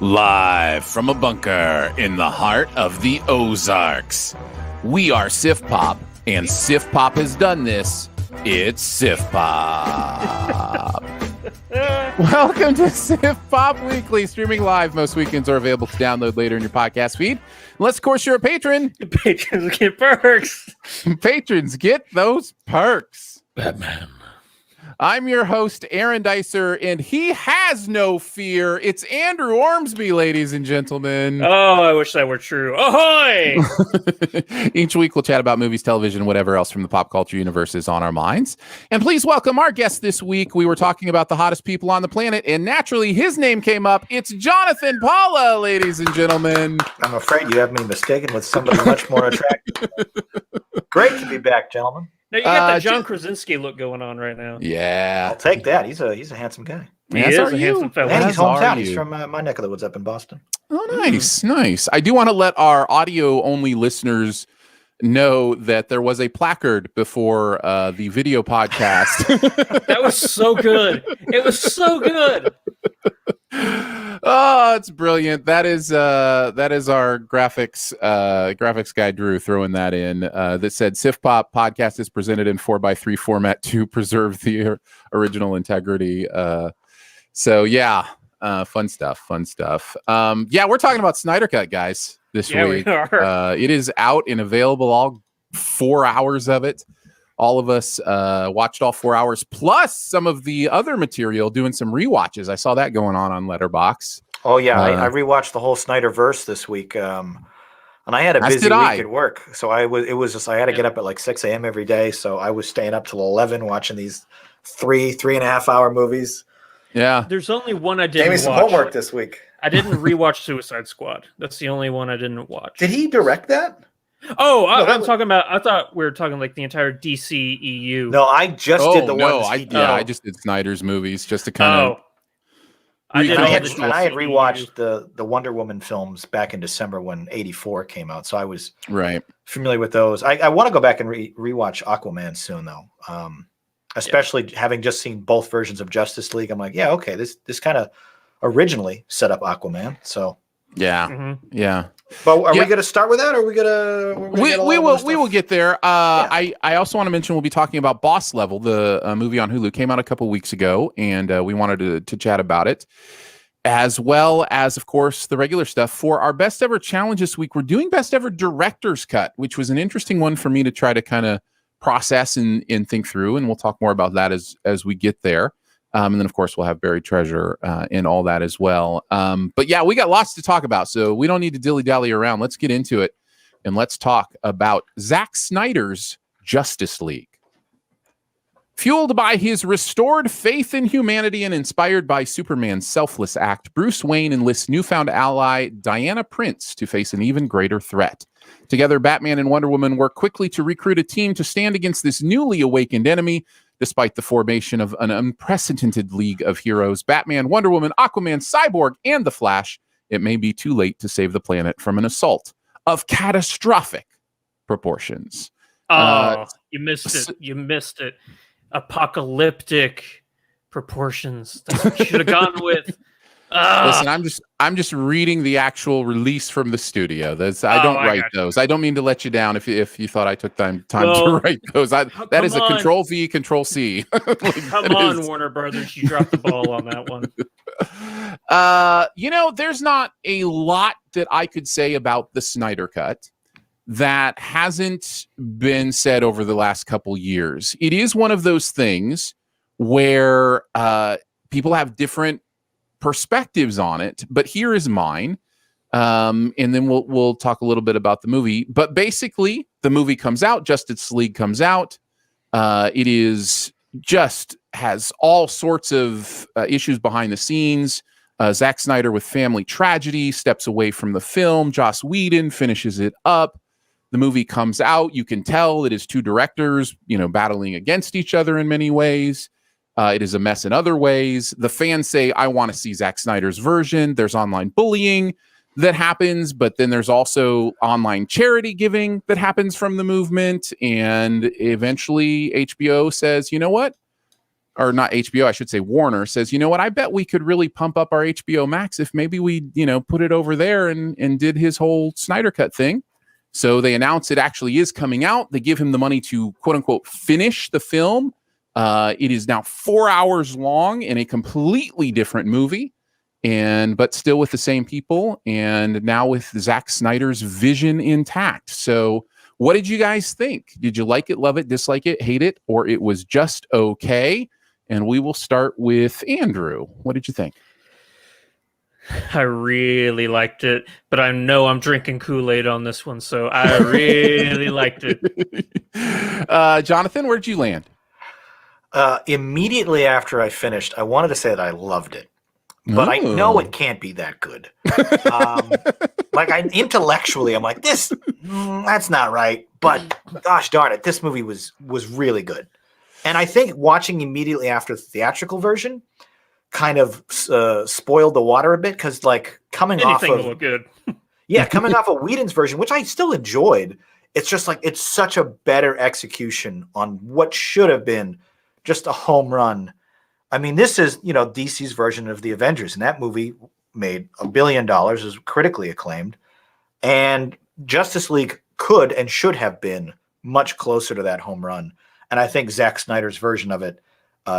Live from a bunker in the heart of the Ozarks, we are Sif Pop, and Sif Pop has done this. It's Sif Pop. Welcome to Sif Pop Weekly, streaming live most weekends or available to download later in your podcast feed. Unless, of course, you're a patron. Patrons get perks. Patrons get those perks. Batman. I'm your host, Aaron Dicer, and he has no fear. It's Andrew Ormsby, ladies and gentlemen. Oh, I wish that were true. Ahoy! Each week we'll chat about movies, television, whatever else from the pop culture universe is on our minds. And please welcome our guest this week. We were talking about the hottest people on the planet, and naturally his name came up. It's Jonathan Paula, ladies and gentlemen. I'm afraid you have me mistaken with somebody much more attractive. Great to be back, gentlemen. Now you got the John Krasinski look going on right now. Yeah, I'll take that. He's a handsome guy. He is a handsome fella. And he's hometown. He's from my neck of the woods up in Boston. Oh, nice, nice. I do want to let our audio-only listeners know that there was a placard before the video podcast. That was so good. It was so good. Oh, it's brilliant. That is our graphics guy Drew throwing that in. That said, Sif Pop podcast is presented in 4:3 format to preserve the original integrity. So yeah, fun stuff. Yeah, we're talking about Snyder Cut, guys, this week. We are. It is out and available, all 4 hours of it. All of us watched all 4 hours, plus some of the other material, doing some rewatches. I saw that going on Letterboxd. Oh yeah, I rewatched the whole Snyderverse this week, and I had a busy week at work, so I had to get up at like 6 a.m. every day, so I was staying up till 11 watching these 3.5 hour movies. Yeah, there's only one I didn't Gave me watch. some homework this week. I didn't rewatch Suicide Squad. That's the only one I didn't watch. Did he direct that? Oh, I'm talking about. I thought we were talking like the entire DC EU. No, I just did the ones. I just did Snyder's movies just to kind of. I had rewatched the Wonder Woman films back in December when '84 came out, so I was familiar with those. I want to go back and rewatch Aquaman soon, though. Especially having just seen both versions of Justice League, I'm like, yeah, okay, this kind of originally set up Aquaman, so yeah. But are we going to start with that, or are we going to? We will get there. I also want to mention we'll be talking about Boss Level, the movie on Hulu. Came out a couple weeks ago, and we wanted to chat about it, as well as, of course, the regular stuff. For our best ever challenge this week, we're doing best ever director's cut, which was an interesting one for me to try to kind of process and think through, and we'll talk more about that as we get there. And then, of course, we'll have buried treasure and all that as well. But yeah, we got lots to talk about, so we don't need to dilly-dally around. Let's get into it, and let's talk about Zack Snyder's Justice League. Fueled by his restored faith in humanity and inspired by Superman's selfless act, Bruce Wayne enlists newfound ally Diana Prince to face an even greater threat. Together, Batman and Wonder Woman work quickly to recruit a team to stand against this newly awakened enemy. Despite the formation of an unprecedented league of heroes, Batman, Wonder Woman, Aquaman, Cyborg, and The Flash, it may be too late to save the planet from an assault of catastrophic proportions. You missed it. You missed it. Apocalyptic proportions. That's what you should have gone with. Listen, I'm just reading the actual release from the studio. I don't write those. I don't mean to let you down if you thought I took time to write those. That is a Control V, Control C. Come on, Warner Brothers, you dropped the ball on that one. There's not a lot that I could say about the Snyder Cut that hasn't been said over the last couple years. It is one of those things where people have different perspectives on it, but here is mine. And then we'll talk a little bit about the movie. But basically, the movie comes out, Justice League comes out. It is just has all sorts of issues behind the scenes. Zack Snyder with family tragedy steps away from the film. Joss Whedon finishes it up. The movie comes out. You can tell it is two directors, battling against each other in many ways. It is a mess in other ways. The fans say, I want to see Zack Snyder's version. There's online bullying that happens, but then there's also online charity giving that happens from the movement. And eventually HBO says, you know what? Or not HBO, I should say Warner says, you know what? I bet we could really pump up our HBOMax if maybe we, put it over there and did his whole Snyder Cut thing. So they announce it actually is coming out. They give him the money to quote unquote finish the film. It is now 4 hours long in a completely different movie, but still with the same people, and now with Zack Snyder's vision intact. So what did you guys think? Did you like it, love it, dislike it, hate it, or it was just okay? And we will start with Andrew. What did you think? I really liked it, but I know I'm drinking Kool-Aid on this one, so I really liked it. Jonathan, where did you land? Immediately after I finished, I wanted to say that I loved it, but I know it can't be that good. Intellectually, I'm like, that's not right. But gosh darn it, this movie was really good. And I think watching immediately after the theatrical version kind of spoiled the water a bit, because coming off of Whedon's version, which I still enjoyed, it's just it's such a better execution on what should have been just a home run. I mean, this is, DC's version of the Avengers, and that movie made $1 billion, is critically acclaimed. And Justice League could and should have been much closer to that home run. And I think Zack Snyder's version of it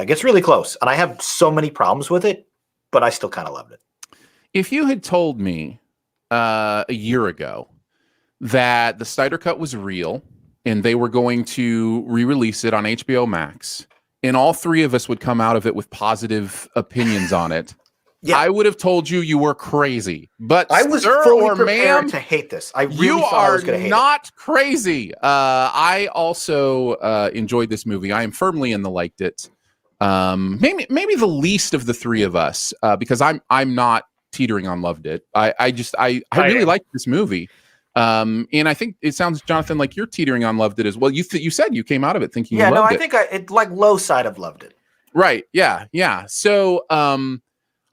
gets really close. And I have so many problems with it, but I still kind of loved it. If you had told me a year ago that the Snyder Cut was real and they were going to re-release it on HBO Max, and all three of us would come out of it with positive opinions on it, I would have told you were crazy. But I was fully prepared to hate this. I really thought I was going to hate it. You are not crazy. I also enjoyed this movie. I am firmly in the liked it. Maybe the least of the three of us, because I'm not teetering on loved it. I really liked this movie. And I think it sounds, Jonathan, like you're teetering on loved it as well. You said you came out of it thinking you loved it. I think it's low side of loved it. Right. Yeah. So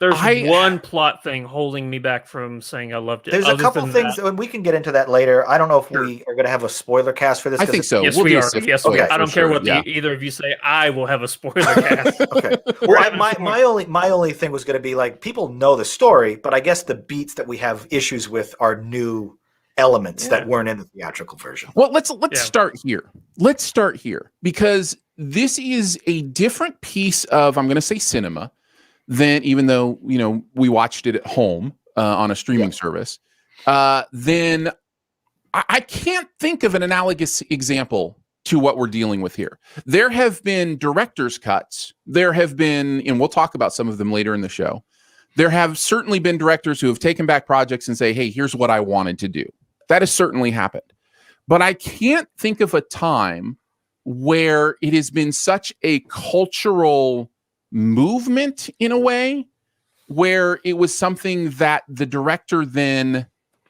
there's one plot thing holding me back from saying I loved it. There's a couple things, and we can get into that later. I don't know if we are going to have a spoiler cast for this. I think so. Yes, we are. Yes, okay. I don't care what either of you say. I will have a spoiler cast. Okay. Well, my only thing was going to be people know the story, but I guess the beats that we have issues with are new elements that weren't in the theatrical version. Well, let's start here. Let's start here, because this is a different piece of, I'm going to say, cinema than, even though we watched it at home on a streaming service. Then I can't think of an analogous example to what we're dealing with here. There have been director's cuts. There have been, and we'll talk about some of them later in the show. There have certainly been directors who have taken back projects and say, hey, here's what I wanted to do. That has certainly happened. But I can't think of a time where it has been such a cultural movement, in a way, where it was something that the director then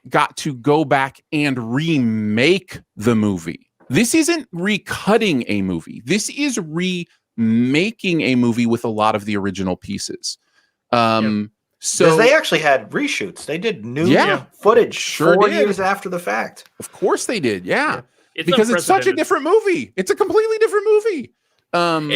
got to go back and remake the movie. This isn't recutting a movie. This is remaking a movie with a lot of the original pieces. So they actually had reshoots. They did new footage 4 years after the fact. Of course they did. Yeah. Because it's such a different movie. It's a completely different movie. And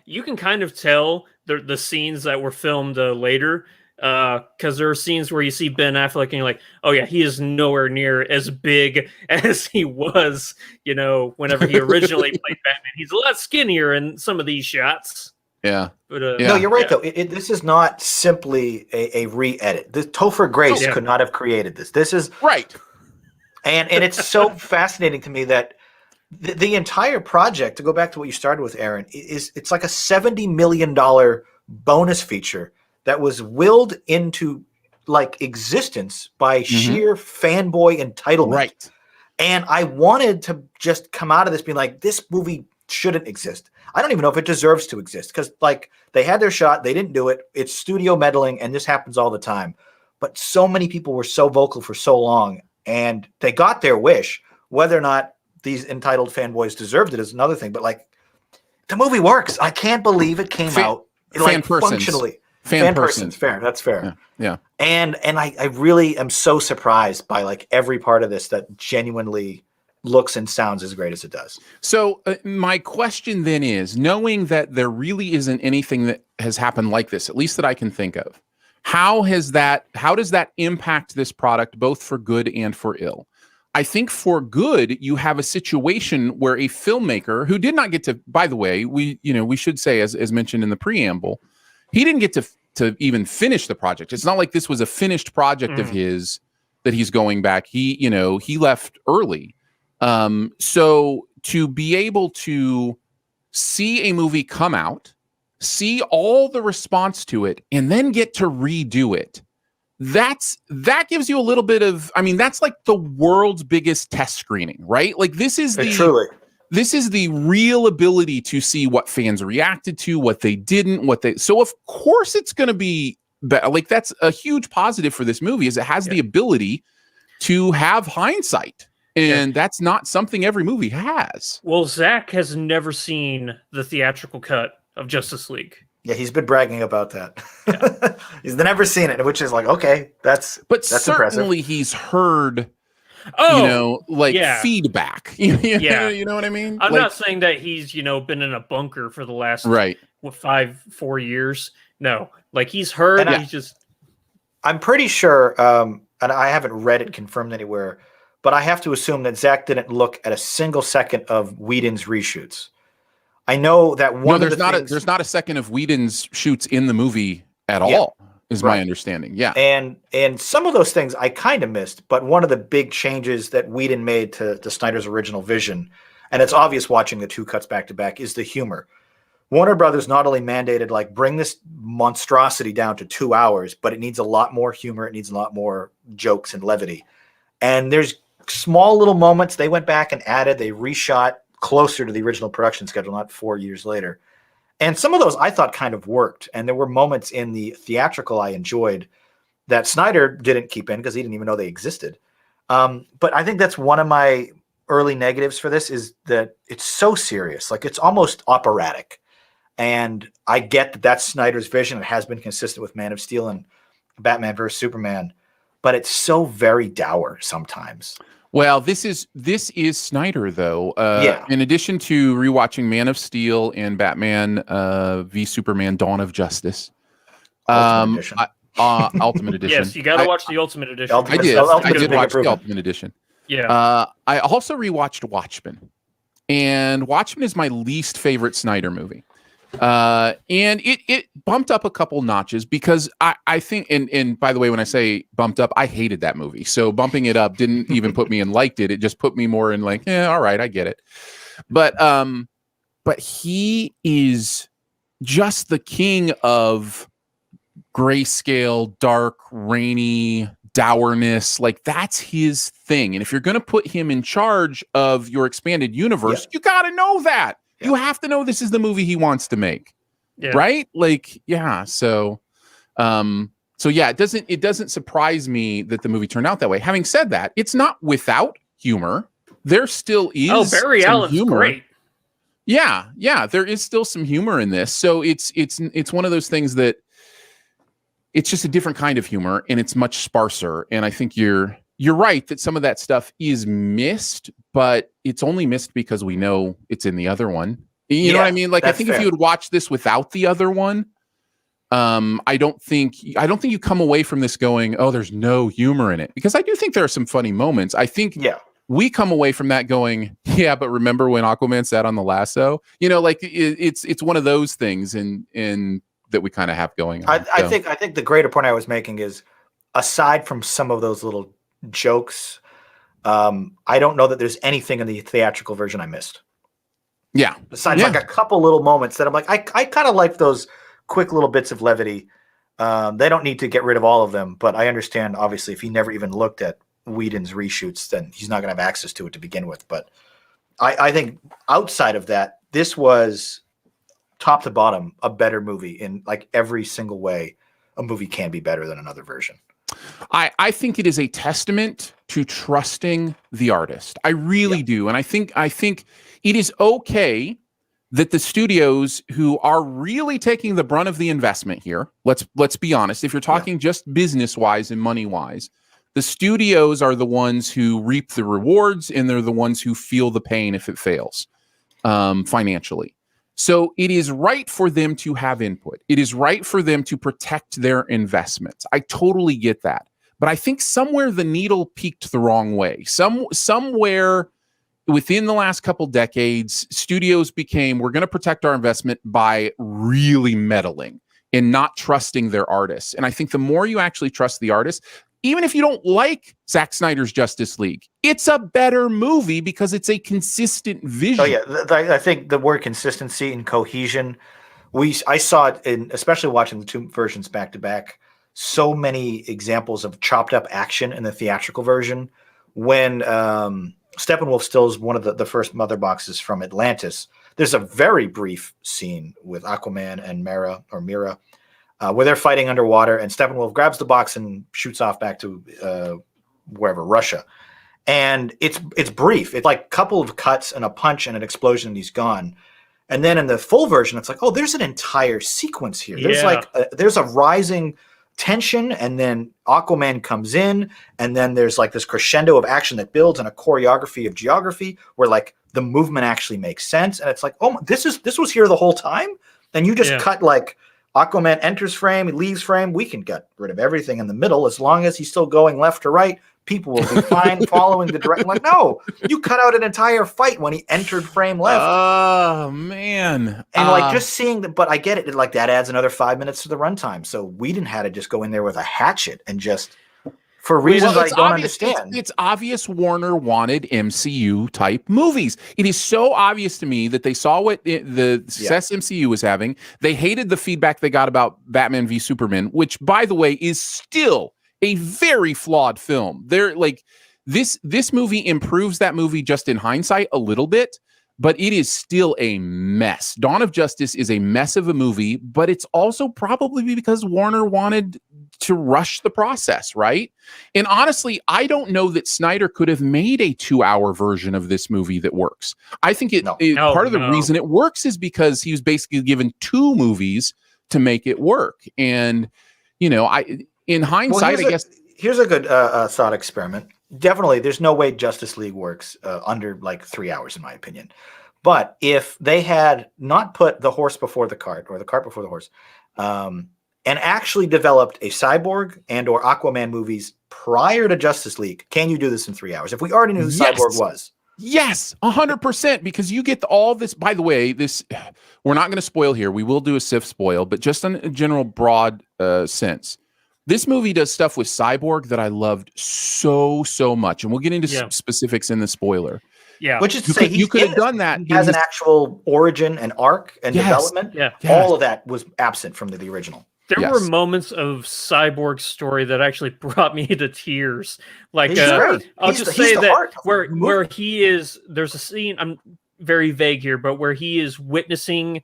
you can kind of tell the scenes that were filmed later, because there are scenes where you see Ben Affleck and you're like, oh yeah, he is nowhere near as big as he was, whenever he originally played Batman. He's a lot skinnier in some of these shots. Yeah. But, no, you're right, though. This is not simply a re-edit. Topher Grace could not have created this. This is... Right. And it's so fascinating to me that the entire project, to go back to what you started with, Aaron, it's like a $70 million bonus feature that was willed into existence by sheer fanboy entitlement. Right. And I wanted to just come out of this being like, this movie shouldn't exist. I don't even know if it deserves to exist, because they had their shot, they didn't do it. It's studio meddling, and this happens all the time. But so many people were so vocal for so long, and they got their wish. Whether or not these entitled fanboys deserved it is another thing. But the movie works. I can't believe it came out functionally. Fan persons, fair. That's fair. Yeah. And I really am so surprised by every part of this that genuinely looks and sounds as great as it does. So my question then is, knowing that there really isn't anything that has happened like this, at least that I can think of, how does that impact this product, both for good and for ill? I think for good, you have a situation where a filmmaker who did not get to, by the way, we should say, as mentioned in the preamble, he didn't get to even finish the project. It's not like this was a finished project of his that he's going back. He left early. So to be able to see a movie come out, see all the response to it, and then get to redo it, that gives you a little bit of, that's like the world's biggest test screening, right? This is the real ability to see what fans reacted to, what they didn't, so of course it's going to be that's a huge positive for this movie, is it has the ability to have hindsight. And that's not something every movie has. Well, Zach has never seen the theatrical cut of Justice League. Yeah, he's been bragging about that. Yeah. He's never seen it, which is okay, that's certainly impressive. He's heard, feedback. You know what I mean? I'm not saying that he's, been in a bunker for the last 4 years. No, he's heard. I'm pretty sure, and I haven't read it confirmed anywhere, but I have to assume that Zach didn't look at a single second of Whedon's reshoots. I know that there's not a second of Whedon's shoots in the movie at all, is my understanding. Yeah. And some of those things I kind of missed, but one of the big changes that Whedon made to Snyder's original vision, and it's obvious watching the two cuts back to back, is the humor. Warner Brothers not only mandated bring this monstrosity down to 2 hours, but it needs a lot more humor. It needs a lot more jokes and levity. And there's small little moments they went back and added. They reshot closer to the original production schedule, not 4 years later. And some of those I thought kind of worked. And there were moments in the theatrical I enjoyed that Snyder didn't keep in because he didn't even know they existed. But I think that's one of my early negatives for this, is that it's so serious. It's almost operatic. And I get that that's Snyder's vision. It has been consistent with Man of Steel and Batman vs. Superman. But it's so very dour sometimes. Well, this is Snyder, though. In addition to rewatching Man of Steel and Batman v Superman: Dawn of Justice, Ultimate Edition. Yes, you got to watch the Ultimate Edition. I did watch the Ultimate Edition. Yeah. I also rewatched Watchmen, and Watchmen is my least favorite Snyder movie. And it bumped up a couple notches because I think, and by the way, when I say bumped up, I hated that movie. So bumping it up didn't even put me in liked it. It just put me more in all right, I get it. But he is just the king of grayscale, dark, rainy, dourness. That's his thing. And if you're going to put him in charge of your expanded universe, you got to know that. You have to know this is the movie he wants to make, right? So it doesn't surprise me that the movie turned out that way. Having said that, it's not without humor. There still is. Oh, Barry Allen's humor. Great. Yeah, there is still some humor in this. So it's one of those things that it's just a different kind of humor, and it's much sparser. And I think you're right that some of that stuff is missed, but it's only missed because we know it's in the other one. You know what I mean? Like, I think fair. if you would watch this without the other one, I don't think you come away from this going, oh, there's no humor in it, because I do think there are some funny moments. I think we come away from that going, yeah, but remember when Aquaman sat on the lasso? You know, like it's one of those things in that we kind of have going on. I think the greater point I was making is, aside from some of those little jokes, I don't know that there's anything in the theatrical version I missed. Yeah. Besides like a couple little moments that I'm like, I kind of like those quick little bits of levity. They don't need to get rid of all of them, but I understand, obviously, if he never even looked at Whedon's reshoots, then he's not going to have access to it to begin with. But I think outside of that, this was top to bottom a better movie in like every single way a movie can be better than another version. I think it is a testament to trusting the artist. I really do. And I think it is okay that the studios who are really taking the brunt of the investment here, let's be honest, if you're talking just business-wise and money-wise, the studios are the ones who reap the rewards, and they're the ones who feel the pain if it fails financially. So it is right for them to have input. It is right for them to protect their investments. I totally get that. But I think somewhere the needle peaked the wrong way. Somewhere within the last couple decades, studios became, we're going to protect our investment by really meddling and not trusting their artists. And I think the more you actually trust the artist, even if you don't like Zack Snyder's Justice League, it's a better movie because it's a consistent vision. Oh yeah, I think the word consistency and cohesion, I saw it in, especially watching the two versions back to back, so many examples of chopped up action in the theatrical version. When Steppenwolf steals one of the first mother boxes from Atlantis, there's a very brief scene with Aquaman and Mera where they're fighting underwater, and Steppenwolf grabs the box and shoots off back to wherever, Russia. And it's brief. It's like a couple of cuts and a punch and an explosion, and he's gone. And then in the full version, it's like, oh, there's an entire sequence here. There's there's a rising tension, and then Aquaman comes in, and then there's like this crescendo of action that builds, and a choreography of geography where like the movement actually makes sense. And it's like, oh, this was here the whole time, and you just cut like Aquaman enters frame, he leaves frame. We can get rid of everything in the middle as long as he's still going left to right. People will be fine following the direction. Like, no, you cut out an entire fight when he entered frame left. Oh man! And like just seeing that, but I get it. Like that adds another 5 minutes to the runtime. So Whedon had to just go in there with a hatchet and just, for reasons I don't understand. It's obvious Warner wanted MCU type movies. It is so obvious to me that they saw what the success MCU was having. They hated the feedback they got about Batman v Superman, which, by the way, is still a very flawed film. They're like, this movie improves that movie just in hindsight a little bit, but it is still a mess. Dawn of Justice is a mess of a movie, but it's also probably because Warner wanted to rush the process, right? And honestly, I don't know that Snyder could have made a 2-hour version of this movie that works. I think part of the reason it works is because he was basically given 2 movies to make it work. And, you know, in hindsight, I guess here's a good thought experiment. Definitely, there's no way Justice League works under like 3 hours, in my opinion. But if they had not put the horse before the cart, or the cart before the horse, and actually developed a Cyborg and or Aquaman movies prior to Justice League, can you do this in 3 hours? If we already knew who Cyborg was. Yes, 100%, because you get all this. By the way, this, we're not going to spoil here. We will do a SIF spoil, but just in a general broad sense. This movie does stuff with Cyborg that I loved so much, and we'll get into specifics in the spoiler. Yeah, which is to say, you could have done that. He has an actual origin and arc and development. Yeah, all of that was absent from the original. There were moments of Cyborg's story that actually brought me to tears. Like, I'll just say that where he is, there's a scene, I'm very vague here, but where he is witnessing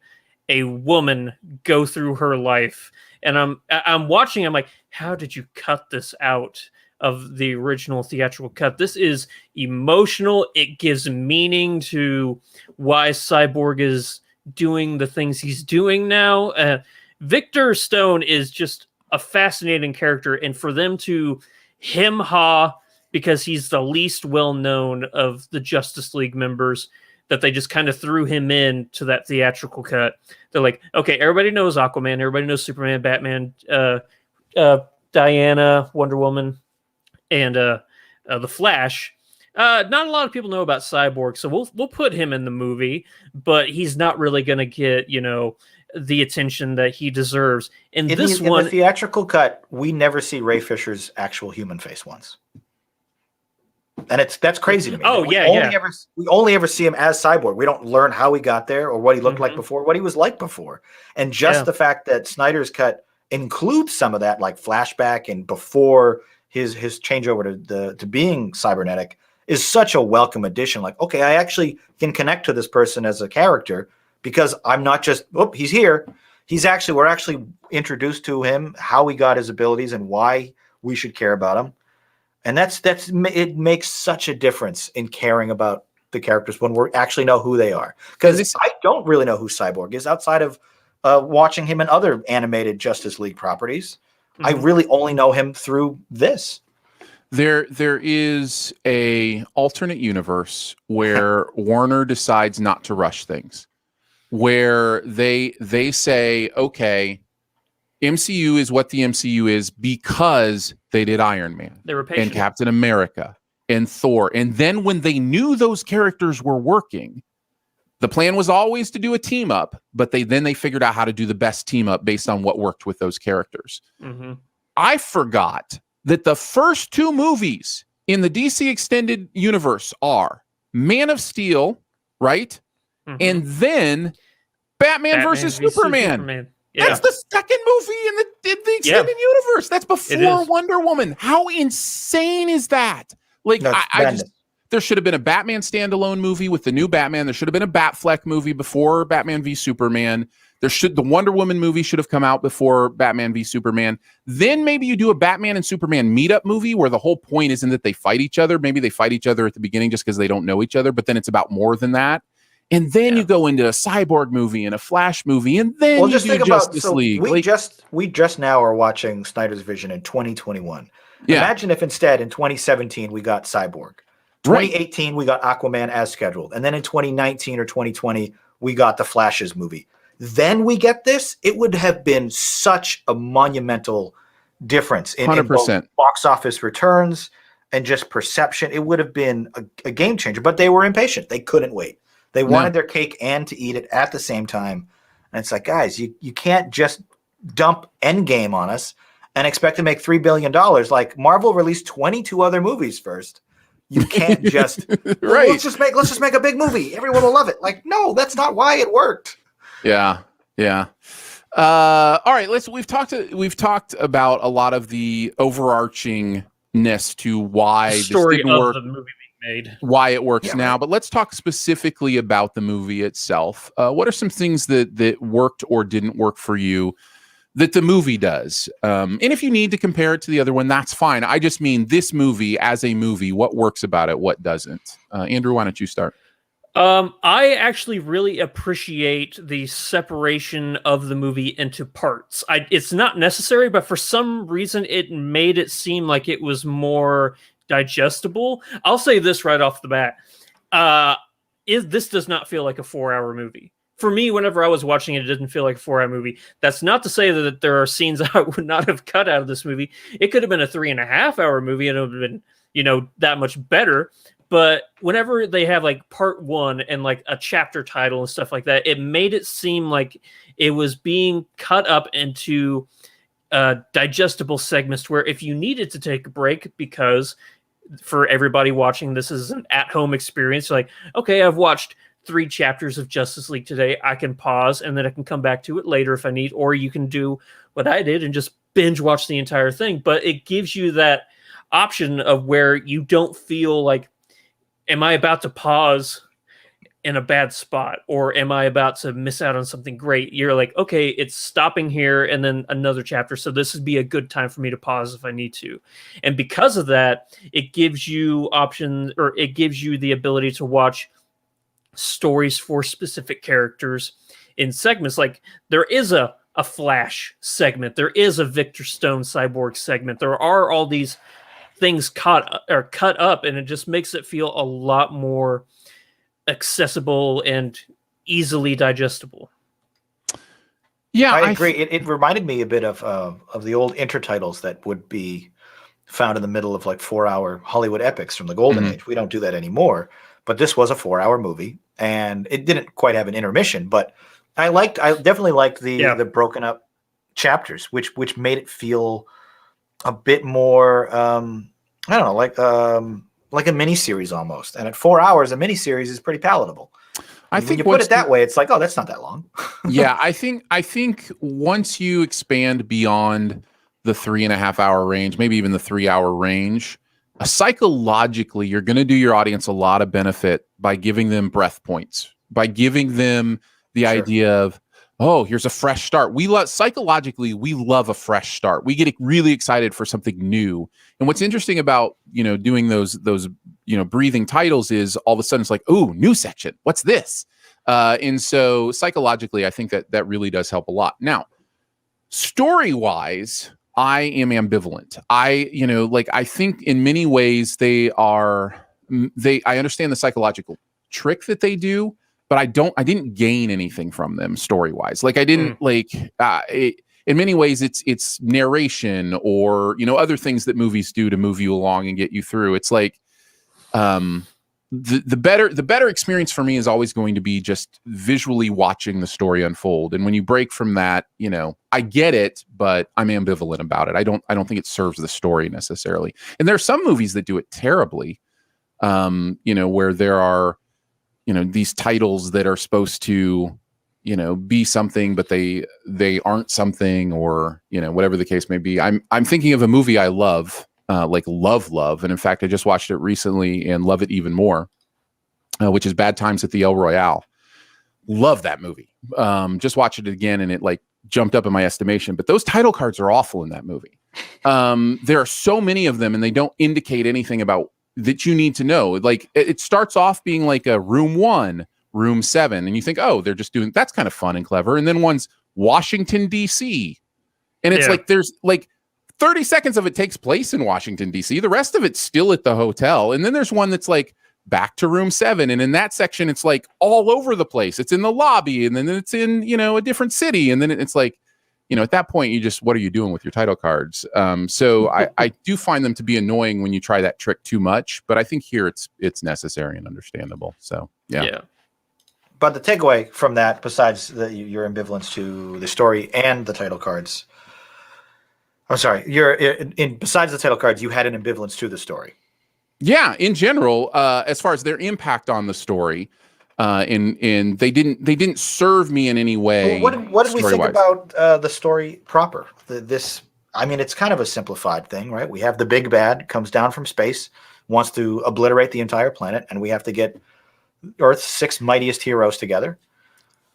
a woman go through her life. And I'm watching, I'm like, how did you cut this out of the original theatrical cut? This is emotional. It gives meaning to why Cyborg is doing the things he's doing now. Victor Stone is just a fascinating character, and for them to him-ha because he's the least well-known of the Justice League members, that they just kind of threw him in to that theatrical cut. They're like, okay, everybody knows Aquaman, everybody knows Superman, Batman, Diana, Wonder Woman, and the Flash. Not a lot of people know about Cyborg, so we'll put him in the movie, but he's not really going to get, the attention that he deserves. In the theatrical cut, we never see Ray Fisher's actual human face once. And that's crazy to me. Oh, we only ever see him as Cyborg. We don't learn how he got there or what he looked like before, what he was like before. And just the fact that Snyder's cut includes some of that, like flashback and before his changeover to being cybernetic, is such a welcome addition. Like, okay, I actually can connect to this person as a character because I'm not just, he's here. We're actually introduced to him, how he got his abilities and why we should care about him. And it makes such a difference in caring about the characters when we actually know who they are. Because I don't really know who Cyborg is outside of watching him in other animated Justice League properties. I really only know him through this. There is a alternate universe where Warner decides not to rush things, where they say, okay, MCU is what the MCU is because they did Iron Man and Captain America and Thor. And then when they knew those characters were working, the plan was always to do a team up, but they figured out how to do the best team up based on what worked with those characters. I forgot that the first two movies in the DC Extended Universe are Man of Steel, right? And then Batman versus Superman. Yeah. That's the second movie in the Extended Universe. That's before Wonder Woman. How insane is that? Like, there should have been a Batman standalone movie with the new Batman. There should have been a Batfleck movie before Batman v Superman. The Wonder Woman movie should have come out before Batman v Superman. Then maybe you do a Batman and Superman meetup movie where the whole point isn't that they fight each other. Maybe they fight each other at the beginning just because they don't know each other, but then it's about more than that. And then you go into a Cyborg movie and a Flash movie, and then you do Justice League. We just now are watching Snyder's Vision in 2021. Imagine if instead in 2017 we got Cyborg. 2018 we got Aquaman as scheduled. And then in 2019 or 2020 we got the Flash's movie. Then we get this. It would have been such a monumental difference in both box office returns and just perception. It would have been a game changer, but they were impatient. They couldn't wait. They wanted their cake and to eat it at the same time. And it's like, guys, you can't just dump Endgame on us and expect to make $3 billion. Like, Marvel released 22 other movies first. You can't just let's just make a big movie. Everyone will love it. Like, no, that's not why it worked. Yeah. All right, we've talked about a lot of the overarchingness to why the story this didn't work. The movie made. Why it works now, but let's talk specifically about the movie itself. What are some things that worked or didn't work for you that the movie does? And if you need to compare it to the other one, that's fine. I just mean this movie as a movie, what works about it, what doesn't? Andrew, why don't you start? I actually really appreciate the separation of the movie into parts. It's not necessary, but for some reason it made it seem like it was more digestible. I'll say this right off the bat. This does not feel like a 4-hour movie. For me, whenever I was watching it, it didn't feel like a 4-hour movie. That's not to say that there are scenes I would not have cut out of this movie. It could have been a 3.5-hour movie and it would have been, that much better. But whenever they have like part one and like a chapter title and stuff like that, it made it seem like it was being cut up into digestible segments where if you needed to take a break, because for everybody watching, this is an at-home experience. Like, okay, I've watched 3 chapters of Justice League today. I can pause and then I can come back to it later if I need, or you can do what I did and just binge watch the entire thing. But it gives you that option of where you don't feel like, am I about to pause in a bad spot, or am I about to miss out on something great? You're like, okay, it's stopping here and then another chapter. So this would be a good time for me to pause if I need to. And because of that, it gives you options, or it gives you the ability to watch stories for specific characters in segments. Like there is a Flash segment. There is a Victor Stone Cyborg segment. There are all these things cut up, and it just makes it feel a lot more accessible and easily digestible. Yeah, I agree. It reminded me a bit of the old intertitles that would be found in the middle of like 4-hour Hollywood epics from the golden age. We don't do that anymore, but this was a 4-hour movie, and it didn't quite have an intermission, but I definitely liked the broken up chapters, which made it feel a bit more I don't know, like a miniseries almost. And at 4 hours, a miniseries is pretty palatable. I think when you put it that way, it's like, oh, that's not that long. Yeah, I think once you expand beyond the 3.5 hour range, maybe even the 3 hour range, psychologically, you're going to do your audience a lot of benefit by giving them breath points, by giving them the idea of, oh, here's a fresh start. We love a fresh start. We get really excited for something new. And what's interesting about, doing those, breathing titles is all of a sudden it's like, oh, new section. What's this? And so psychologically, I think that really does help a lot. Now, story-wise, I am ambivalent. I think in many ways I understand the psychological trick that they do, but I didn't gain anything from them story-wise. Like I didn't in many ways it's narration or, other things that movies do to move you along and get you through. It's like, the better experience for me is always going to be just visually watching the story unfold. And when you break from that, I get it, but I'm ambivalent about it. I don't think it serves the story necessarily. And there are some movies that do it terribly, where there are, these titles that are supposed to, be something, but they aren't something, or, whatever the case may be. I'm thinking of a movie I love, like love. And in fact, I just watched it recently and love it even more, which is Bad Times at the El Royale. Love that movie. Just watched it again and it like jumped up in my estimation, but those title cards are awful in that movie. There are so many of them and they don't indicate anything about that you need to know. Like it starts off being like a room 1, room 7, and you think, oh, they're just doing, that's kind of fun and clever. And then one's Washington, DC. And it's like, there's like 30 seconds of it takes place in Washington, DC. The rest of it's still at the hotel. And then there's one that's like back to room 7. And in that section, it's like all over the place. It's in the lobby and then it's in, a different city. And then it's like, at that point, you just, what are you doing with your title cards? So I do find them to be annoying when you try that trick too much. But I think here it's necessary and understandable. So, yeah. But the takeaway from that, besides your ambivalence to the story and the title cards, I'm sorry, besides the title cards, you had an ambivalence to the story. Yeah, in general, as far as their impact on the story, and they didn't serve me in any way. Well, what did we think about the story proper? It's kind of a simplified thing, right? We have the big bad comes down from space, wants to obliterate the entire planet, and we have to get Earth's 6 mightiest heroes together.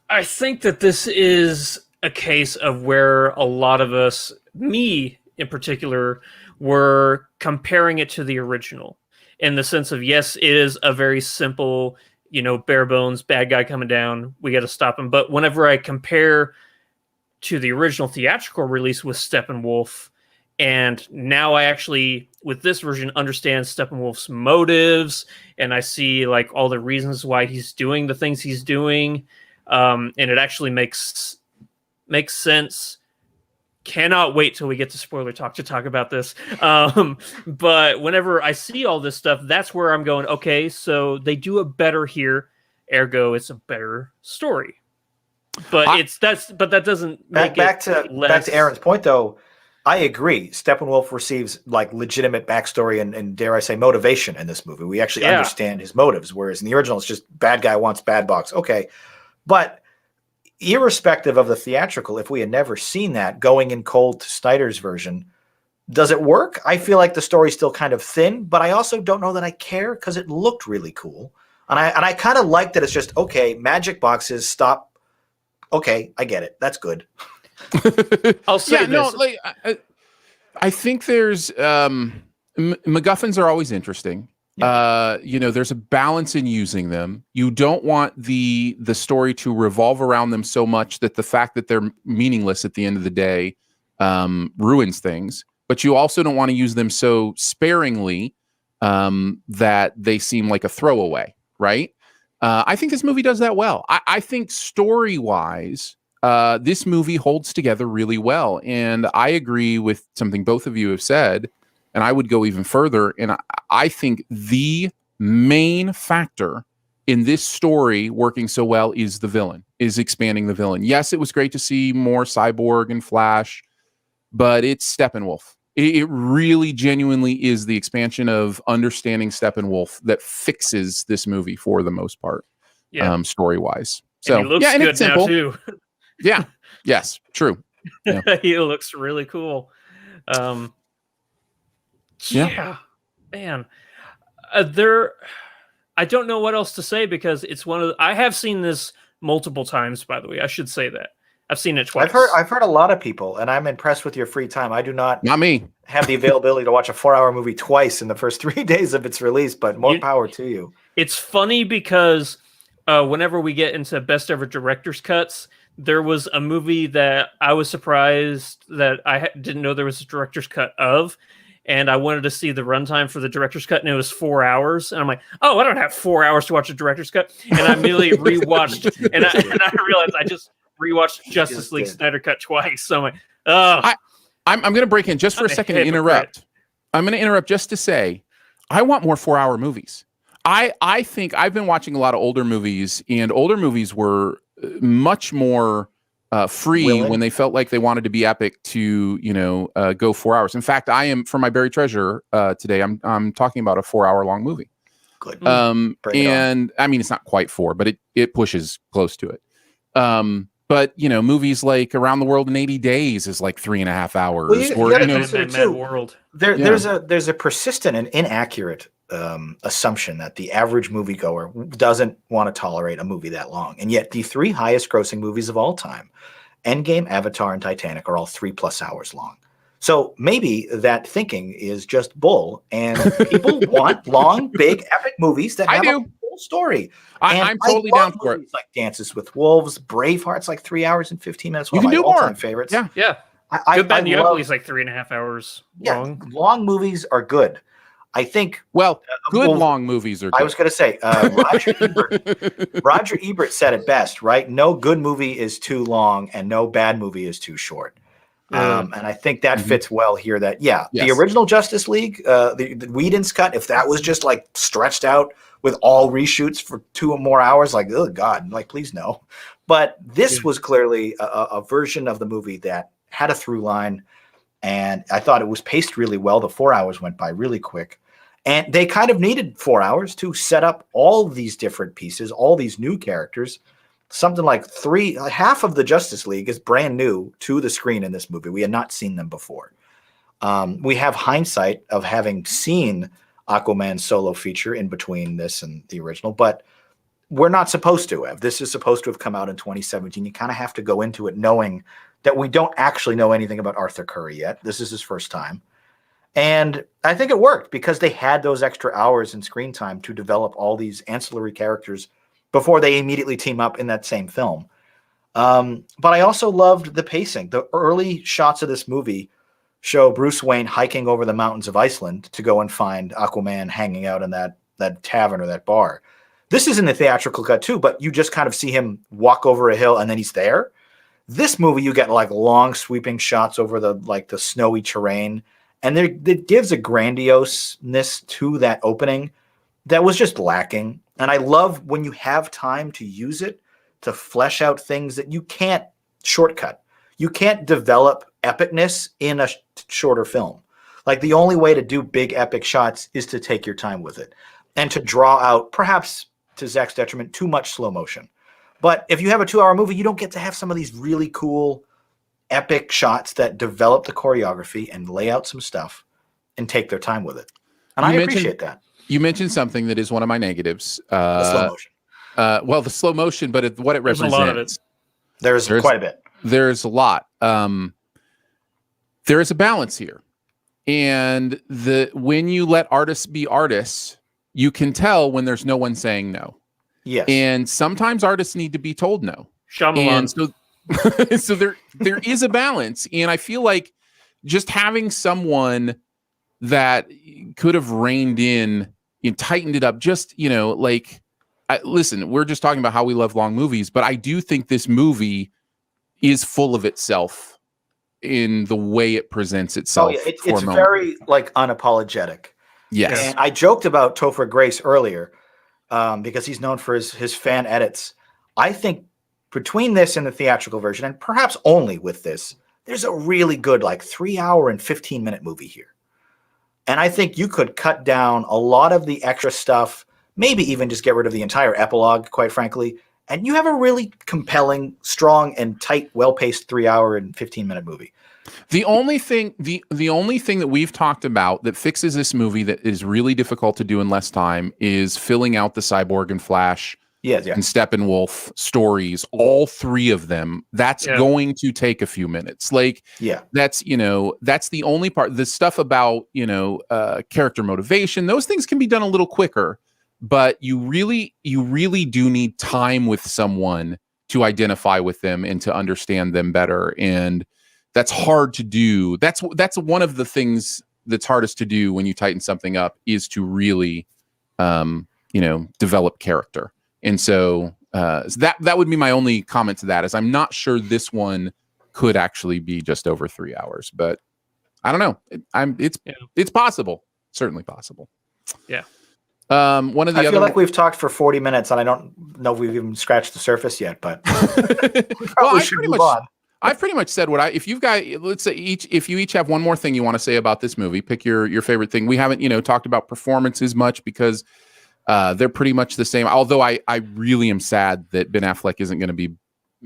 I think that this is a case of where a lot of us, me in particular, were comparing it to the original in the sense of, yes, it is a very simple, bare bones bad guy coming down. We got to stop him. But whenever I compare to the original theatrical release with Steppenwolf, and now I actually, with this version, understand Steppenwolf's motives, and I see like all the reasons why he's doing the things he's doing, and it actually makes sense. Cannot wait till we get to spoiler talk to talk about this. But whenever I see all this stuff, that's where I'm going, okay, so they do it better here, ergo it's a better story. But that doesn't make back to Aaron's point though. I agree. Steppenwolf receives like legitimate backstory and dare I say motivation in this movie. We actually understand his motives, whereas in the original it's just bad guy wants bad box. Okay. But irrespective of the theatrical, if we had never seen that, going in cold to Snyder's version, does it work? I feel like the story's still kind of thin, but I also don't know that I care because it looked really cool. And I kind of like that it's just, okay, magic boxes, stop. Okay, I get it. That's good. I'll say this. I think there's MacGuffins are always interesting. There's a balance in using them. You don't want the story to revolve around them so much that the fact that they're meaningless at the end of the day ruins things. But you also don't want to use them so sparingly that they seem like a throwaway, right? I think this movie does that well. I think story-wise, this movie holds together really well. And I agree with something both of you have said, and I would go even further. And I think the main factor in this story working so well is the villain, is expanding the villain. Yes, it was great to see more Cyborg and Flash, but it's Steppenwolf. It really genuinely is the expansion of understanding Steppenwolf that fixes this movie for the most part, story-wise. So, and he looks good it's simple. Now too. Yeah. Yes. True. Yeah. He looks really cool. Man. I don't know what else to say because it's I have seen this multiple times, by the way. I should say that. I've seen it twice. I've heard a lot of people, and I'm impressed with your free time. I do not me have the availability to watch a 4-hour movie twice in the first 3 days of its release, but more power to you. It's funny because whenever we get into best ever director's cuts, there was a movie that I was surprised that I didn't know there was a director's cut of. And I wanted to see the runtime for the director's cut, and it was 4 hours. And I'm like, oh, I don't have 4 hours to watch a director's cut. And I immediately rewatched, and I realized I just rewatched Justice League Snyder Cut twice. So I'm like, oh. I'm going to break in just for a second and interrupt. I'm going to interrupt just to say, I want more 4-hour movies. I think I've been watching a lot of older movies, and older movies were much more free when they felt like they wanted to be epic to, go 4 hours. In fact, I am for my Buried Treasure today. I'm talking about a 4-hour long movie. Good. And I mean, it's not quite 4, but it pushes close to it. But movies like Around the World in 80 Days is like 3.5 hours. Mad World. There's a persistent and inaccurate assumption that the average moviegoer doesn't want to tolerate a movie that long, and yet the 3 highest grossing movies of all time, Endgame, Avatar, and Titanic, are all 3+ hours long. So maybe that thinking is just bull, and people want long, big, epic movies that have a full story. I'm totally down for it. Like Dances with Wolves, Braveheart's like 3 hours and 15 minutes. You can do more. Favorites. Yeah. Good, Bad, and Ugly is like 3.5 hours long. Long movies are good. I think. Well, long movies are good. I was going to say, Roger Ebert said it best, right? No good movie is too long, and no bad movie is too short. And I think that fits well here. The original Justice League, the Whedon's cut, if that was just like stretched out with all reshoots for 2 or more hours, like, oh God, like, please no. But this was clearly a version of the movie that had a through line, and I thought it was paced really well. The 4 hours went by really quick. And they kind of needed 4 hours to set up all these different pieces, all these new characters. Something like half of the Justice League is brand new to the screen in this movie. We had not seen them before. We have hindsight of having seen Aquaman's solo feature in between this and the original, but we're not supposed to have. This is supposed to have come out in 2017. You kind of have to go into it knowing that we don't actually know anything about Arthur Curry yet. This is his first time. And I think it worked because they had those extra hours in screen time to develop all these ancillary characters before they immediately team up in that same film. But I also loved the pacing. The early shots of this movie show Bruce Wayne hiking over the mountains of Iceland to go and find Aquaman hanging out in that tavern or that bar. This is in the theatrical cut too, but you just kind of see him walk over a hill and then he's there. This movie, you get like long sweeping shots over the snowy terrain. And it gives a grandioseness to that opening that was just lacking. And I love when you have time to use it to flesh out things that you can't shortcut. You can't develop epicness in a shorter film. Like, the only way to do big epic shots is to take your time with it and to draw out, perhaps to Zach's detriment, too much slow motion. But if you have a 2-hour movie, you don't get to have some of these really cool epic shots that develop the choreography and lay out some stuff and take their time with it. And I appreciate that. You mentioned something that is one of my negatives. The slow motion. The slow motion, but what it represents. There's a lot of it. There's quite a bit. There's a lot. There is a balance here. And when you let artists be artists, you can tell when there's no one saying no. Yes. And sometimes artists need to be told no. Shyamalan. And so there is a balance, and I feel like just having someone that could have reined in and tightened it up, just listen, we're just talking about how we love long movies, but I do think this movie is full of itself in the way it presents itself. It's very like unapologetic. Yes. And I joked about Topher Grace earlier because he's known for his fan edits. I think between this and the theatrical version, and perhaps only with this, there's a really good 3 hour and 15-minute movie here. And I think you could cut down a lot of the extra stuff, maybe even just get rid of the entire epilogue, quite frankly, and you have a really compelling, strong, and tight, well-paced 3 hour and 15-minute movie. The only thing that we've talked about that fixes this movie that is really difficult to do in less time is filling out the Cyborg and Flash and Steppenwolf stories, all three of them. That's going to take a few minutes. That's the only part. The stuff about character motivation, those things can be done a little quicker, but you really do need time with someone to identify with them and to understand them better. And that's hard to do. That's one of the things that's hardest to do when you tighten something up, is to really, develop character. And so that would be my only comment to that, is I'm not sure this one could actually be just over 3 hours, but I don't know. It's possible, certainly possible. Yeah. I feel like we've talked for 40 minutes, and I don't know if we've even scratched the surface yet, but we probably should move on. I've pretty much said if you've got, let's say if you each have one more thing you want to say about this movie, pick your favorite thing. We haven't, talked about performances much because they're pretty much the same. Although I really am sad that Ben Affleck isn't going to be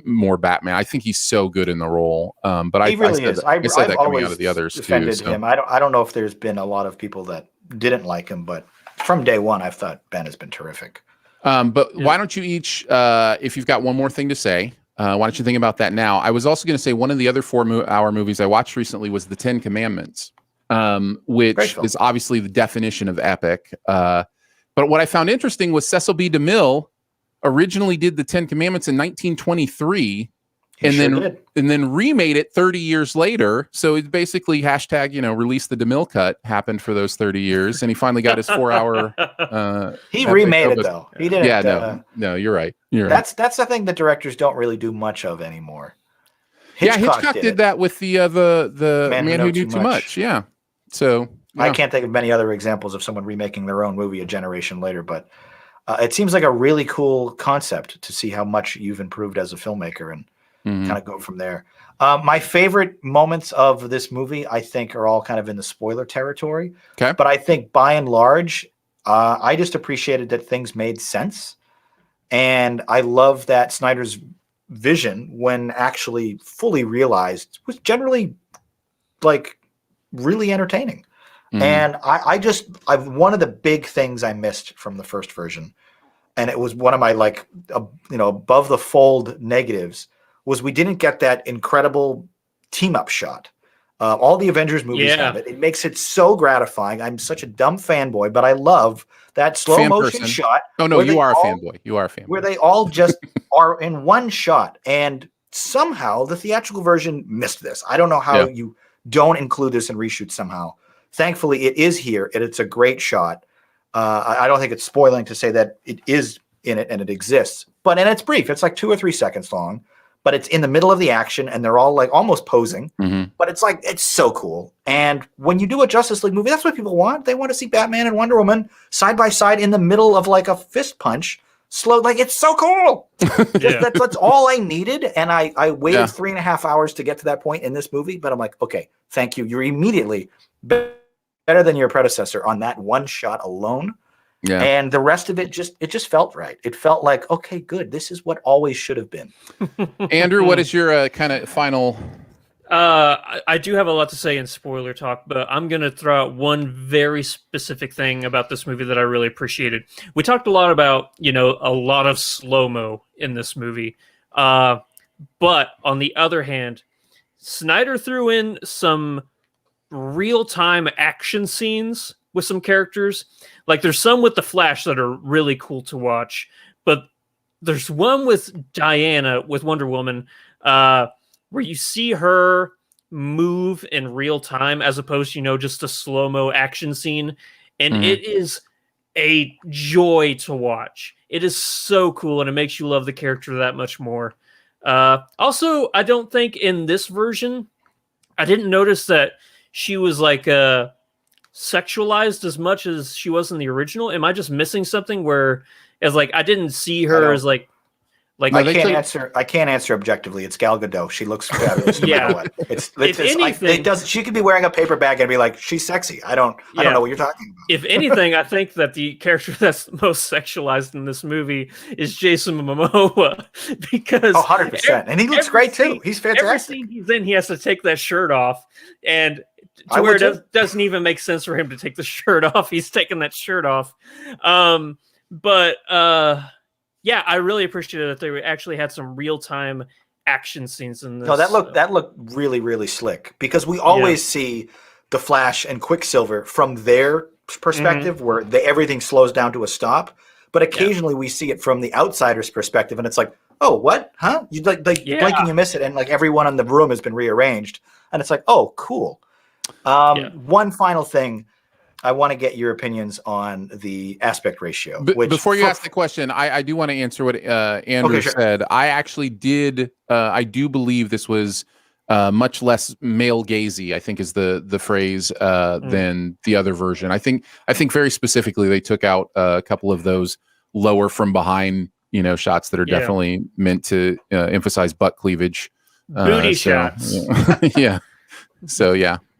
more Batman. I think he's so good in the role. But he really is. I said that coming out of the others defended too. Him. I don't know if there's been a lot of people that didn't like him, but from day one, I've thought Ben has been terrific. But why don't you each, if you've got one more thing to say, why don't you think about that now? I was also going to say one of the other 4 hour movies I watched recently was The 10 Commandments, which is obviously the definition of epic. But what I found interesting was Cecil B. DeMille originally did The 10 Commandments in 1923 and then remade it 30 years later. So it's basically hashtag, release the DeMille cut happened for those 30 years. And he finally got his 4 hour. He remade it though. He didn't. Yeah, no, you're right. That's the thing that directors don't really do much of anymore. Hitchcock did that with the Man Who Knew Too Much. Yeah. So I can't think of many other examples of someone remaking their own movie a generation later, but it seems like a really cool concept to see how much you've improved as a filmmaker and kind of go from there. My favorite moments of this movie, I think, are all kind of in the spoiler territory. Okay. But I think by and large, I just appreciated that things made sense. And I love that Snyder's vision, when actually fully realized, was generally really entertaining. And one of the big things I missed from the first version, and it was one of my above the fold negatives, was we didn't get that incredible team up shot. All the Avengers movies have it. It makes it so gratifying. I'm such a dumb fanboy, but I love that slow motion shot. Oh no, you are a fanboy. You are a fanboy. Where they all just are in one shot, and somehow the theatrical version missed this. I don't know how you don't include this in reshoots somehow. Thankfully, it is here, and it's a great shot. I don't think it's spoiling to say that it is in it and it exists. And it's brief. It's 2 or 3 seconds long, but it's in the middle of the action, and they're all almost posing. But it's so cool. And when you do a Justice League movie, that's what people want. They want to see Batman and Wonder Woman side by side in the middle of a fist punch. Slow, it's so cool. That's all I needed. And I waited 3.5 hours to get to that point in this movie. But I'm okay, thank you. You're immediately better than your predecessor on that one shot alone. Yeah. And the rest of it just felt right. It felt like, okay, good. This is what always should have been. Andrew, what is your kind of final? I do have a lot to say in spoiler talk, but I'm going to throw out one very specific thing about this movie that I really appreciated. We talked a lot about, a lot of slow-mo in this movie. But on the other hand, Snyder threw in some real-time action scenes with some characters. There's some with the Flash that are really cool to watch, but there's one with Diana, with Wonder Woman, where you see her move in real time as opposed to, just a slow-mo action scene. And it is a joy to watch. It is so cool, and it makes you love the character that much more. Also, I don't think in this version, I didn't notice that she was like sexualized as much as she was in the original. Am I just missing something where, as like, I didn't see her as like I can't answer objectively. It's Gal Gadot. She looks fabulous. No matter what. She could be wearing a paper bag and be like, she's sexy. I don't know what you're talking about. If anything, I think that the character that's most sexualized in this movie is Jason Momoa, because 100%. And he looks great too. He's fantastic. Every scene he's in, he has to take that shirt off, and to where it doesn't even make sense for him to take the shirt off. He's taking that shirt off. Yeah, I really appreciated that they actually had some real-time action scenes in this. No, that looked really, really slick, because we always see the Flash and Quicksilver from their perspective, where everything slows down to a stop. But occasionally we see it from the outsider's perspective, and it's like, oh, what? Huh? You blink and you miss it, and like everyone in the room has been rearranged, and it's like, oh, cool. One final thing. I want to get your opinions on the aspect ratio. Before you ask the question, I do want to answer what Andrew said. I actually did. I do believe this was much less male gazy, I think is the phrase, than the other version. I think very specifically they took out a couple of those lower from behind, shots that are definitely meant to emphasize butt cleavage, booty shots. Yeah.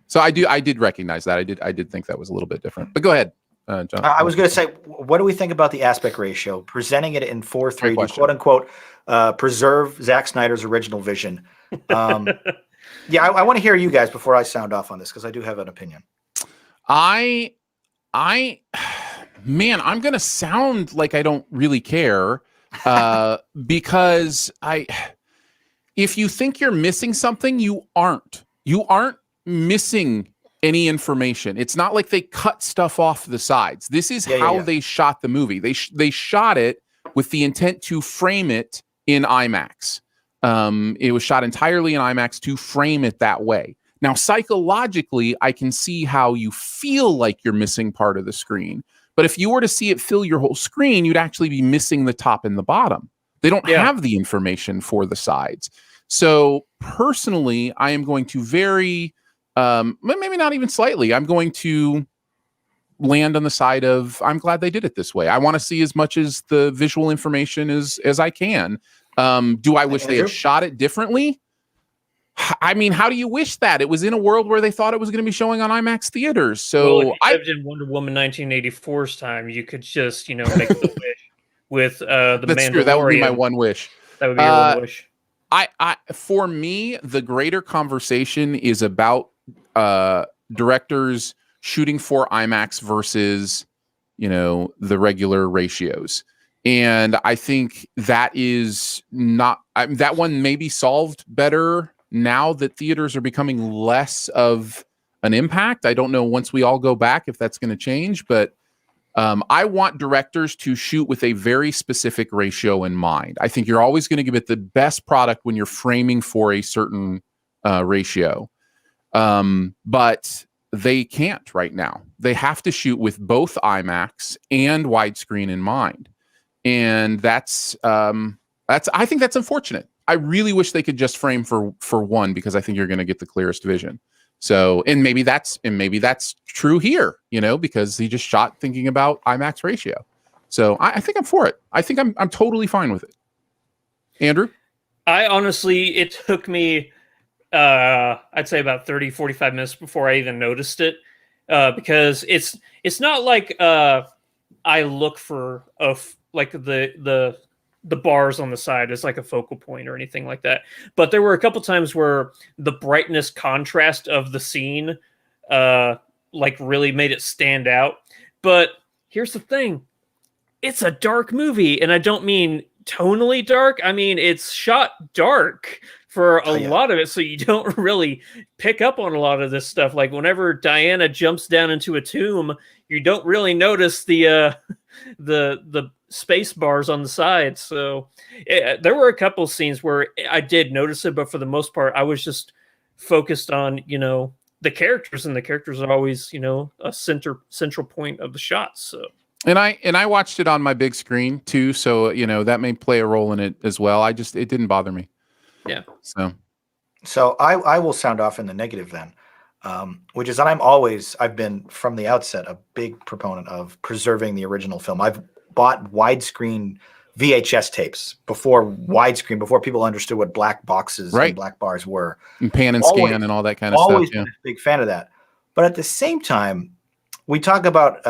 So I did recognize that. I did think that was a little bit different. But go ahead, John. I was going to say, what do we think about the aspect ratio? Presenting it in 4:3 to quote unquote preserve Zack Snyder's original vision. I want to hear you guys before I sound off on this, because I do have an opinion. Man, I'm going to sound like I don't really care, because if you think you're missing something, you aren't. You aren't missing any information. It's not like they cut stuff off the sides. This is how they shot the movie. They shot it with the intent to frame it in IMAX. It was shot entirely in IMAX to frame it that way. Now, psychologically, I can see how you feel like you're missing part of the screen. But if you were to see it fill your whole screen, you'd actually be missing the top and the bottom. They don't have the information for the sides. So personally, I am going to maybe not even slightly, I'm going to land on the side of, I'm glad they did it this way. I want to see as much as the visual information as I can. Do I wish they had shot it differently? I mean, how do you wish that? It was in a world where they thought it was going to be showing on IMAX theaters. So if you lived in Wonder Woman 1984's time, you could just, make the wish with the Mandalorian. True. That would be my one wish. That would be your one wish. For me, the greater conversation is about directors shooting for IMAX versus, the regular ratios. And I think that is not, that one may be solved better now that theaters are becoming less of an impact. I don't know once we all go back if that's going to change, but I want directors to shoot with a very specific ratio in mind. I think you're always going to give it the best product when you're framing for a certain ratio. But they can't right now. They have to shoot with both IMAX and widescreen in mind. And that's I think that's unfortunate. I really wish they could just frame for one, because I think you're going to get the clearest vision. So, and maybe that's true here, because he just shot thinking about IMAX ratio. So I think I'm for it. I think I'm totally fine with it. Andrew? I honestly, it took me, I'd say about 30, 45 minutes before I even noticed it. Because it's not like I look for like the bars on the side as like a focal point or anything like that. But there were a couple times where the brightness contrast of the scene like really made it stand out. But here's the thing. It's a dark movie, and I don't mean tonally dark. I mean, it's shot dark for a lot of it, so you don't really pick up on a lot of this stuff. Like whenever Diana jumps down into a tomb, you don't really notice the space bars on the side. So there were a couple scenes where I did notice it, but for the most part, I was just focused on, the characters, and the characters are always, a central point of the shots. So And I watched it on my big screen too, so that may play a role in it as well. It didn't bother me. Yeah. So I will sound off in the negative then, which is that I've been from the outset a big proponent of preserving the original film. I've bought widescreen VHS tapes before people understood what black boxes and black bars were. And pan and scan and all that kind of stuff. Always been a big fan of that. But at the same time, we talk about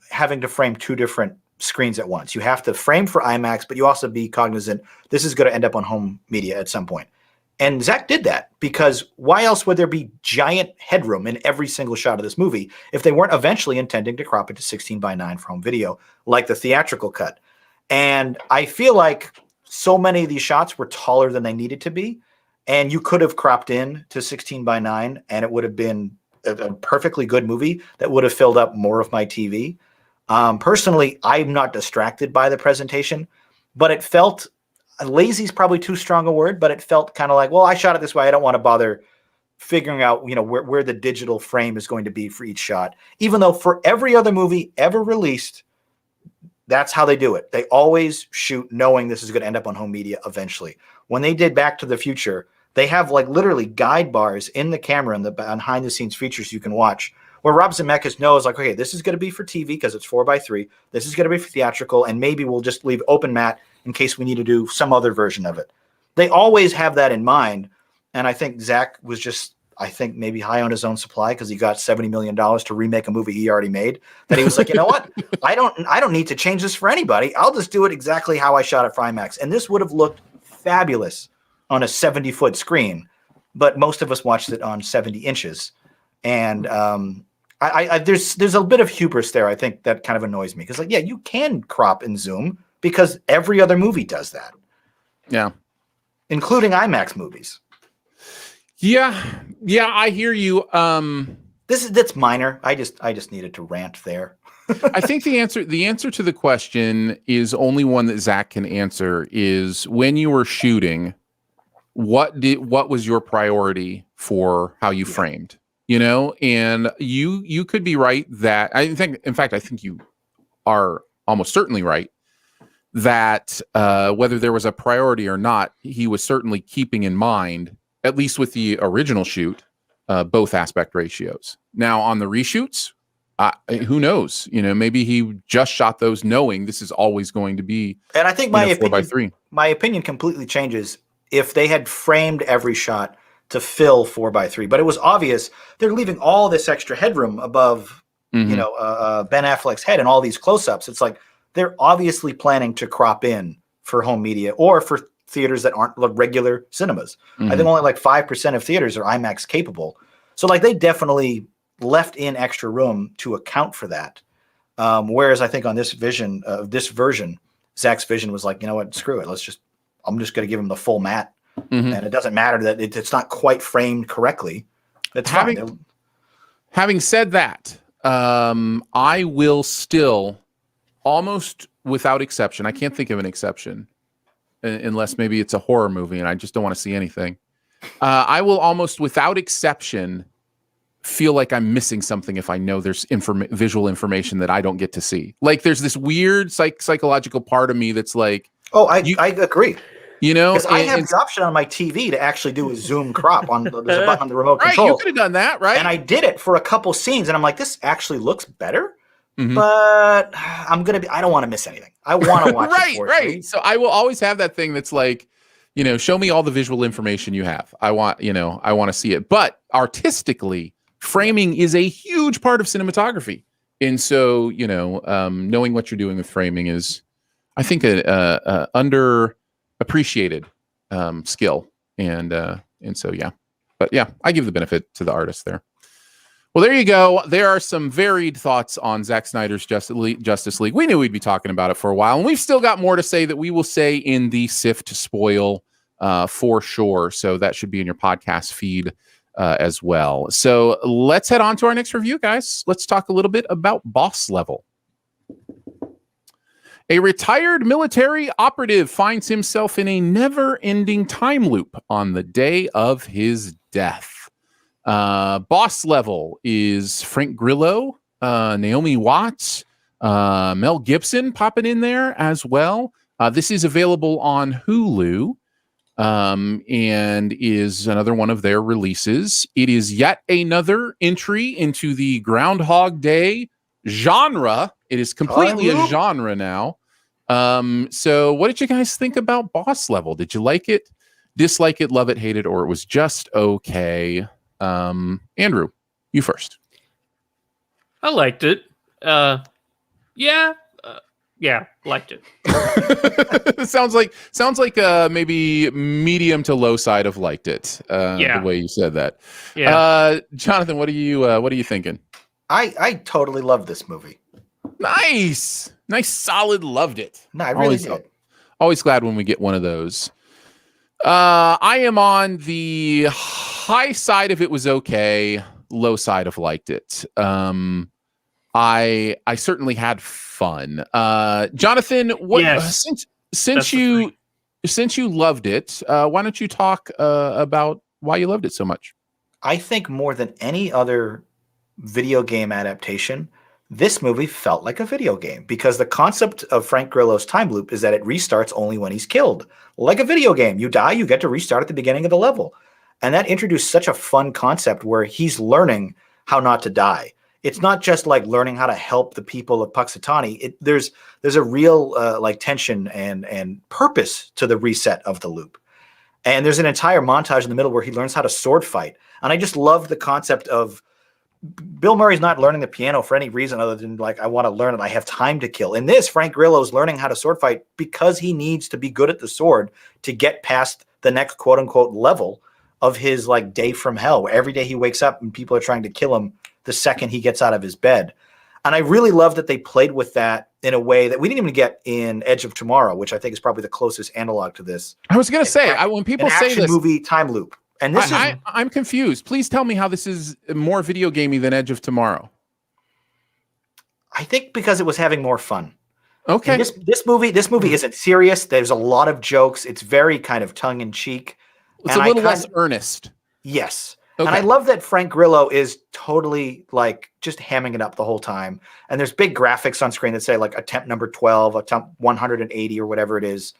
having to frame two different screens at once. You have to frame for IMAX, but you also be cognizant this is going to end up on home media at some point. And Zach did that because why else would there be giant headroom in every single shot of this movie if they weren't eventually intending to crop it to 16:9 for home video, like the theatrical cut? And I feel like so many of these shots were taller than they needed to be. And you could have cropped in to 16:9 and it would have been a perfectly good movie that would have filled up more of my TV. Personally, I'm not distracted by the presentation, but it felt lazy is probably too strong a word, but it felt kind of like, well, I shot it this way. I don't want to bother figuring out, where the digital frame is going to be for each shot, even though for every other movie ever released, that's how they do it. They always shoot knowing this is going to end up on home media eventually. When they did Back to the Future, they have like literally guide bars in the camera and the behind the scenes features you can watch where Rob Zemeckis knows like, okay, this is going to be for TV because it's 4:3. This is going to be for theatrical. And maybe we'll just leave open mat in case we need to do some other version of it. They always have that in mind. And I think Zach was just, maybe high on his own supply because he got $70 million to remake a movie he already made. That he was like, you know what? I don't need to change this for anybody. I'll just do it exactly how I shot it for IMAX. And this would have looked fabulous on a 70-foot screen, but most of us watched it on 70 inches. And there's a bit of hubris there, I think, that kind of annoys me. Because, you can crop and zoom because every other movie does that. Yeah. Including IMAX movies. Yeah, I hear you. That's minor. I just needed to rant there. I think the answer to the question is only one that Zach can answer is when you were shooting, what was your priority for how you framed? And you could be right that I think you are almost certainly right that whether there was a priority or not, he was certainly keeping in mind, at least with the original shoot, both aspect ratios. Now on the reshoots, who knows? Maybe he just shot those knowing this is always going to be. And I think my opinion completely changes if they had framed every shot to fill 4:3. But it was obvious they're leaving all this extra headroom above, Ben Affleck's head and all these close-ups. It's like they're obviously planning to crop in for home media or for theaters that aren't regular cinemas. I think only like 5% of theaters are IMAX capable. So they definitely left in extra room to account for that. Whereas I think on this version, Zach's vision was like, you know what, screw it. I'm just going to give him the full mat. And it doesn't matter that it's not quite framed correctly. That's fine. Having said that, I will still almost without exception, I can't think of an exception unless maybe it's a horror movie and I just don't want to see anything. I will almost without exception feel like I'm missing something if I know there's visual information that I don't get to see. Like there's this weird psychological part of me that's like, I agree. Because I have the option on my TV to actually do a zoom crop there's a button on the remote control. You could have done that, right? And I did it for a couple scenes, and I'm like, this actually looks better. But I don't want to miss anything. I want to watch it. Right. So I will always have that thing that's like, show me all the visual information you have. I want to see it. But artistically, framing is a huge part of cinematography. And so, knowing what you're doing with framing is, I think, a underappreciated skill. And so, yeah. But yeah, I give the benefit to the artist there. Well, there you go. There are some varied thoughts on Zack Snyder's Justice League. We knew we'd be talking about it for a while, and we've still got more to say that we will say in the Sift to Spoil for sure. So that should be in your podcast feed as well. So let's head on to our next review, guys. Let's talk a little bit about Boss Level. A retired military operative finds himself in a never-ending time loop on the day of his death. Boss Level is Frank Grillo, Naomi Watts, Mel Gibson popping in there as well. This is available on Hulu, and is another one of their releases. It is yet another entry into the Groundhog Day genre. It is completely a genre now. So what did you guys think about Boss Level? Did you like it, dislike it, love it, hate it, or it was just okay? Andrew, you first. I liked it. Liked it. sounds like maybe medium to low side of liked it. The way you said that. Yeah. Jonathan, what are you thinking? I totally love this movie. Nice, solid, loved it. No, I really did. Always glad when we get one of those. I am on the high side of it was okay, low side of liked it. I certainly had fun. Jonathan, what since you loved it, why don't you talk about why you loved it so much? I think more than any other video game adaptation, this movie felt like a video game because the concept of Frank Grillo's time loop is that it restarts only when he's killed. Like a video game, you die, you get to restart at the beginning of the level. And that introduced such a fun concept where he's learning how not to die. It's not just like learning how to help the people of Puxatawny. There's a real like tension and purpose to the reset of the loop. And there's an entire montage in the middle where he learns how to sword fight. And I just love the concept of Bill Murray's not learning the piano for any reason other than like, I want to learn it. I have time to kill. In this, Frank Grillo's learning how to sword fight because he needs to be good at the sword to get past the next quote unquote level of his like day from hell, where every day he wakes up and people are trying to kill him the second he gets out of his bed. And I really love that they played with that in a way that we didn't even get in Edge of Tomorrow, which I think is probably the closest analog to this. I was going to say, when people say this movie time loop, and this I'm confused. Please tell me how this is more video gamey than Edge of Tomorrow. I think because it was having more fun. Okay. And this movie isn't serious. There's a lot of jokes. It's very kind of tongue in cheek. It's a little less earnest. Yes. Okay. And I love that Frank Grillo is totally like just hamming it up the whole time. And there's big graphics on screen that say like attempt number 12, attempt 180 or whatever it is.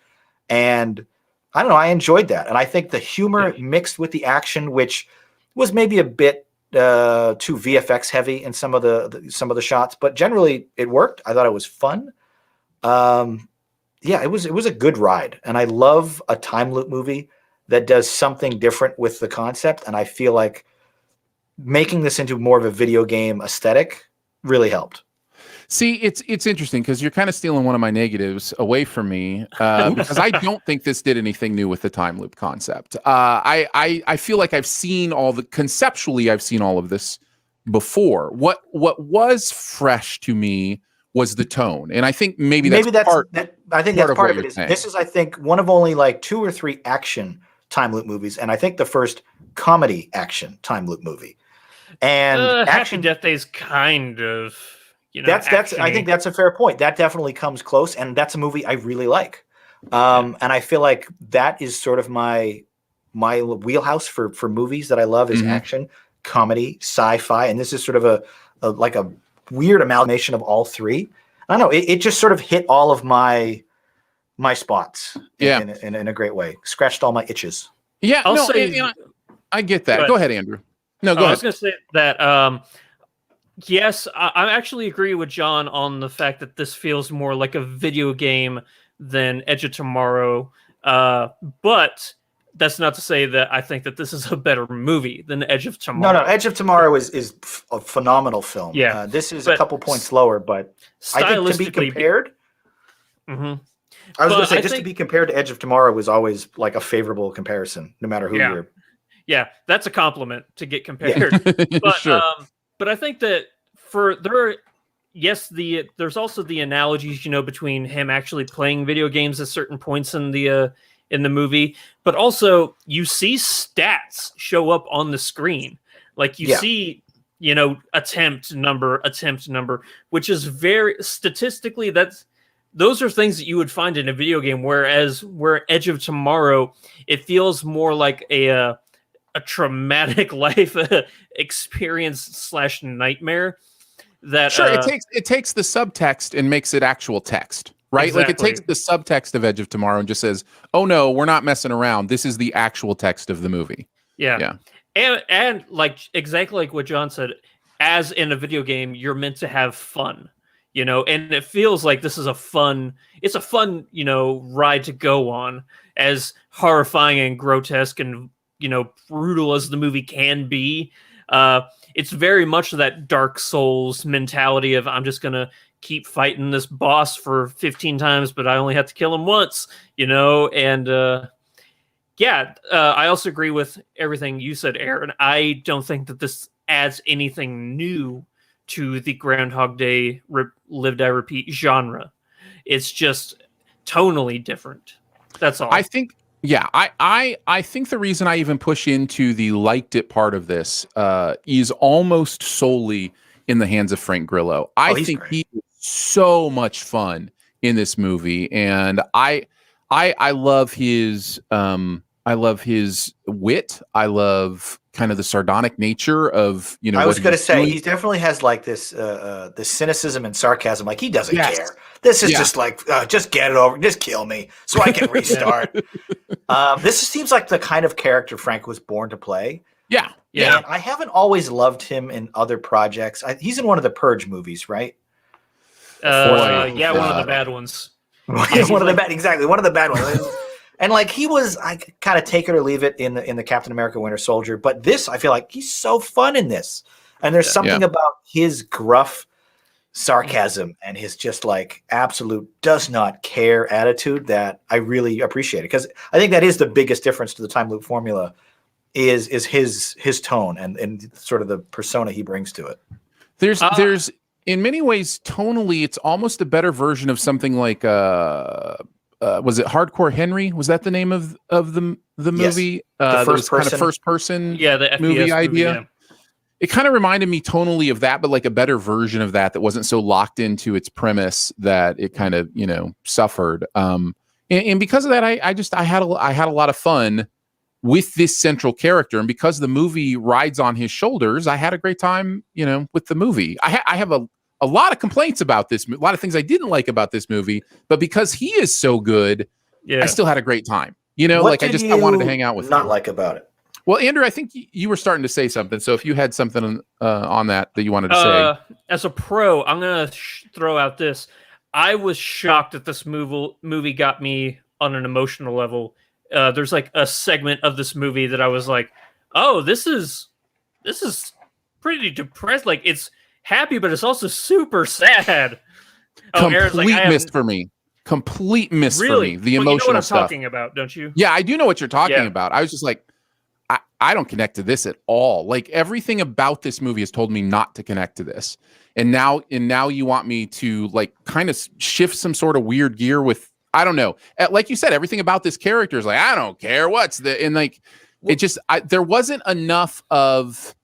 And I don't know, I enjoyed that. And I think the humor mixed with the action, which was maybe a bit too VFX heavy in some of the shots, but generally it worked. I thought it was fun. It was a good ride. And I love a time loop movie that does something different with the concept. And I feel like making this into more of a video game aesthetic really helped. See, it's interesting because you're kind of stealing one of my negatives away from me because I don't think this did anything new with the time loop concept. I feel like I've seen conceptually I've seen all of this before. What was fresh to me was the tone, and I think that's part of what it is. This is, I think, one of only like 2 or 3 action time loop movies, and I think the first comedy action time loop movie. And Happy Death Day is kind of, that's I think that's a fair point. That definitely comes close, and that's a movie I really like. And I feel like that is sort of my wheelhouse for movies that I love is action, comedy, sci-fi, and this is sort of a weird amalgamation of all three. I don't know. It just sort of hit all of my spots in a great way. Scratched all my itches. Yeah, I get that. Go ahead, Andrew. No, go ahead. I was going to say that, yes, I actually agree with John on the fact that this feels more like a video game than Edge of Tomorrow. But that's not to say that I think that this is a better movie than Edge of Tomorrow. No, Edge of Tomorrow is a phenomenal film. Yeah, this is a couple points lower, but I think to be compared, I was going to say to be compared to Edge of Tomorrow was always like a favorable comparison, no matter who you're. Yeah, that's a compliment to get compared. But sure. But I think that there's also the analogies, between him actually playing video games at certain points in the movie, but also you see stats show up on the screen. Like you see, attempt number, which is very statistically, those are things that you would find in a video game. Where Edge of Tomorrow, it feels more like a traumatic life experience / nightmare. that sure, it takes the subtext and makes it actual text, right? Exactly. Like it takes the subtext of Edge of Tomorrow and just says, "Oh no, we're not messing around. This is the actual text of the movie." Yeah. And like exactly like what John said, as in a video game, you're meant to have fun, and it feels like this is a fun ride to go on, as horrifying and grotesque and brutal as the movie can be. It's very much that Dark Souls mentality of I'm just gonna keep fighting this boss for 15 times, but I only have to kill him once, and I also agree with everything you said, Aaron. I don't think that this adds anything new to the Groundhog Day Live, Die, Repeat genre. It's just tonally different. That's all. I think, I think the reason I even push into the liked it part of this is almost solely in the hands of Frank Grillo. I think he is so much fun in this movie, and I love his wit. I love kind of the sardonic nature of I was going to say he definitely has like this cynicism and sarcasm. Like he doesn't care. This is just like just get it over, just kill me so I can restart. This seems like the kind of character Frank was born to play. Yeah. And I haven't always loved him in other projects. He's in one of the Purge movies, right? One of the bad ones. One of the bad ones. And like I kind of take it or leave it in the Captain America Winter Soldier, but this I feel like he's so fun in this, and there's something about his gruff sarcasm and his just like absolute does not care attitude that I really appreciate it, because I think that is the biggest difference to the time loop formula is his tone and sort of the persona he brings to it. There's in many ways tonally it's almost a better version of something like was it Hardcore Henry? Was that the name of the movie? The first person. Kind of first person the FPS movie idea. Yeah. It kind of reminded me tonally of that, but like a better version of that wasn't so locked into its premise that it kind of, suffered. And because of that, I had a lot of fun with this central character. And because the movie rides on his shoulders, I had a great time, with the movie. I have a lot of complaints about this, a lot of things I didn't like about this movie, but because he is so good, I still had a great time. I wanted to hang out with him. Not like about it. Well, Andrew, I think you were starting to say something. So if you had something on that you wanted to say. As a pro, I'm going to throw out this. I was shocked that this movie got me on an emotional level. There's like a segment of this movie that I was like, oh, this is pretty depressed. Like it's happy, but it's also super sad. Complete miss for me. Complete miss for me. The emotional you know what I'm stuff. Talking about, don't you? Yeah, I do know what you're talking about. I was just like, I don't connect to this at all. Like everything about this movie has told me not to connect to this. And now you want me to like kind of shift some sort of weird gear with, I don't know. Like you said, everything about this character is like, I don't care. There wasn't enough of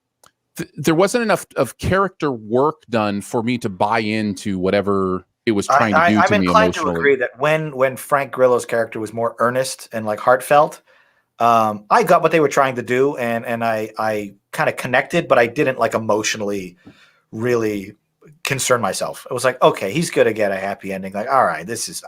character work done for me to buy into whatever it was trying to do to me emotionally. I'm inclined to agree that when Frank Grillo's character was more earnest and like heartfelt, I got what they were trying to do, and I kind of connected, but I didn't like emotionally really concern myself. It was like, okay, he's gonna get a happy ending. Like, all right, this is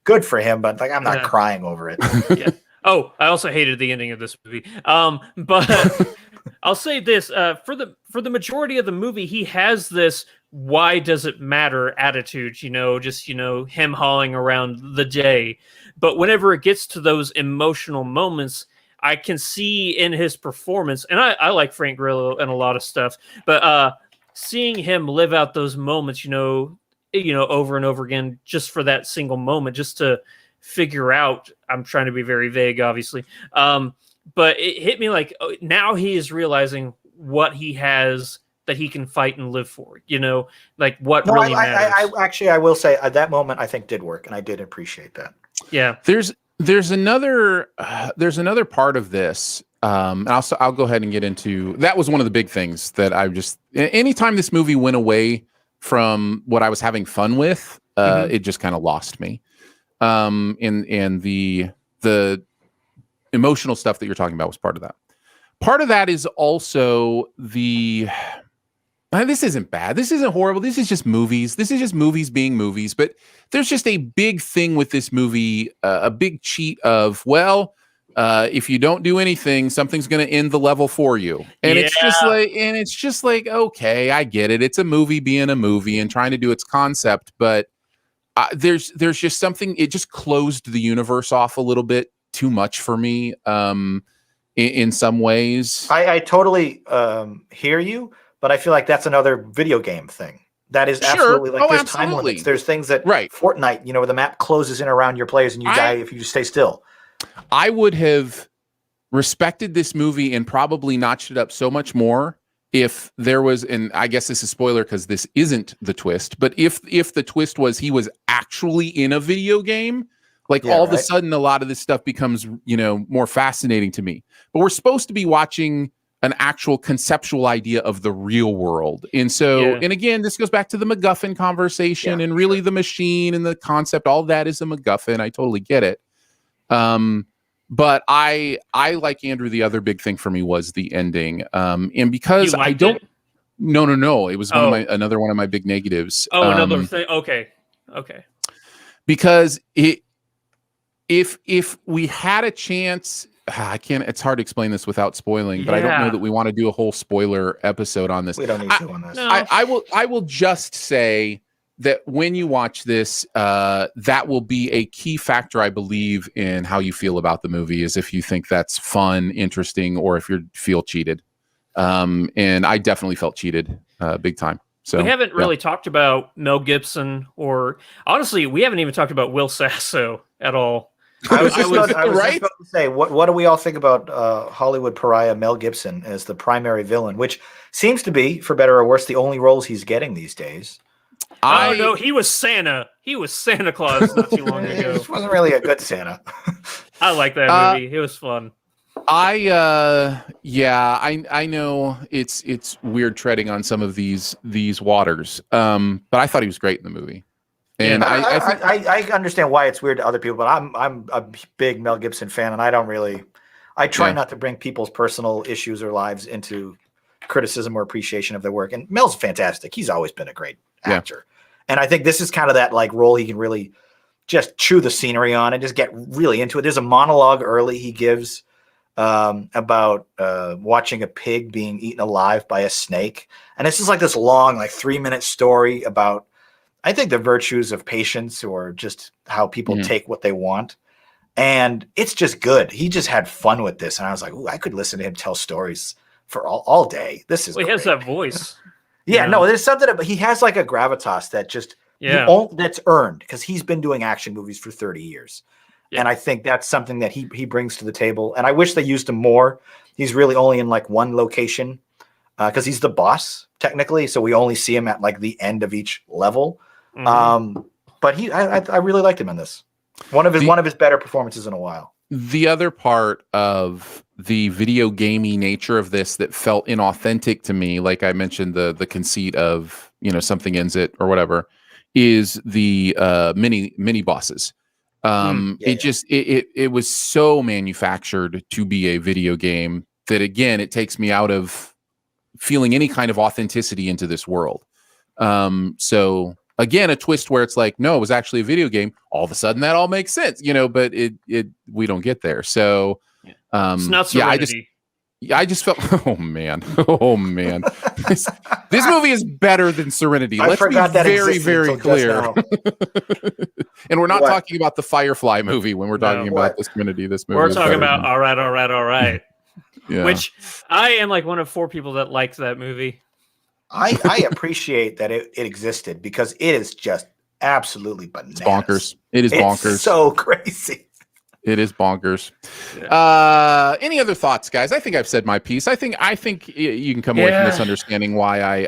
good for him, but like I'm not crying over it. Yeah. Oh, I also hated the ending of this movie. But I'll say this: for the majority of the movie, he has this "why does it matter" attitude. Him hauling around the day. But whenever it gets to those emotional moments, I can see in his performance, and I like Frank Grillo and a lot of stuff, but seeing him live out those moments, over and over again, just for that single moment, just to figure out. I'm trying to be very vague, obviously, but it hit me like now he is realizing what he has that he can fight and live for. Like what really matters. I will say at that moment I think did work, and I did appreciate that. Yeah, there's another part of this, and I'll go ahead and get into that. Was one of the big things that I just anytime this movie went away from what I was having fun with, it just kind of lost me. And the emotional stuff that you're talking about was part of that. Part of that is also the This isn't bad. This isn't horrible. This is just movies. This is just movies being movies. But there's just a big thing with this movie, a big cheat of, well, if you don't do anything, something's going to end the level for you. And it's just like, okay, I get it. It's a movie being a movie and trying to do its concept, but there's just something. It just closed the universe off a little bit too much for me. In some ways, I totally hear you, but I feel like that's another video game thing. That is absolutely like there's time limits. There's things that Fortnite, where the map closes in around your players and you die if you just stay still. I would have respected this movie and probably notched it up so much more if there was, and I guess this is spoiler because this isn't the twist, but if the twist was he was actually in a video game, all of a sudden a lot of this stuff becomes, more fascinating to me. But we're supposed to be watching an actual conceptual idea of the real world. And so, and again, this goes back to the MacGuffin conversation and really the machine and the concept, all that is a MacGuffin. I totally get it. But I like Andrew, the other big thing for me was the ending. And because I don't, no, it was another one of my big negatives. Another thing. Okay. Because if we had a chance, it's hard to explain this without spoiling, but I don't know that we want to do a whole spoiler episode on this. We don't need to on this. No. I will just say that when you watch this, that will be a key factor, I believe, in how you feel about the movie, is if you think that's fun, interesting, or if you feel cheated. And I definitely felt cheated big time. So we haven't really talked about Mel Gibson, or honestly, we haven't even talked about Will Sasso at all. I was just about to say, what do we all think about Hollywood pariah Mel Gibson as the primary villain, which seems to be, for better or worse, the only roles he's getting these days. No, he was Santa. He was Santa Claus not too long ago. This wasn't really a good Santa. I like that movie. It was fun. I know it's weird treading on some of these waters. But I thought he was great in the movie. And I understand why it's weird to other people, but I'm a big Mel Gibson fan, and I try not to bring people's personal issues or lives into criticism or appreciation of their work. And Mel's fantastic. He's always been a great actor. And I think this is kind of that role he can really just chew the scenery on and just get really into it. There's a monologue early he gives about watching a pig being eaten alive by a snake. And this is this long 3-minute story about, I think, the virtues of patience, or just how people take what they want. And it's just good. He just had fun with this. And I was like, ooh, I could listen to him tell stories for all day. This is he has that voice. No, there's something about, he has a gravitas that just, that's earned, because he's been doing action movies for 30 years. Yeah. And I think that's something that he brings to the table. And I wish they used him more. He's really only in one location because he's the boss technically. So we only see him at the end of each level. Mm-hmm. But I really liked him in this. One of his better performances in a while. The other part of the video gamey nature of this that felt inauthentic to me, like I mentioned, the conceit of, something ends it or whatever, is the mini bosses. It was so manufactured to be a video game that, again, it takes me out of feeling any kind of authenticity into this world. So again, a twist where it's no, it was actually a video game. All of a sudden that all makes sense, but we don't get there. So it's not Serenity. I just felt, oh man. This movie is better than Serenity. Let's be very, very clear. And we're not talking about the Firefly movie when we're talking about the Serenity. This movie. We're talking about all right. Yeah. Which I am one of 4 people that liked that movie. I appreciate that it existed, because it is just absolutely bananas. It's bonkers. It is bonkers. It's so crazy. It is bonkers. Yeah. Any other thoughts, guys? I think I've said my piece. I think you can come away from this understanding why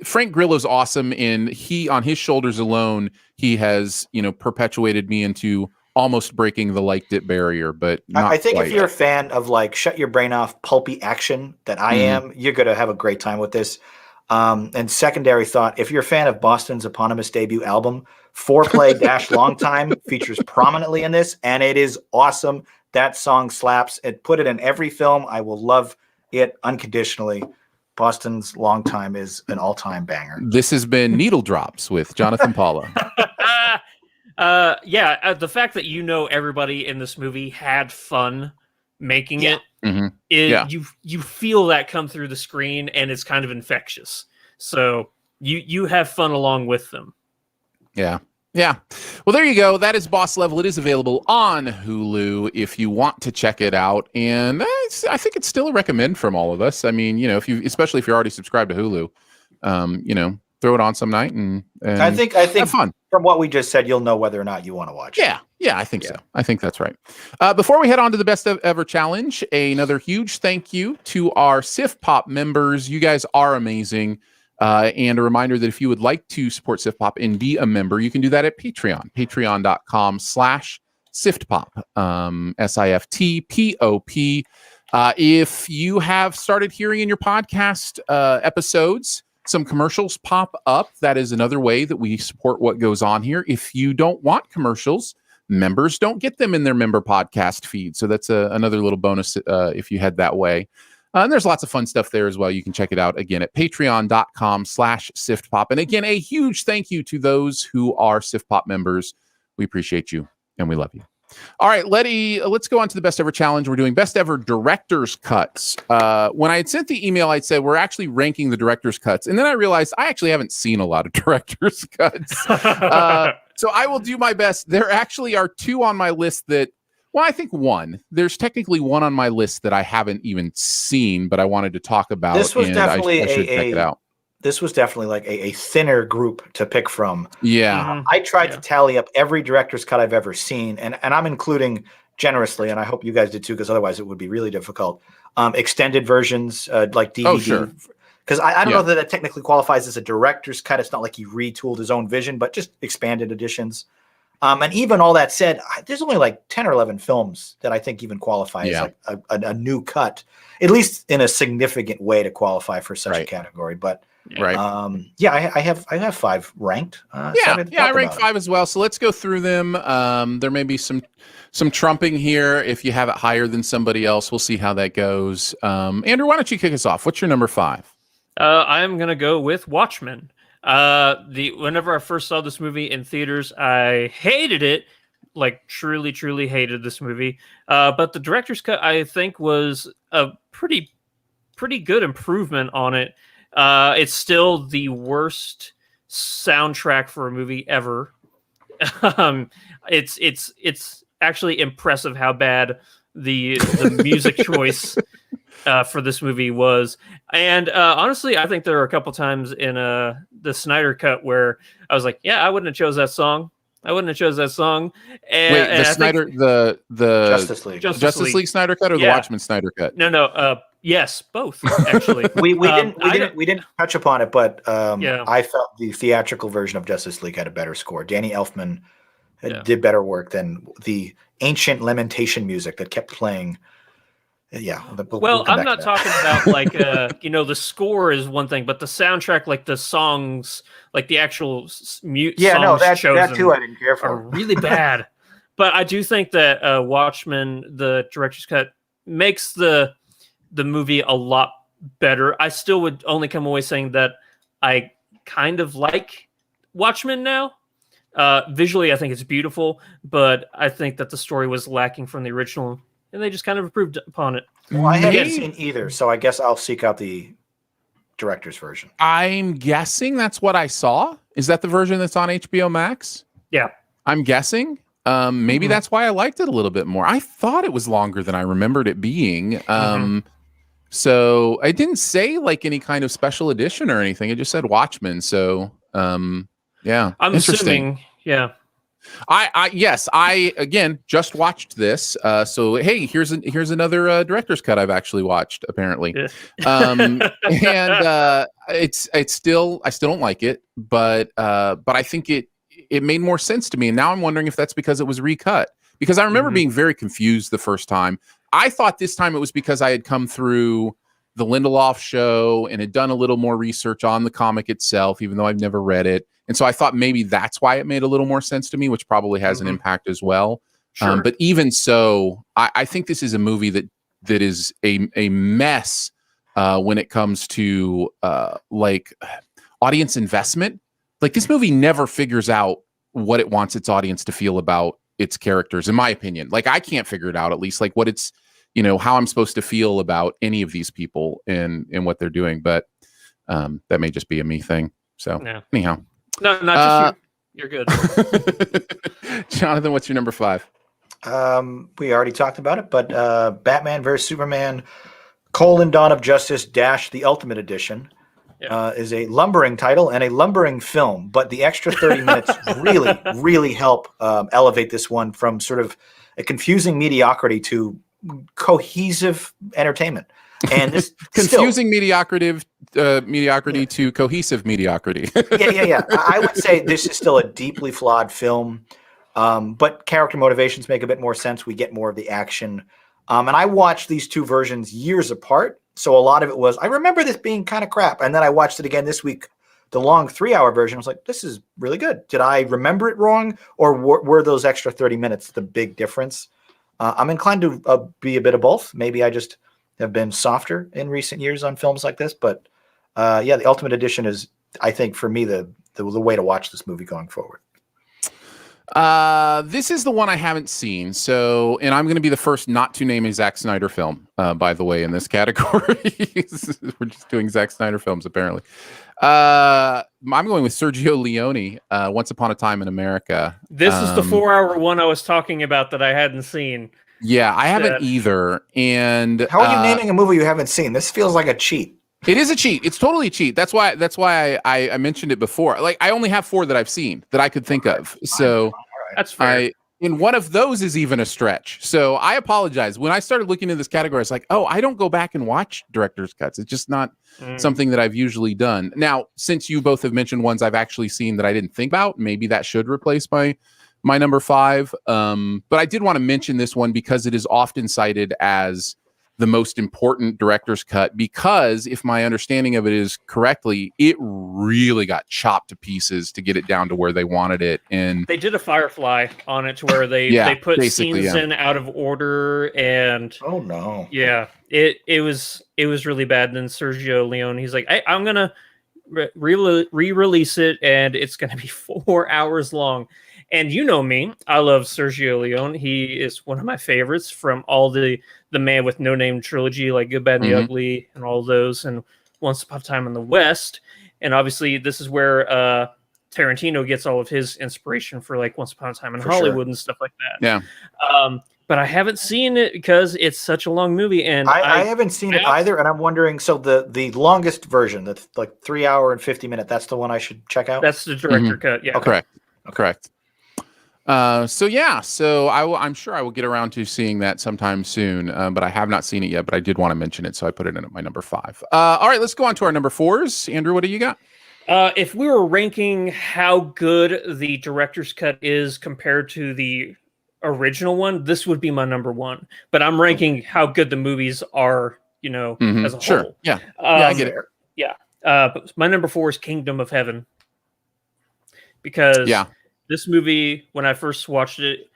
Frank Grillo's awesome, and he, on his shoulders alone, he has perpetuated me into almost breaking the liked it barrier. But I think if you're a fan of shut your brain off pulpy action that I am, you're gonna have a great time with this. And secondary thought, if you're a fan of Boston's eponymous debut album, Foreplay - Long Time features prominently in this, and it is awesome. That song slaps. Put it in every film. I will love it unconditionally. Boston's long time is an all-time banger. This has been Needle Drops with Jonathan Paula. The fact that everybody in this movie had fun making it, you feel that come through the screen, and it's kind of infectious. So you have fun along with them. Yeah. Well, there you go. That is Boss Level. It is available on Hulu if you want to check it out. And I think it's still a recommend from all of us. I mean, especially if you're already subscribed to Hulu, throw it on some night and I think have fun. From what we just said, you'll know whether or not you want to watch it. Yeah, I think so. I think that's right. Before we head on to the Best Ever Challenge, another huge thank you to our SIF Pop members. You guys are amazing. And a reminder that if you would like to support SIF Pop and be a member, you can do that at Patreon, patreon.com/SIFTPOP, SIFTPOP. If you have started hearing in your podcast episodes, some commercials pop up. That is another way that we support what goes on here. If you don't want commercials, members don't get them in their member podcast feed. So that's another little bonus if you head that way. And there's lots of fun stuff there as well. You can check it out again at patreon.com/SIFTPOP. And again, a huge thank you to those who are SIF Pop members. We appreciate you and we love you. All right, let's go on to the Best Ever Challenge. We're doing Best Ever Director's Cuts. When I had sent the email, I'd said we're actually ranking the Director's Cuts. And then I realized I actually haven't seen a lot of Director's Cuts. So I will do my best. There actually are two on my list that, well, I think one. There's technically one on my list that I haven't even seen, but I wanted to talk about. This was definitely I should check it out. This was definitely like a thinner group to pick from. Yeah. I tried to tally up every director's cut I've ever seen, and I'm including generously, and I hope you guys did too, because otherwise it would be really difficult. Extended versions, like DVD. Oh, sure. Because I don't know that technically qualifies as a director's cut. It's not like he retooled his own vision, but just expanded editions. And even all that said, there's only like 10 or 11 films that I think even qualify as like a new cut, at least in a significant way to qualify for such a category. But I have 5 ranked. I ranked 5 as well. So let's go through them. There may be some trumping here. If you have it higher than somebody else, we'll see how that goes. Andrew, why don't you kick us off? What's your number 5? I'm gonna go with Watchmen. Whenever I first saw this movie in theaters, I hated it, like truly hated this movie. But the director's cut, I think, was a pretty good improvement on it. It's still the worst soundtrack for a movie ever. It's actually impressive how bad the music choice for this movie was. And honestly, I think there were a couple times in the Snyder cut where I was like, I wouldn't have chose that song. And the Justice League Snyder cut or the Watchmen Snyder cut? No. Yes, both actually. we didn't touch upon it, but I felt the theatrical version of Justice League had a better score. Danny Elfman did better work than the ancient lamentation music that kept playing. We'll I'm not talking about like the score is one thing, but the soundtrack, like the songs, like the actual songs that too I didn't care for, are really bad. But I do think that Watchmen, the director's cut, makes the movie a lot better. I still would only come away saying that I kind of like Watchmen now. Visually, I think it's beautiful, but I think that the story was lacking from the original. And they just kind of improved upon it. Well, I haven't seen either, so I guess I'll seek out the director's version. I'm guessing that's what I saw. Is that the version that's on HBOMax? Yeah. I'm guessing. Maybe that's why I liked it a little bit more. I thought it was longer than I remembered it being. So I didn't say like any kind of special edition or anything. It just said Watchmen. So I'm assuming, I again just watched this. So hey, here's another director's cut I've actually watched apparently. And it's still, I still don't like it, but I think it made more sense to me. And now I'm wondering if that's because it was recut, because I remember being very confused the first time. I thought this time it was because I had come through the Lindelof show and had done a little more research on the comic itself, even though I've never read it. And so I thought maybe that's why it made a little more sense to me, which probably has an impact as well. Sure. But even so, I think this is a movie that is a mess when it comes to like audience investment. Like this movie never figures out what it wants its audience to feel about its characters, in my opinion. Like I can't figure it out, at least like what it's, how I'm supposed to feel about any of these people and what they're doing. But that may just be a me thing. So anyhow. No, not just you. You're good. Jonathan, what's your number 5? We already talked about it, but Batman vs. Superman, Dawn of Justice - the Ultimate Edition is a lumbering title and a lumbering film, but the extra 30 minutes really, really help elevate this one from sort of a confusing mediocrity to cohesive entertainment. And this confusing mediocrity to cohesive mediocrity. yeah. I would say this is still a deeply flawed film, but character motivations make a bit more sense. We get more of the action. And I watched these two versions years apart. So a lot of it was, I remember this being kind of crap. And then I watched it again this week, the long 3-hour version. I was like, this is really good. Did I remember it wrong? Or were those extra 30 minutes the big difference? I'm inclined to be a bit of both. Maybe I just have been softer in recent years on films like this. But the Ultimate Edition is, I think, for me, the way to watch this movie going forward. This is the one I haven't seen. So, and I'm going to be the first not to name a Zack Snyder film, by the way, in this category. We're just doing Zack Snyder films, apparently. I'm going with Sergio Leone, Once Upon a Time in America. This is the 4-hour one I was talking about that I hadn't seen. Yeah, I haven't either. And how are you naming a movie you haven't seen? This feels like a cheat. It is a cheat. It's totally a cheat. That's why I mentioned it before. Like I only have 4 that I've seen that I could think of. So that's fair. And one of those is even a stretch. So I apologize. When I started looking at this category, it's like, I don't go back and watch director's cuts. It's just not something that I've usually done. Now, since you both have mentioned ones I've actually seen that I didn't think about, maybe that should replace my number 5. But I did want to mention this one because it is often cited as the most important director's cut, because if my understanding of it is correctly, it really got chopped to pieces to get it down to where they wanted it. And they did a Firefly on it to where they put scenes in out of order, and oh no, it was really bad. And then Sergio Leone, he's like, I'm gonna re-release it, and it's gonna be 4 hours long. And you know me, I love Sergio Leone. He is one of my favorites from all the Man with No Name trilogy, like Good, Bad, and the Ugly, and all those, and Once Upon a Time in the West. And obviously, this is where Tarantino gets all of his inspiration for like Once Upon a Time in Hollywood and stuff like that. Yeah. But I haven't seen it because it's such a long movie, and I haven't seen it either. And I'm wondering, so the longest version, that's like 3 hour and 50 minute, that's the one I should check out. That's the director cut. Yeah, okay. Correct. So I'm sure I will get around to seeing that sometime soon, but I have not seen it yet, but I did want to mention it, so I put it in at my number 5. All right, let's go on to our number 4s. Andrew, what do you got? If we were ranking how good the director's cut is compared to the original one, this would be my number 1, but I'm ranking how good the movies are, as a whole. Yeah. I get it. Yeah. But my number 4 is Kingdom of Heaven, because this movie, when I first watched it,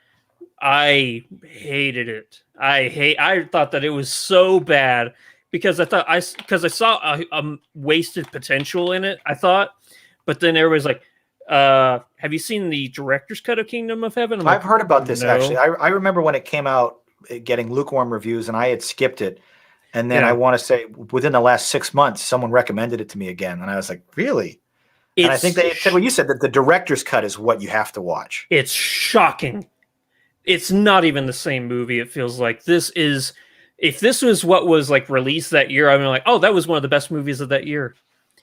I hated it. I thought that it was so bad because I saw a wasted potential in it, I thought. But then everybody's like, have you seen the director's cut of Kingdom of Heaven? I've heard about this, actually. I remember when it came out, getting lukewarm reviews, and I had skipped it. And then I want to say within the last 6 months, someone recommended it to me again. And I was like, really? And I think they said what you said, that the director's cut is what you have to watch. It's shocking. It's not even the same movie. It feels like if this was what was like released that year, I'm like, oh, that was one of the best movies of that year.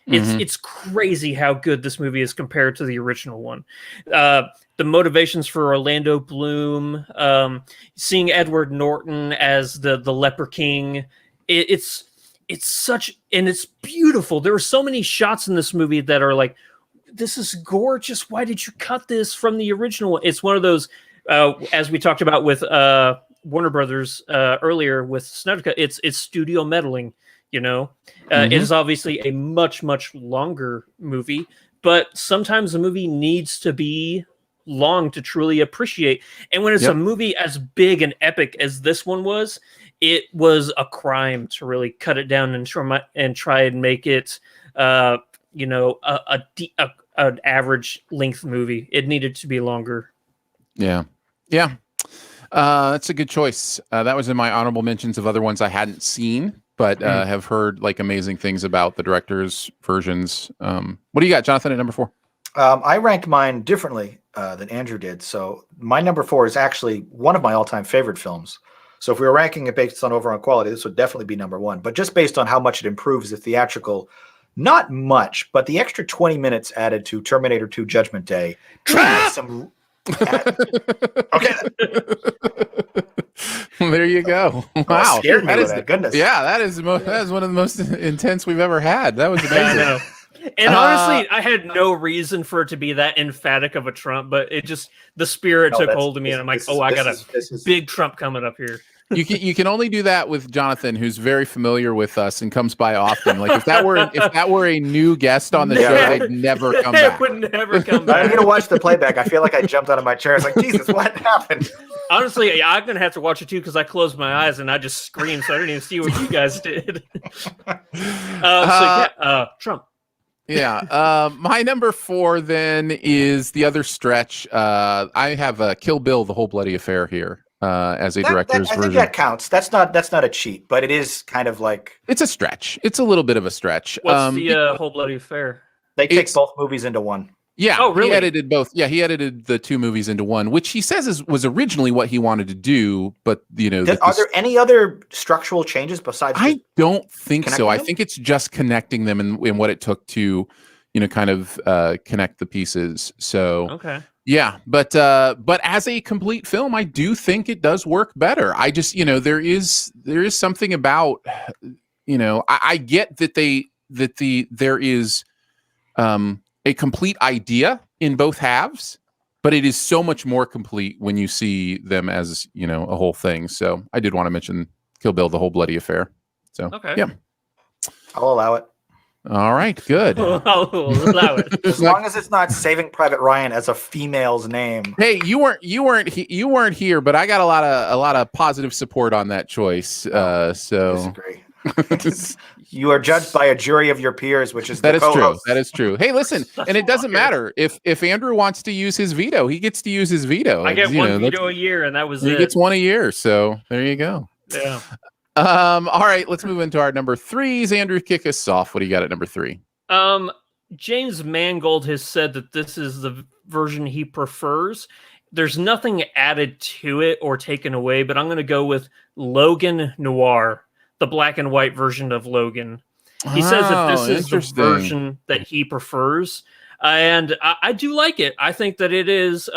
It's crazy how good this movie is compared to the original one. The motivations for Orlando Bloom, seeing Edward Norton as the Leper King, it's such, and it's beautiful. There are so many shots in this movie that are like, this is gorgeous. Why did you cut this from the original one? It's one of those, as we talked about with Warner Brothers earlier with Snyder Cut, it's studio meddling, It is obviously a much, much longer movie, but sometimes a movie needs to be long to truly appreciate. And when it's a movie as big and epic as this one was, it was a crime to really cut it down and try and make it, an average length movie. It needed to be longer. Yeah. That's a good choice. That was in my honorable mentions of other ones I hadn't seen, but have heard like amazing things about the director's versions. What do you got, Jonathan, at number 4? I ranked mine differently than Andrew did. So my number 4 is actually one of my all-time favorite films. So if we were ranking it based on overall quality, this would definitely be number 1. But just based on how much it improves the theatrical, not much, but the extra 20 minutes added to Terminator 2 Judgment Day. Some okay. Well, there you go. Wow. Scared me with that. Goodness. Yeah, that is one of the most intense we've ever had. That was amazing. And honestly, I had no reason for it to be that emphatic of a Trump, but it just, the spirit took hold of me, and I'm like, I got a big Trump coming up here. You can only do that with Jonathan, who's very familiar with us and comes by often. Like if that were a new guest on the show, I'd never come back. Would never come back. I'm gonna watch the playback. I feel like I jumped out of my chair. It's like, Jesus, what happened? Honestly, I'm gonna have to watch it too because I closed my eyes and I just screamed, so I didn't even see what you guys did. Trump. Yeah. My number 4 then is the other stretch. I have Kill Bill, The Whole Bloody Affair here. As a director's version. I think that counts. That's not a cheat, but it is kind of like, it's a stretch. It's a little bit of a stretch. What's the Whole Bloody Affair? They take both movies into one. Yeah. Oh, really? He edited both. Yeah, he edited the 2 movies into one, which he says was originally what he wanted to do. But are there any other structural changes besides? I don't think so. I think it's just connecting them in what it took to, kind of connect the pieces. So okay. Yeah, but as a complete film, I do think it does work better. I just, there is something about, I get that there is a complete idea in both halves, but it is so much more complete when you see them as, a whole thing. So I did want to mention Kill Bill, The Whole Bloody Affair. So yeah, I'll allow it. All right, good. I'll allow it. As long as it's not Saving Private Ryan as a female's name. Hey, you weren't here, but I got a lot of positive support on that choice. So disagree. You are judged by a jury of your peers, which is that is true. That is true. Hey, listen, and it doesn't matter if Andrew wants to use his veto, he gets to use his veto. I get one veto a year, and that was it. He gets one a year, so there you go. Yeah. All right, let's move into our number 3s. Andrew, kick us off. What do you got at number 3? James Mangold has said that this is the version he prefers. There's nothing added to it or taken away, but I'm going to go with Logan Noir, the black and white version of Logan. He says that this is the version that he prefers, and I do like it. I think that it is...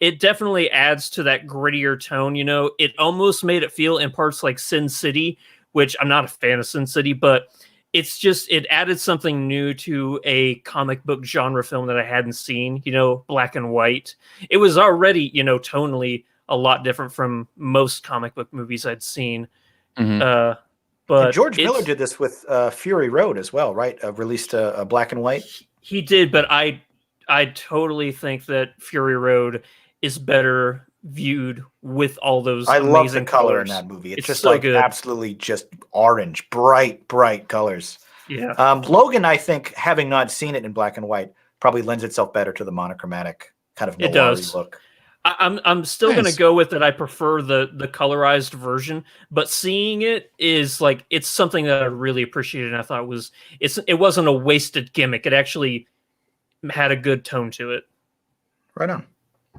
it definitely adds to that grittier tone. It almost made it feel in parts like Sin City, which I'm not a fan of Sin City, but it added something new to a comic book genre film that I hadn't seen, black and white. It was already, tonally a lot different from most comic book movies I'd seen. Mm-hmm. But George Miller did this with Fury Road as well, right? Released a black and white. He did, but I totally think that Fury Road is better viewed with all those. I love the color colors in that movie. It's just so like good. Absolutely just orange, bright colors. Yeah. Logan, I think, having not seen it in black and white, probably lends itself better to the monochromatic kind of noir look. I'm still going to go with that. I prefer the colorized version, but seeing it is like, it's something that I really appreciated. And I thought it wasn't a wasted gimmick. It actually had a good tone to it. Right on.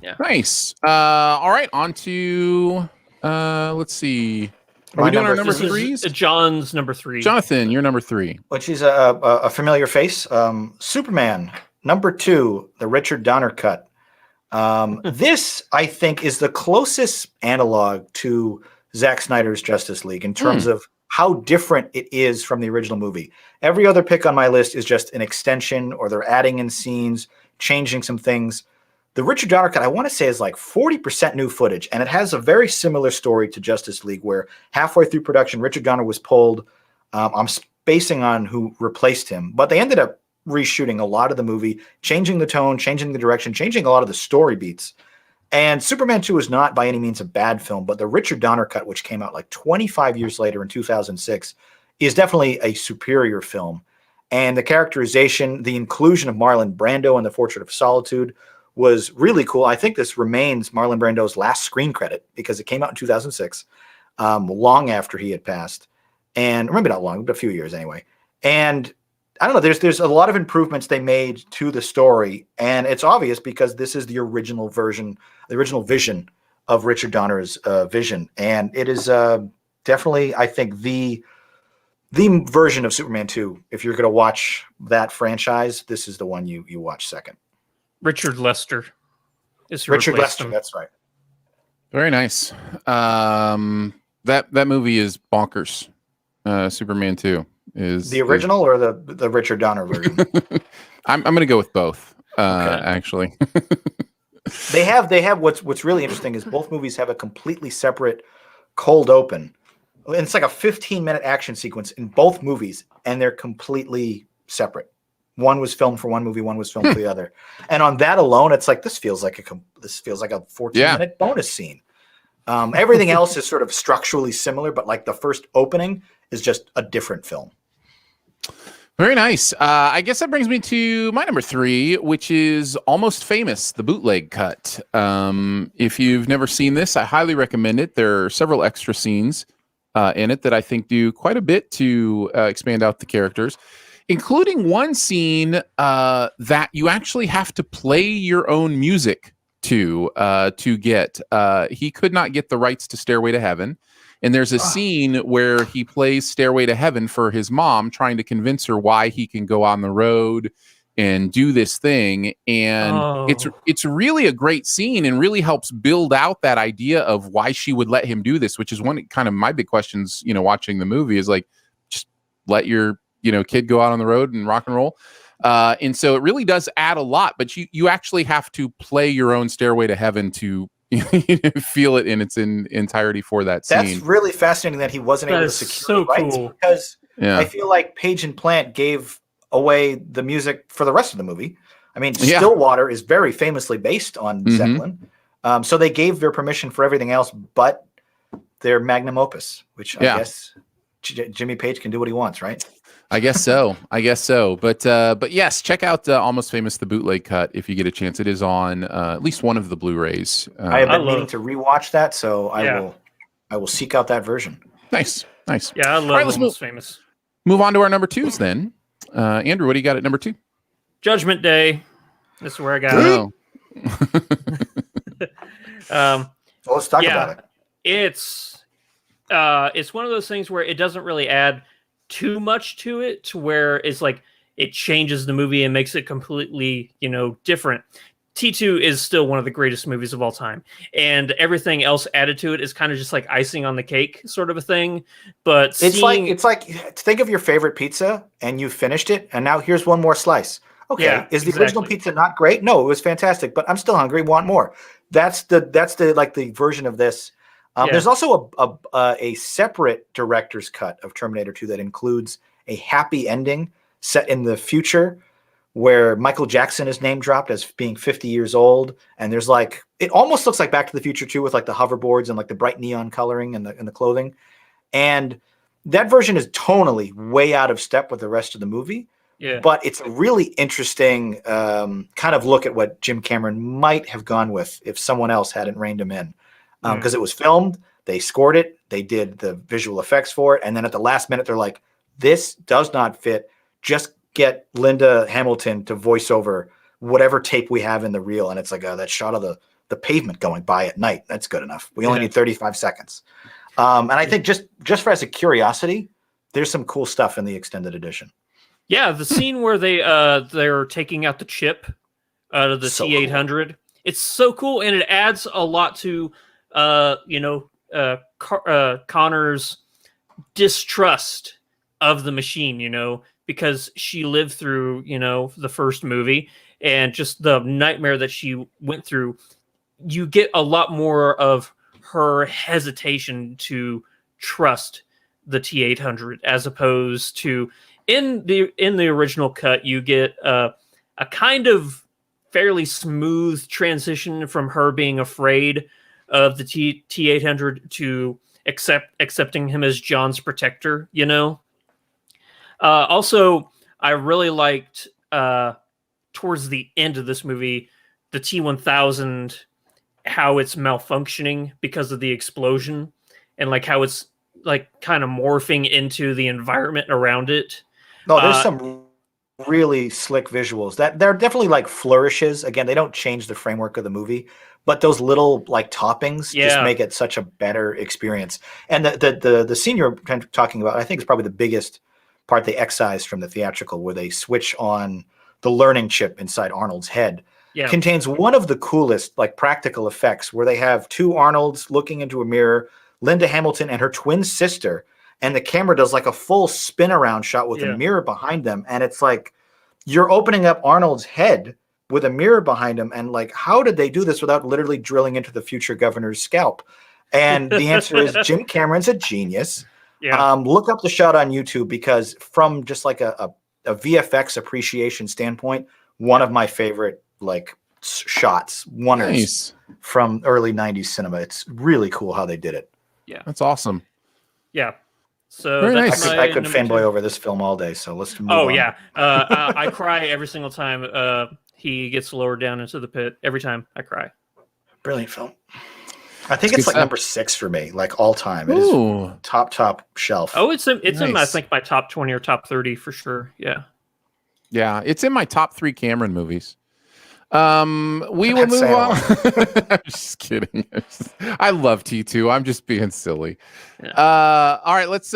Yeah. Nice. All right. On to, let's see. Are we doing our number 3s? John's number 3. Jonathan, you're number 3. Which is a familiar face. Superman, number 2, the Richard Donner cut. This, I think, is the closest analog to Zack Snyder's Justice League in terms of how different it is from the original movie. Every other pick on my list is just an extension, or they're adding in scenes, changing some things. The Richard Donner cut, I want to say, is like 40% new footage, and it has a very similar story to Justice League, where halfway through production, Richard Donner was pulled. I'm spacing on who replaced him, but they ended up reshooting a lot of the movie, changing the tone, changing the direction, changing a lot of the story beats. And Superman 2 is not by any means a bad film, but the Richard Donner cut, which came out like 25 years later in 2006, is definitely a superior film. And the characterization, the inclusion of Marlon Brando in The Portrait of Solitude was really cool. I think this remains Marlon Brando's last screen credit because it came out in 2006, long after he had passed. And maybe not long, but a few years anyway. And I don't know, there's a lot of improvements they made to the story. And it's obvious because this is the original version, the original vision of Richard Donner's vision. And it is definitely, I think, the version of Superman 2. If you're going to watch that franchise, this is the one you watch second. Richard Lester is Richard Lester, that's right. Very nice. That movie is bonkers. Superman 2 is the original or the Richard Donner version. I'm going to go with both. Actually, they have what's really interesting is both movies have a completely separate cold open. And it's like a 15-minute action sequence in both movies, and they're completely separate. One was filmed for one movie, one was filmed for the other. And on that alone, it's like this feels like a 14-minute bonus scene. Everything else is sort of structurally similar, but like the first opening is just a different film. Very nice. I guess that brings me to my number 3, which is Almost Famous, the bootleg cut. If you've never seen this, I highly recommend it. There are several extra scenes in it that I think do quite a bit to expand out the characters, including one scene that you actually have to play your own music to get. He could not get the rights to Stairway to Heaven. And there's a scene where he plays Stairway to Heaven for his mom, trying to convince her why he can go on the road and do this thing. And it's really a great scene and really helps build out that idea of why she would let him do this, which is one kind of my big questions, watching the movie is like, just let your, kid go out on the road and rock and roll. And so it really does add a lot, but you actually have to play your own Stairway to Heaven to feel it in its entirety for that scene. That's really fascinating that he wasn't able to secure the rights because I feel like Page and Plant gave away the music for the rest of the movie. I mean, Stillwater is very famously based on Zeppelin. So they gave their permission for everything else but their magnum opus, which I guess Jimmy Page can do what he wants, right? I guess so. But yes, check out Almost Famous, the bootleg cut if you get a chance. It is on at least one of the Blu-rays. I have been meaning to rewatch that, so I will seek out that version. Nice. Yeah, I love Almost Famous. Move on to our number 2s then. Andrew, what do you got at number 2? Judgment Day. This is where I got it. Well, let's talk about it. It's one of those things where it doesn't really add too much to it to where it's like it changes the movie and makes it completely different. T2 is still one of the greatest movies of all time, and everything else added to it is kind of just like icing on the cake sort of a thing. But it's like think of your favorite pizza and you finished it and now here's one more slice. Okay, is the original pizza not great? No, it was fantastic, but I'm still hungry, want more. That's the like the version of this. There's also a separate director's cut of Terminator 2 that includes a happy ending set in the future where Michael Jackson is name dropped as being 50 years old. And there's like, it almost looks like Back to the Future 2 with like the hoverboards and like the bright neon coloring and the clothing. And that version is tonally way out of step with the rest of the movie. Yeah. But it's a really interesting kind of look at what Jim Cameron might have gone with if someone else hadn't reined him in. Because it was filmed, they scored it, they did the visual effects for it, and then at the last minute, they're like, this does not fit. Just get Linda Hamilton to voice over whatever tape we have in the reel. And it's like, that shot of the pavement going by at night. That's good enough. We only need 35 seconds. And I think just for as a curiosity, there's some cool stuff in the extended edition. Yeah, the scene where they're taking out the chip out of the T-800. Cool. It's so cool, and it adds a lot to Connor's distrust of the machine, because she lived through, the first movie and just the nightmare that she went through. You get a lot more of her hesitation to trust the T-800 as opposed to in the original cut, you get a kind of fairly smooth transition from her being afraid of the T-800 to accepting him as John's protector, you know? Also, I really liked towards the end of this movie, the T-1000, how it's malfunctioning because of the explosion, and like how it's like kind of morphing into the environment around it. No, there's some really slick visuals that they're definitely like flourishes. Again, they don't change the framework of the movie, but those little like toppings just make it such a better experience. And the scene you're kind of talking about, I think, is probably the biggest part they excised from the theatrical, where they switch on the learning chip inside Arnold's head. Contains one of the coolest like practical effects, where they have two Arnolds looking into a mirror, Linda Hamilton and her twin sister, and the camera does like a full spin around shot with a mirror behind them. And it's like you're opening up Arnold's head with a mirror behind him. And like, how did they do this without literally drilling into the future governor's scalp? And the answer is Jim Cameron's a genius. Look up the shot on YouTube, because from just like a VFX appreciation standpoint, one of my favorite like shots, from early 90s cinema. It's really cool how they did it. Yeah, that's awesome. Yeah. So very that's nice. I could fanboy over this film all day. So let's move on. Oh yeah, I cry every single time he gets lowered down into the pit. Every time I cry. Brilliant film. I think it's like number 6 for me, like all time. It is top shelf. Oh, it's in I think my top 20 or top 30 for sure. Yeah, it's in my top 3 Cameron movies. We will move on. I'm just kidding. I love T2. I'm just being silly. All right, let's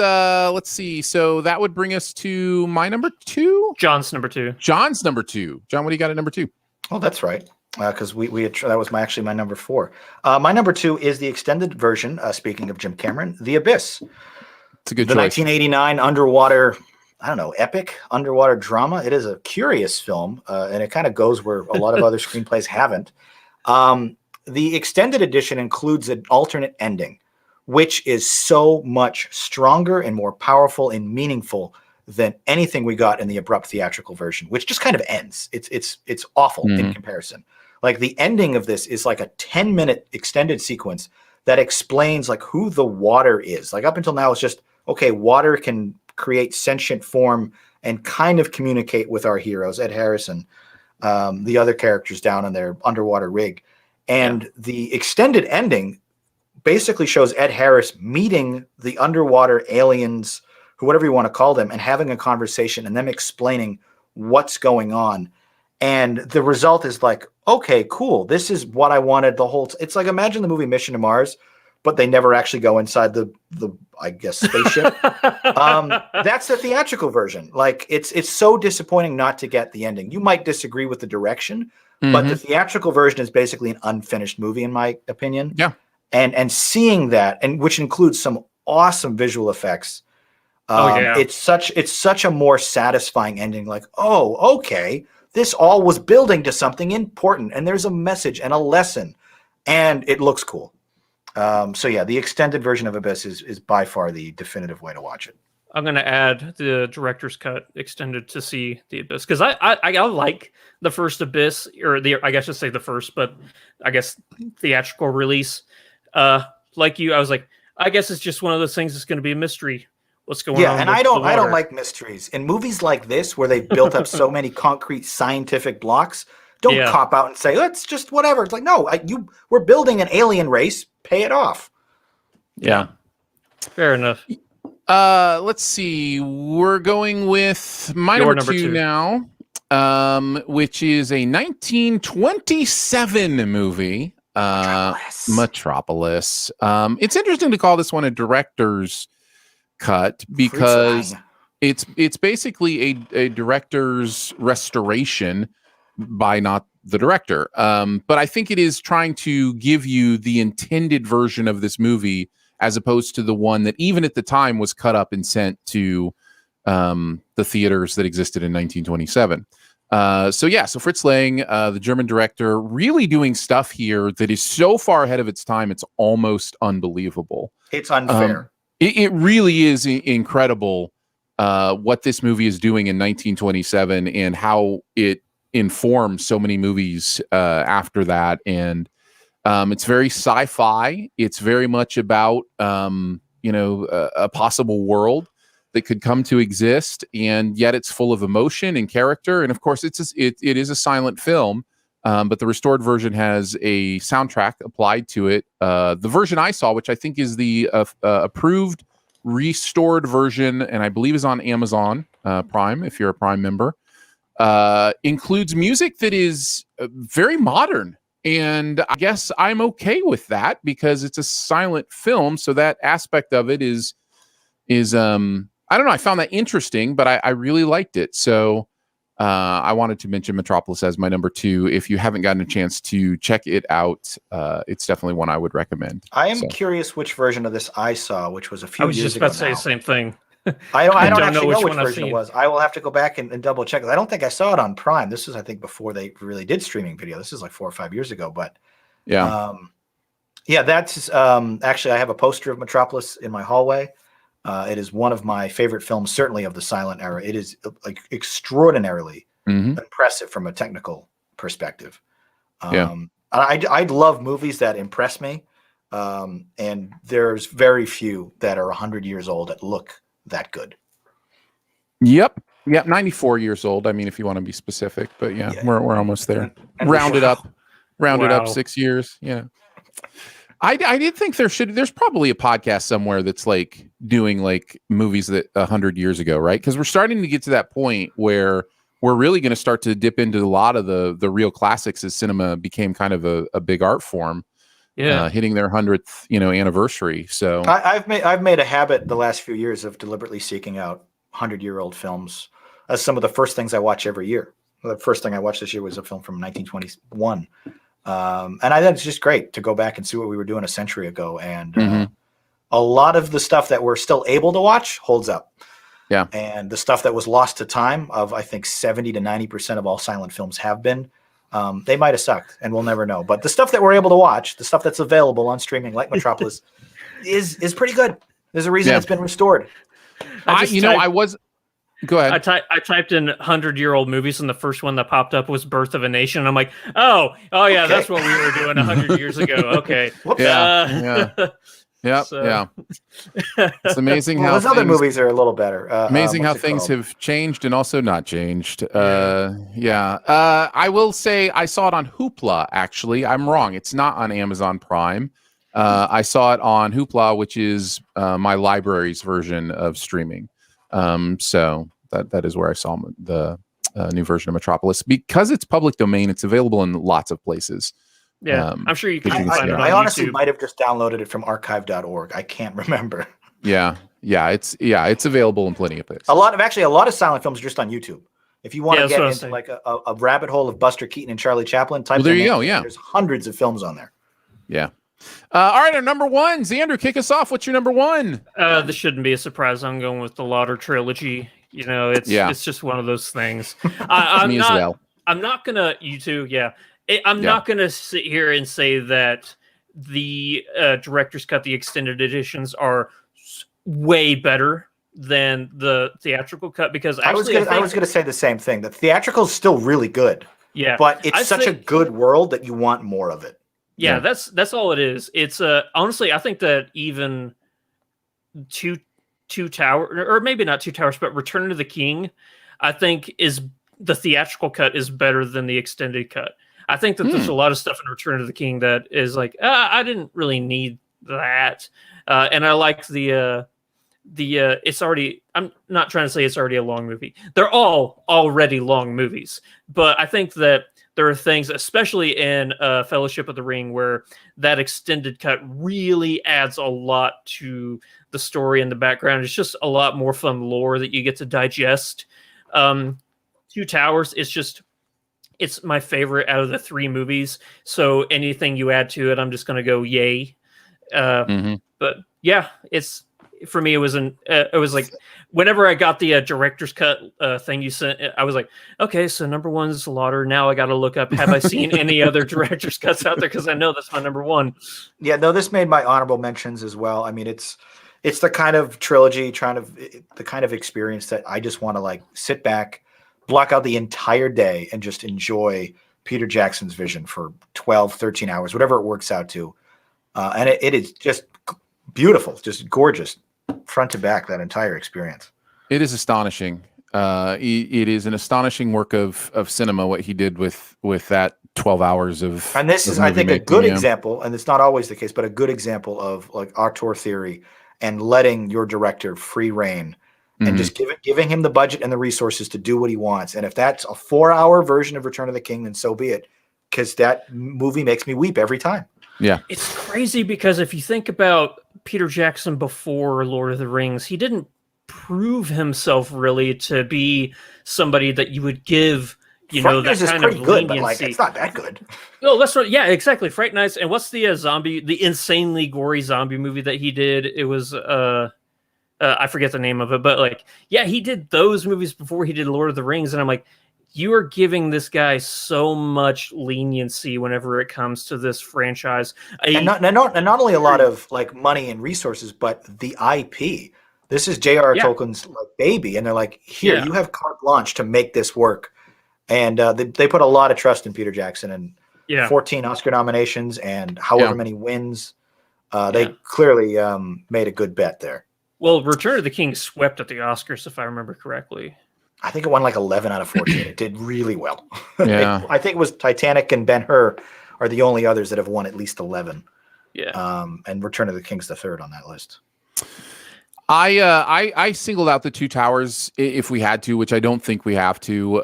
see. So that would bring us to my number 2. John's number 2. John, what do you got at number 2? Oh, that's right. Because we had, that was actually my number 4. My number 2 is the extended version. Speaking of Jim Cameron, The Abyss. It's a good choice. 1989 underwater, I don't know, epic underwater drama. It is a curious film, and it kind of goes where a lot of other screenplays haven't. The extended edition includes an alternate ending, which is so much stronger and more powerful and meaningful than anything we got in the abrupt theatrical version, which just kind of ends. It's awful in comparison. Like the ending of this is like a 10-minute extended sequence that explains like who the water is. Like up until now, it's just, okay, water can create sentient form and kind of communicate with our heroes, Ed Harris and the other characters down in their underwater rig. And the extended ending basically shows Ed Harris meeting the underwater aliens, who whatever you want to call them, and having a conversation and them explaining what's going on. And the result is like, okay, cool. This is what I wanted the whole it's like, imagine the movie Mission to Mars, but they never actually go inside the I guess, spaceship. That's the theatrical version. Like it's so disappointing not to get the ending. You might disagree with the direction, but the theatrical version is basically an unfinished movie, in my opinion. Yeah. And seeing that, and which includes some awesome visual effects. It's such a more satisfying ending. Like, oh, okay, this all was building to something important, and there's a message and a lesson, and it looks cool. So yeah, the extended version of Abyss is by far the definitive way to watch it. I'm going to add the director's cut extended to see the Abyss, because I like the first Abyss, or I guess I should say the first, but I guess theatrical release. Like you, I was like, I guess it's just one of those things that's going to be a mystery. What's going on? Yeah, and I don't like mysteries in movies like this where they've built up so many concrete scientific blocks. Don't cop out and say, it's just whatever. It's like, no, we're building an alien race. Pay it off. Yeah. Fair enough. Let's see. We're going with my number two now, which is a 1927 movie, Metropolis. It's interesting to call this one a director's cut because it's basically a director's restoration by not the director. But I think it is trying to give you the intended version of this movie as opposed to the one that even at the time was cut up and sent to the theaters that existed in 1927. So Fritz Lang, the German director, really doing stuff here that is so far ahead of its time, it's almost unbelievable. It's unfair. It really is incredible what this movie is doing in 1927 and how it informs so many movies after that. And it's very sci-fi. It's very much about a possible world that could come to exist, and yet it's full of emotion and character. And of course, it is a silent film, but the restored version has a soundtrack applied to it. The version I saw, which I think is the approved restored version, and I believe is on Amazon Prime, if you're a Prime member, includes music that is very modern. And I guess I'm okay with that because it's a silent film. So that aspect of it is I don't know. I found that interesting, but I really liked it. So I wanted to mention Metropolis as my number 2. If you haven't gotten a chance to check it out, it's definitely one I would recommend. I am curious which version of this I saw, which was a few years ago. I was just about to say the same thing. I don't actually know which version it was. I will have to go back and double check. I don't think I saw it on Prime. This is, I think, before they really did streaming video. This is like 4 or 5 years ago. But yeah, that's actually, I have a poster of Metropolis in my hallway. It is one of my favorite films, certainly of the silent era. It is like extraordinarily impressive from a technical perspective. I love movies that impress me. And there's very few that are 100 years old that look that good. Yep. 94 years old. I mean, if you want to be specific, but we're almost there. Rounded up 6 years. Yeah. I did think there's probably a podcast somewhere that's like doing like movies that 100 years ago, right? Because we're starting to get to that point where we're really going to start to dip into a lot of the real classics as cinema became kind of a big art form. Yeah, hitting their 100th, anniversary. So I've made a habit the last few years of deliberately seeking out 100-year-old films as some of the first things I watch every year. The first thing I watched this year was a film from 1921. And I think it's just great to go back and see what we were doing a century ago. And a lot of the stuff that we're still able to watch holds up. Yeah. And the stuff that was lost to time, of I think 70 to 90% of all silent films have been, they might have sucked, and we'll never know. But the stuff that we're able to watch, the stuff that's available on streaming, like Metropolis, is pretty good. There's a reason it's been restored. Go ahead. I typed in 100-year-old movies, and the first one that popped up was Birth of a Nation. I'm like, oh yeah, okay. That's what we were doing 100 years ago. Okay. It's amazing how those other movies are a little better. Amazing how things have changed and also not changed. I will say I saw it on Hoopla. Actually, I'm wrong. It's not on Amazon Prime. I saw it on Hoopla, which is my library's version of streaming. So that is where I saw the new version of Metropolis. Because it's public domain, it's available in lots of places. Yeah, I'm sure you can find it on I honestly YouTube. might have just downloaded it from archive.org. I can't remember. It's available in plenty of places. A lot of silent films are just on YouTube. If you want to get into like a rabbit hole of Buster Keaton and Charlie Chaplin, there you go. Yeah, there's hundreds of films on there. Yeah. All right, our number 1, Xander, kick us off. What's your number 1? This shouldn't be a surprise. I'm going with the Lauder trilogy. It's just one of those things. I'm not gonna. You two, I'm not gonna sit here and say that the director's cut, the extended editions, are way better than the theatrical cut, because actually I was gonna say the same thing. The theatrical is still really good. Yeah, but it's such a good world that you want more of it. Yeah, that's all it is. It's honestly, I think that even two Towers, or maybe not Two Towers, but Return of the King, I think is the theatrical cut is better than the extended cut. I think that there's a lot of stuff in Return of the King that is like, I didn't really need that, and I like the it's already. I'm not trying to say it's already a long movie. They're all already long movies, but I think that there are things, especially in Fellowship of the Ring, where that extended cut really adds a lot to the story and the background. It's just a lot more fun lore that you get to digest. Two Towers, it's my favorite out of the 3 movies. So anything you add to it, I'm just going to go yay. But yeah, for me, it was like whenever I got the director's cut thing you sent, I was like, okay, so number 1 is Lauder. Now I got to look up, have I seen any other director's cuts out there? Because I know that's my number 1. Yeah, no, this made my honorable mentions as well. I mean, it's it's the kind of trilogy, the kind of experience that I just want to like sit back, block out the entire day, and just enjoy Peter Jackson's vision for 12, 13 hours, whatever it works out to. And it is just beautiful, just gorgeous, front to back, that entire experience. It is astonishing. It is an astonishing work of cinema, what he did with that 12 hours of. And this is, I think, a good example, and it's not always the case, but a good example of like auteur theory and letting your director free reign and just giving him the budget and the resources to do what he wants. And if that's a 4-hour version of Return of the King, then so be it, because that movie makes me weep every time. Yeah. It's crazy because if you think about Peter Jackson before Lord of the Rings, he didn't prove himself really to be somebody that you would give, that kind of good, but like it's not that good. No, that's right. Yeah, exactly. Fright Nights. And what's the the insanely gory zombie movie that he did? It was I forget the name of it, but like, yeah, he did those movies before he did Lord of the Rings, and I'm like, you are giving this guy so much leniency whenever it comes to this franchise. And not only a lot of like money and resources, but the IP. This is J.R.R. Tolkien's like baby, and they're like, here, you have carte blanche to make this work. And they put a lot of trust in Peter Jackson, and 14 Oscar nominations and however many wins. They clearly made a good bet there. Well, Return of the King swept at the Oscars, if I remember correctly. I think it won like 11 out of 14. It did really well. Yeah. I think it was Titanic and Ben-Hur are the only others that have won at least 11. Yeah. And Return of the King's the third on that list. I singled out The Two Towers if we had to, which I don't think we have to,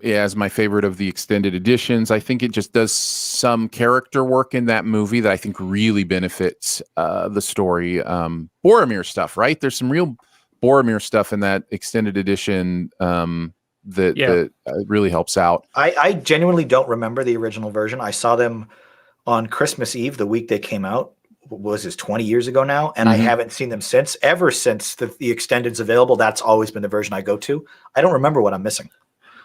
as my favorite of the extended editions. I think it just does some character work in that movie that I think really benefits the story. Boromir stuff, right? There's some real Boromir stuff in that extended edition that really helps out. I genuinely don't remember the original version. I saw them on Christmas Eve, the week they came out. Was this 20 years ago now? And I haven't seen them since. Ever since the extended's available, that's always been the version I go to. I don't remember what I'm missing.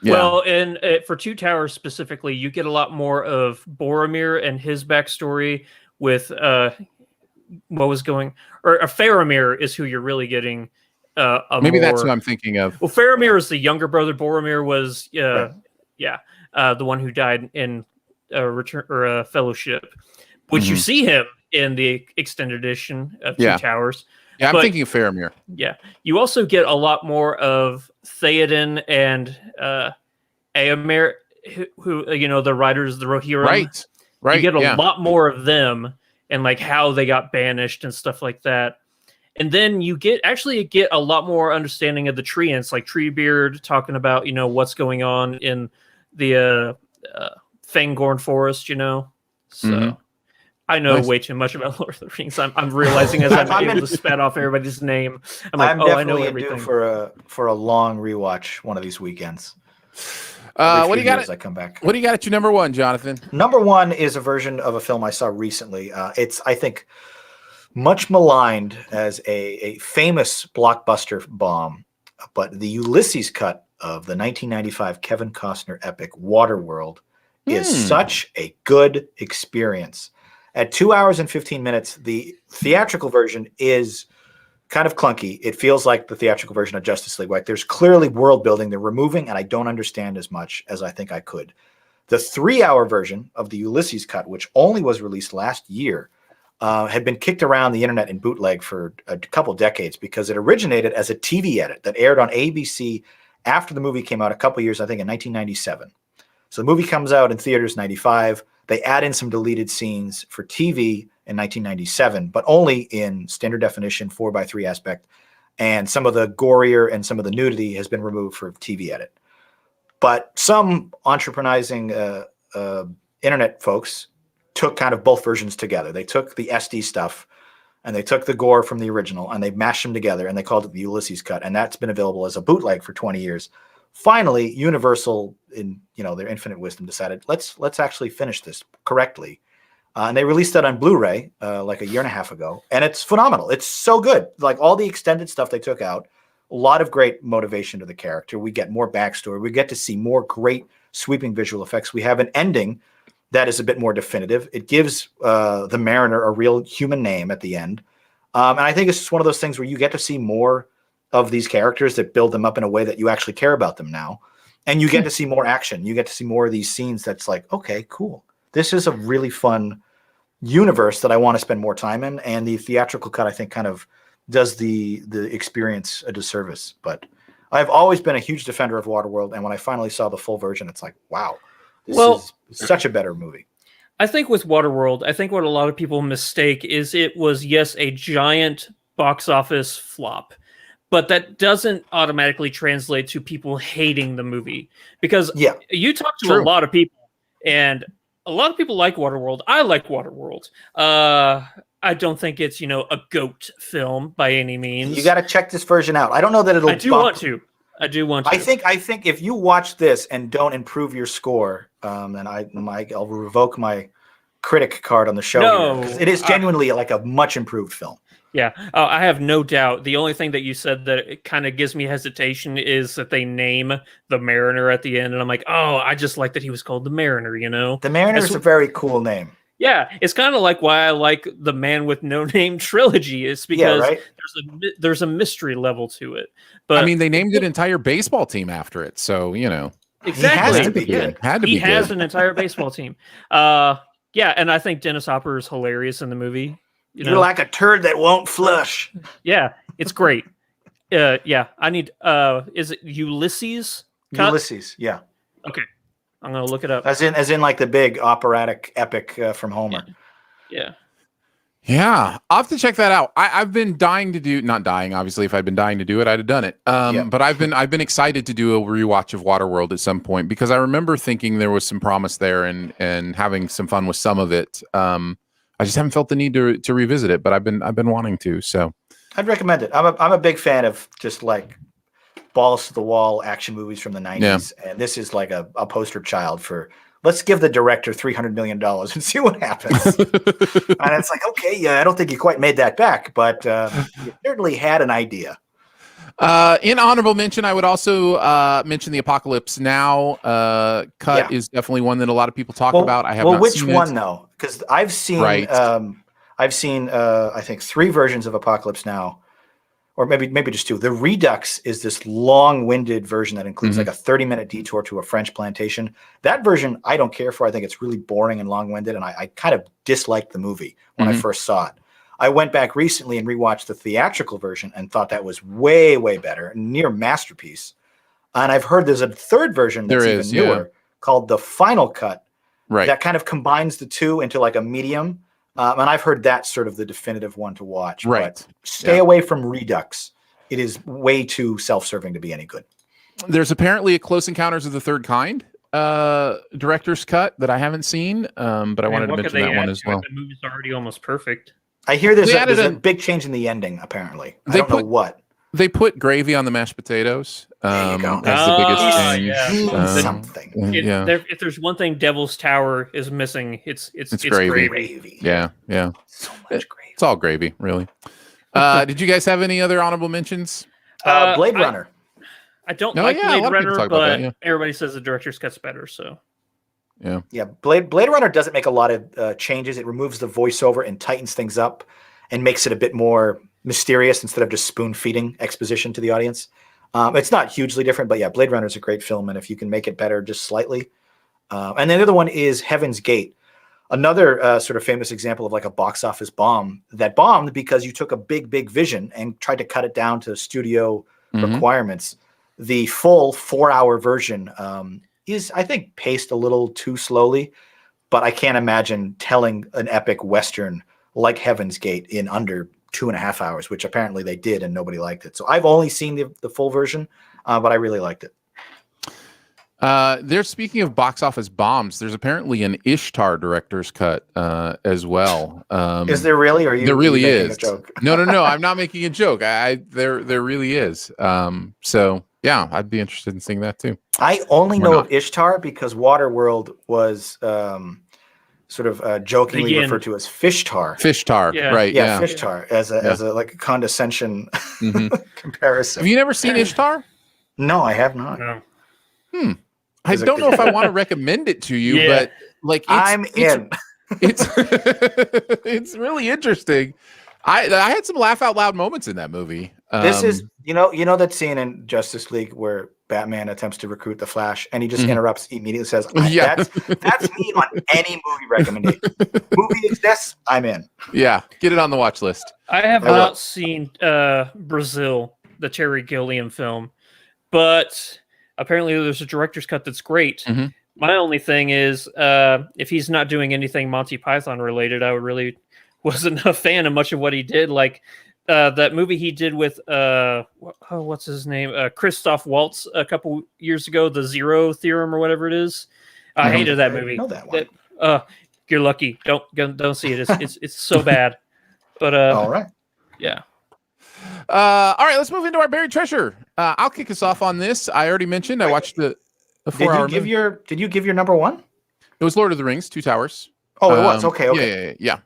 Yeah. Well, and for Two Towers specifically, you get a lot more of Boromir and his backstory with Faramir is who you're really getting. Maybe that's who I'm thinking of. Well, Faramir is the younger brother. Boromir was the one who died in Fellowship, which you see him in the extended edition of Two Towers. Yeah, I'm thinking of Faramir. Yeah. You also get a lot more of Theoden and Éomer, who the writers, the Rohirrim. Right. You get a lot more of them and like how they got banished and stuff like that. And then you get a lot more understanding of the treants, like Treebeard talking about, what's going on in the Fangorn forest, So I know way too much about Lord of the Rings. I'm realizing as I'm able to spat off everybody's name. I'm like, I know everything. For a long rewatch one of these weekends. What do you got? As I come back. What do you got at your number one, Jonathan? Number one is a version of a film I saw recently. It's, I think, much maligned as a famous blockbuster bomb, but the Ulysses cut of the 1995 Kevin Costner epic Waterworld is such a good experience. At 2 hours and 15 minutes, the theatrical version is kind of clunky. It feels like the theatrical version of Justice League. Like there's clearly world building they're removing, and I don't understand as much as I think I could. The 3-hour version of the Ulysses cut, which only was released last year, had been kicked around the internet in bootleg for a couple decades because it originated as a TV edit that aired on ABC after the movie came out a couple years, I think in 1997. So the movie comes out in theaters 95. They add in some deleted scenes for TV in 1997, but only in standard definition 4:3 aspect. And some of the gorier and some of the nudity has been removed for TV edit. But some entrepreneurizing internet folks took kind of both versions together. They took the SD stuff and they took the gore from the original and they mashed them together and they called it the Ulysses cut. And that's been available as a bootleg for 20 years. Finally, Universal, in their infinite wisdom, decided let's actually finish this correctly, and they released that on Blu-ray like a year and a half ago, and it's phenomenal. It's so good. Like all the extended stuff they took out, a lot of great motivation to the character. We get more backstory. We get to see more great sweeping visual effects. We have an ending that is a bit more definitive. It gives the Mariner a real human name at the end. And I think it's just one of those things where you get to see more of these characters that build them up in a way that you actually care about them now. And you get to see more action. You get to see more of these scenes that's like, okay, cool. This is a really fun universe that I want to spend more time in. And the theatrical cut, I think, kind of does the experience a disservice. But I've always been a huge defender of Waterworld. And when I finally saw the full version, it's like, wow, this is such a better movie. I think with Waterworld, I think what a lot of people mistake is it was, yes, a giant box office flop, but that doesn't automatically translate to people hating the movie. Because you talk to a lot of people, and a lot of people like Waterworld. I like Waterworld. I don't think it's, a GOAT film by any means. You got to check this version out. I don't know that it'll. I do want to. I think if you watch this and don't improve your score, then I'll revoke my critic card on the show. No, it is genuinely like a much improved film. Yeah, I have no doubt. The only thing that you said that it kind of gives me hesitation is that they name the Mariner at the end, and I'm like, oh, I just like that he was called the Mariner. The Mariner is a very cool name. Yeah, it's kind of like why I like the Man with No Name trilogy. It's because there's a mystery level to it. But I mean, they named an entire baseball team after it, so exactly. He has to be good. He has an entire baseball team. Yeah, and I think Dennis Hopper is hilarious in the movie. You're like a turd that won't flush. Yeah, it's great. I need. Is it Ulysses Cut? Ulysses, yeah. Okay. I'm gonna look it up. As in like the big operatic epic from Homer. Yeah. I'll have to check that out. I've been dying to do, not dying, obviously. If I'd been dying to do it, I'd have done it. But I've been excited to do a rewatch of Waterworld at some point because I remember thinking there was some promise there and having some fun with some of it. I just haven't felt the need to revisit it, but I've been wanting to. So I'd recommend it. I'm a big fan of just like balls to the wall action movies from the 90s, and this is like a poster child for let's give the director $300 million and see what happens. And it's like, okay, I don't think you quite made that back, but you certainly had an idea. In honorable mention, I would also mention the Apocalypse Now cut is definitely one that a lot of people talk about. I have not which seen one it. though? Because I've seen I think 3 versions of Apocalypse Now. Or maybe just 2. The Redux is this long-winded version that includes like a 30-minute detour to a French plantation. That version I don't care for. I think it's really boring and long-winded, and I kind of disliked the movie when I first saw it. I went back recently and rewatched the theatrical version and thought that was way, way better, near masterpiece. And I've heard there's a 3rd version that's even newer called the Final Cut that kind of combines the 2 into like a medium. And I've heard that's sort of the definitive one to watch. Right. But stay away from Redux. It is way too self-serving to be any good. There's apparently a Close Encounters of the Third Kind director's cut that I haven't seen, but I wanted to mention that one as well. The movie's already almost perfect. I hear there's a big change in the ending, apparently. I don't know what. They put gravy on the mashed potatoes. There you go. As the biggest change. Yeah. Something. If there's one thing Devil's Tower is missing, it's gravy. Yeah. So much gravy. It's all gravy, really. Did you guys have any other honorable mentions? Blade Runner. I don't like Blade Runner, but that, everybody says the director's cut's better. So. Yeah. Blade Runner doesn't make a lot of changes. It removes the voiceover and tightens things up and makes it a bit more mysterious instead of just spoon feeding exposition to the audience. It's not hugely different, but Blade Runner is a great film, and if you can make it better just slightly. And the other one is Heaven's Gate, another sort of famous example of like a box office bomb that bombed because you took a big vision and tried to cut it down to studio requirements. The full 4-hour version is, I think, paced a little too slowly, but I can't imagine telling an epic Western like Heaven's Gate in under 2.5 hours, which apparently they did, and nobody liked it. So I've only seen the full version, but I really liked it. There's, speaking of box office bombs, there's apparently an Ishtar director's cut as well. Is there really? Or are you? There really making is. A joke? No. I'm not making a joke. There really is. So yeah, I'd be interested in seeing that too. I only know of Ishtar because Waterworld was sort of jokingly referred to as Fishtar. Fishtar, right? Yeah, Fishtar as a like a condescension comparison. Have you never seen Ishtar? No, I have not. No. I don't know if I want to recommend it to you, but like I'm in. It's it's really interesting. I had some laugh out loud moments in that movie. This is you know that scene in Justice League where Batman attempts to recruit the Flash and he just interrupts immediately, says, that's me on any movie recommendation. Movie exists, I'm in. Yeah, get it on the watch list. I have not seen Brazil, the Terry Gilliam film, but apparently there's a director's cut that's great. My only thing is, if he's not doing anything Monty Python related, I really wasn't a fan of much of what he did. Like that movie he did with what's his name, Christoph Waltz, a couple years ago, The Zero Theorem or whatever it is. I hated that movie. I know that one. You're lucky. Don't see it. It's so bad. But all right. Yeah. All right, let's move into our buried treasure. I'll kick us off on this. I already mentioned I watched the 4-hour movie. Did you give your number one? It was Lord of the Rings, Two Towers. Oh, it was. Okay. Yeah.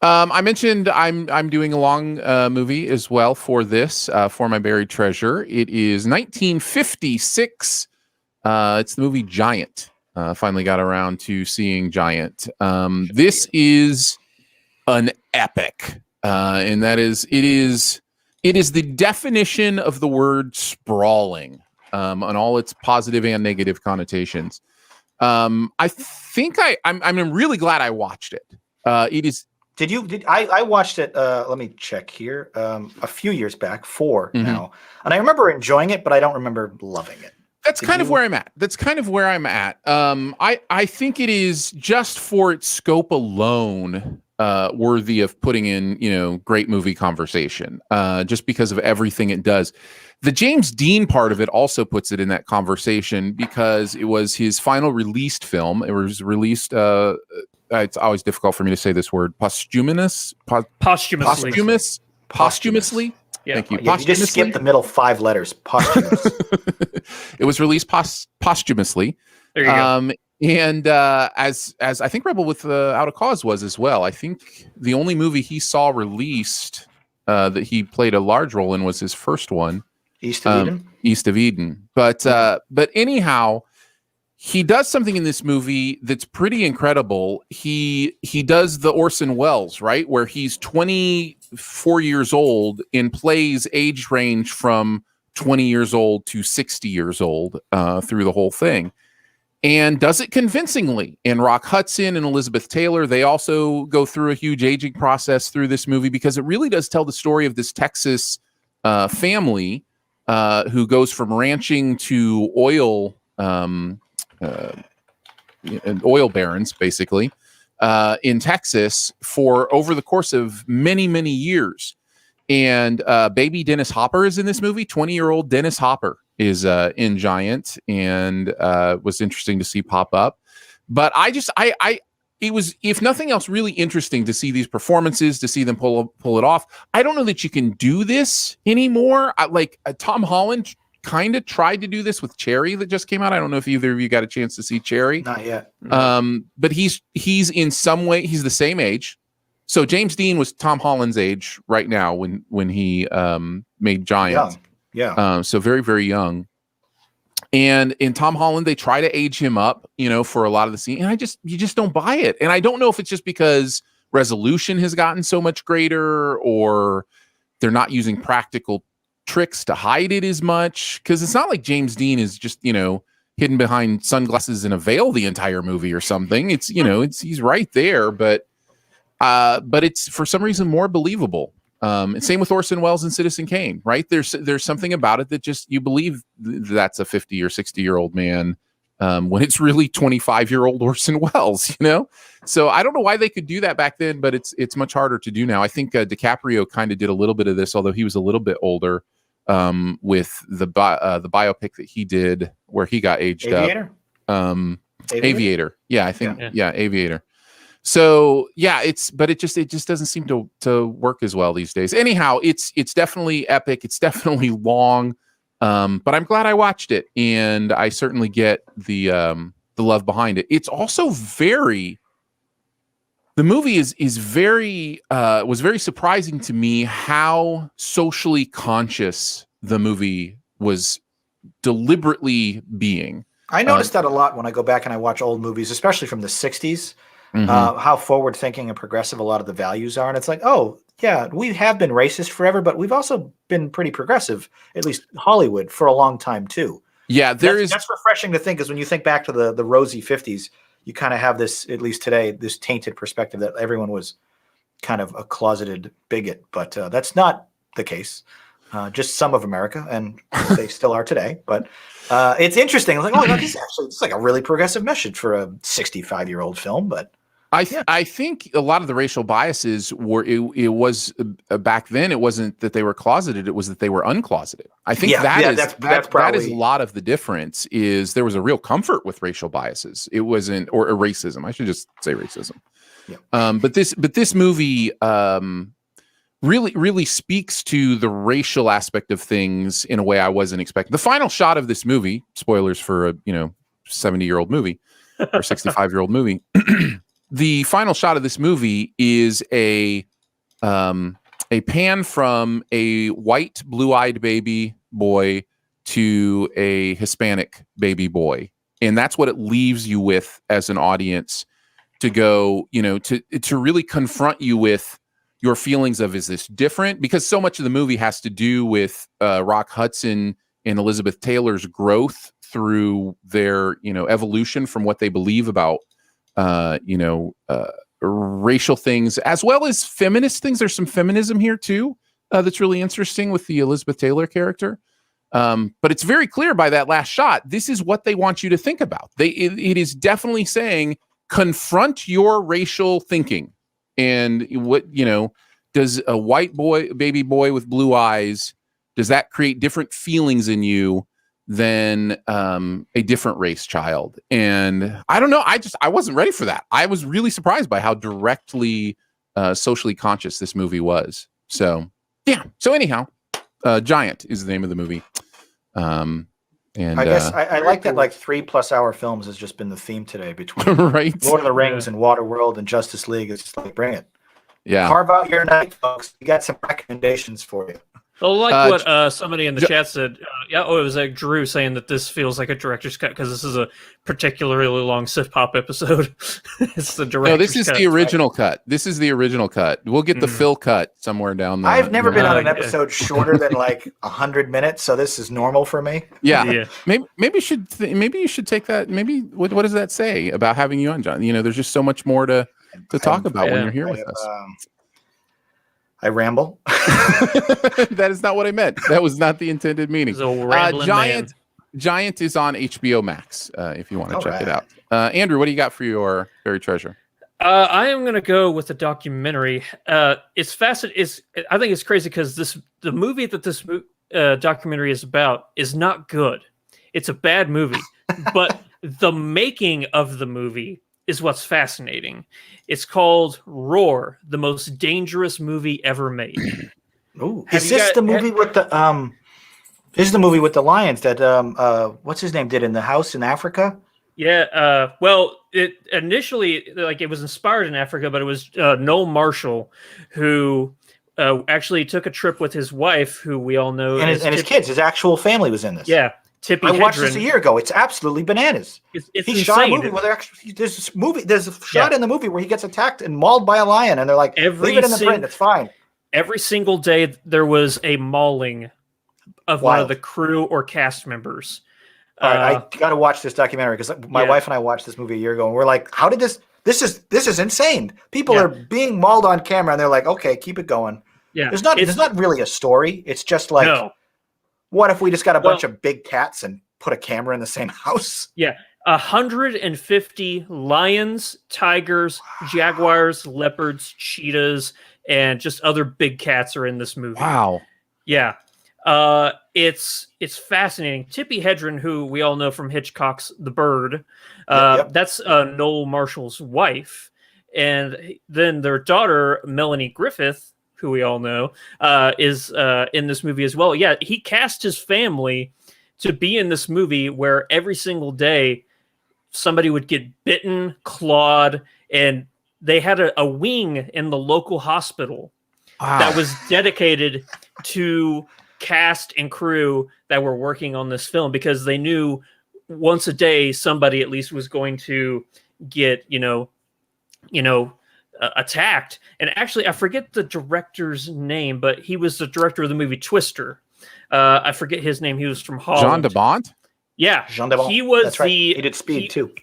I mentioned I'm doing a long movie as well for this, for my buried treasure. It is 1956. It's the movie Giant. Finally got around to seeing Giant. This is an epic, and that is it is the definition of the word sprawling, on all its positive and negative connotations. I think I'm really glad I watched it. It is. I watched it, let me check here, a few years back, 4 now. And I remember enjoying it, but I don't remember loving it. That's kind of where I'm at. I think it is, just for its scope alone, worthy of putting in, great movie conversation, just because of everything it does. The James Dean part of it also puts it in that conversation because it was his final released film. It was released, it's always difficult for me to say this word, posthumously. Yeah. Thank you. You just skip the middle 5 letters. Posthumous. It was released posthumously. There you go. And as I think Rebel Without a Cause was as well. I think the only movie he saw released that he played a large role in was his first one, East of Eden. East of Eden. But anyhow, he does something in this movie that's pretty incredible. He does the Orson Welles, right, where he's 24 years old and plays age range from 20 years old to 60 years old through the whole thing, and does it convincingly. And Rock Hudson and Elizabeth Taylor, they also go through a huge aging process through this movie, because it really does tell the story of this Texas family who goes from ranching to oil oil barons, basically, in Texas for over the course of many, many years. And baby Dennis Hopper is in this movie. 20-year-old Dennis Hopper is in Giant, and was interesting to see pop up. But it was, if nothing else, really interesting to see these performances, to see them pull it off. I don't know that you can do this anymore. Tom Holland kind of tried to do this with Cherry that just came out. I don't know if either of you got a chance to see Cherry. Not yet. But he's in some way, he's the same age. So James Dean was Tom Holland's age right now when he made Giant. Yeah. So very, very young. And in Tom Holland, they try to age him up, for a lot of the scene. And you just don't buy it. And I don't know if it's just because resolution has gotten so much greater, or they're not using practical tricks to hide it as much, because it's not like James Dean is just hidden behind sunglasses and a veil the entire movie or something. It's he's right there, but it's for some reason more believable. And same with Orson Welles and Citizen Kane, right? There's something about it that just, you believe that's a 50 or 60-year-old man when it's really 25-year-old Orson Welles, So I don't know why they could do that back then, but it's much harder to do now. I think DiCaprio kind of did a little bit of this, although he was a little bit older, with the biopic that he did where he got aged Aviator? up. Aviator. Yeah, I think. Yeah, Aviator. So yeah, it just doesn't seem to work as well these days. Anyhow, it's definitely epic. It's definitely long, but I'm glad I watched it, and I certainly get the love behind it. It's also the movie was very surprising to me how socially conscious the movie was deliberately being. I noticed that a lot when I go back and I watch old movies, especially from the 60s. How forward-thinking and progressive a lot of the values are. And it's like, oh, yeah, we have been racist forever, but we've also been pretty progressive, at least Hollywood, for a long time too. Yeah, that's refreshing to think, because when you think back to the rosy 50s, you kind of have this, at least today, this tainted perspective that everyone was kind of a closeted bigot, but that's not the case. Just some of America, and they still are today. But it's interesting. Like, oh, this is like a really progressive message for a 65-year-old film. But I think a lot of the racial biases were it was back then. It wasn't that they were closeted; it was that they were uncloseted. I think that's probably, that is a lot of the difference. Is there was a real comfort with racial biases. It wasn't, or racism. I should just say racism. Yeah. But this movie really speaks to the racial aspect of things in a way I wasn't expecting. The final shot of this movie, spoilers for a 70-year-old movie or 65-year-old movie. The final shot of this movie is a pan from a white blue-eyed baby boy to a Hispanic baby boy, and that's what it leaves you with as an audience to go, to really confront you with your feelings of, is this different? Because so much of the movie has to do with Rock Hudson and Elizabeth Taylor's growth through their, evolution from what they believe about, racial things, as well as feminist things. There's some feminism here too that's really interesting with the Elizabeth Taylor character. But it's very clear by that last shot, this is what they want you to think about. It is definitely saying, confront your racial thinking. And what, does a white baby boy with blue eyes, does that create different feelings in you than a different race child? And I don't know. I wasn't ready for that. I was really surprised by how directly socially conscious this movie was. So, yeah. So anyhow, Giant is the name of the movie. And I guess I like that, like 3+ hour films has just been the theme today between right? Lord of the Rings and Waterworld and Justice League. It's just like, bring it. Yeah. Carve out your night, folks. We got some recommendations for you. Well, like what somebody in the chat said, it was like Drew saying that this feels like a director's cut because this is a particularly long Sif Pop episode. It's the director's cut. No, this is the original cut. This is the original cut. We'll get the Phil cut somewhere down there. I've never been on an episode shorter than like 100 minutes, so this is normal for me. Yeah. Maybe you should take that. Maybe what does that say about having you on, John? There's just so much more to talk about when you're here with us. I ramble. That is not what I meant. That was not the intended meaning. Giant is on HBOMax. If you want to check it out. Andrew, what do you got for your buried treasure? I am going to go with a documentary. It's fascinating. I think it's crazy because the movie that this documentary is about is not good. It's a bad movie, but the making of the movie is what's fascinating. It's called Roar, the most dangerous movie ever made. Ooh, is this the movie with the This is the movie with the lions that what's his name did in the house in Africa? Yeah, well, it initially it was inspired in Africa, but it was Noel Marshall who actually took a trip with his wife, who we all know, and his kids. His actual family was in this. Yeah. Tippy I watched this a year ago. It's absolutely bananas. It's he shot a movie where there's a shot in the movie where he gets attacked and mauled by a lion, and they're like, leave it in the print, it's fine. Every single day there was a mauling of one of the crew or cast members. All right, I got to watch this documentary because my wife and I watched this movie a year ago, and we're like, how did this is insane. People are being mauled on camera, and they're like, okay, keep it going. Yeah, there's not really a story. It's just like, what if we just got a bunch of big cats and put a camera in the same house? Yeah. 150 lions, tigers, jaguars, leopards, cheetahs, and just other big cats are in this movie. Wow. Yeah. It's fascinating. Tippi Hedren, who we all know from Hitchcock's The Bird, that's Noel Marshall's wife. And then their daughter, Melanie Griffith, who we all know, is in this movie as well. Yeah, he cast his family to be in this movie where every single day somebody would get bitten, clawed, and they had a wing in the local hospital that was dedicated to cast and crew that were working on this film, because they knew once a day somebody at least was going to get attacked. And actually, I forget the director's name, but he was the director of the movie Twister. I forget his name. He was from Holland. Jean de Bont? Yeah. Jean de Bont. He was That's right. He did Speed too.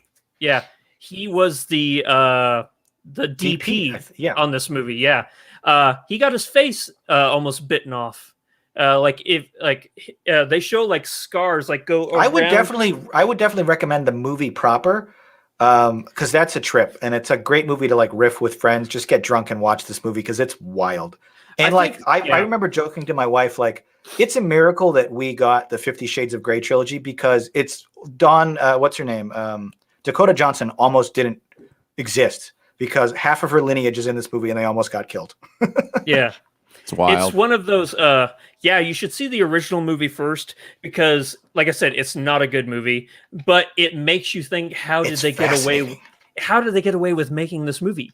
Yeah. He was the DP on this movie. Yeah. He got his face almost bitten off. They show like scars like go around. I would definitely recommend the movie proper, because that's a trip, and it's a great movie to like riff with friends, just get drunk and watch this movie because it's wild. And I remember joking to my wife, like, it's a miracle that we got the 50 Shades of Grey trilogy, because it's what's her name? Dakota Johnson almost didn't exist because half of her lineage is in this movie and they almost got killed. Yeah. It's wild. It's one of those, you should see the original movie first, because like I said, it's not a good movie, but it makes you think, how did they get away with making this movie?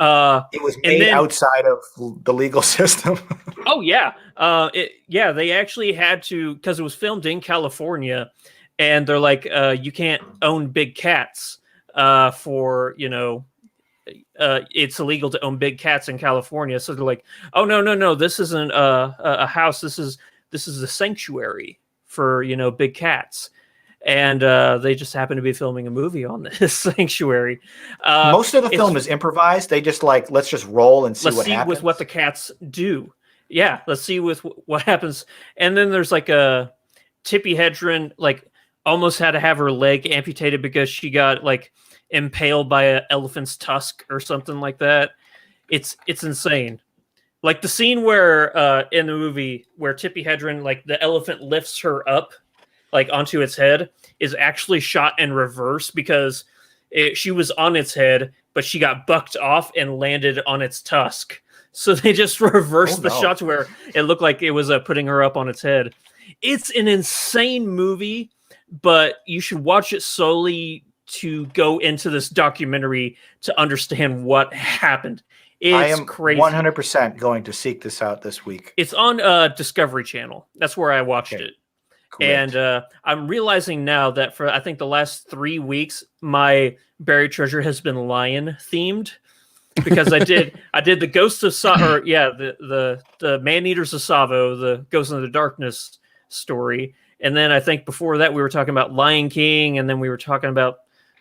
It was made outside of the legal system. Oh yeah. They actually had to, because it was filmed in California, and they're like, you can't own big cats it's illegal to own big cats in California. So they're like, oh no, this isn't a house. This is a sanctuary for big cats. And they just happen to be filming a movie on this sanctuary. Most of the film is improvised. They just like, let's just roll and see what happens. With what the cats do. Yeah, let's see with what happens. And then there's like a Tippi Hedren, like, almost had to have her leg amputated because she got like impaled by an elephant's tusk or something like that. It's insane. Like the scene where in the movie where Tippi Hedren, like the elephant lifts her up like onto its head, is actually shot in reverse, because she was on its head, but she got bucked off and landed on its tusk. So they just reversed the shot to where it looked like it was putting her up on its head. It's an insane movie, but you should watch it solely to go into this documentary to understand what happened. I am crazy. 100% going to seek this out this week. It's on Discovery Channel. That's where I watched it. Great. And I'm realizing now that for, I think, the last 3 weeks, my buried treasure has been lion themed, because I did the Ghost of Savo, the Man-Eaters of Savo, the Ghost in the Darkness story. And then I think before that we were talking about Lion King, and then we were talking about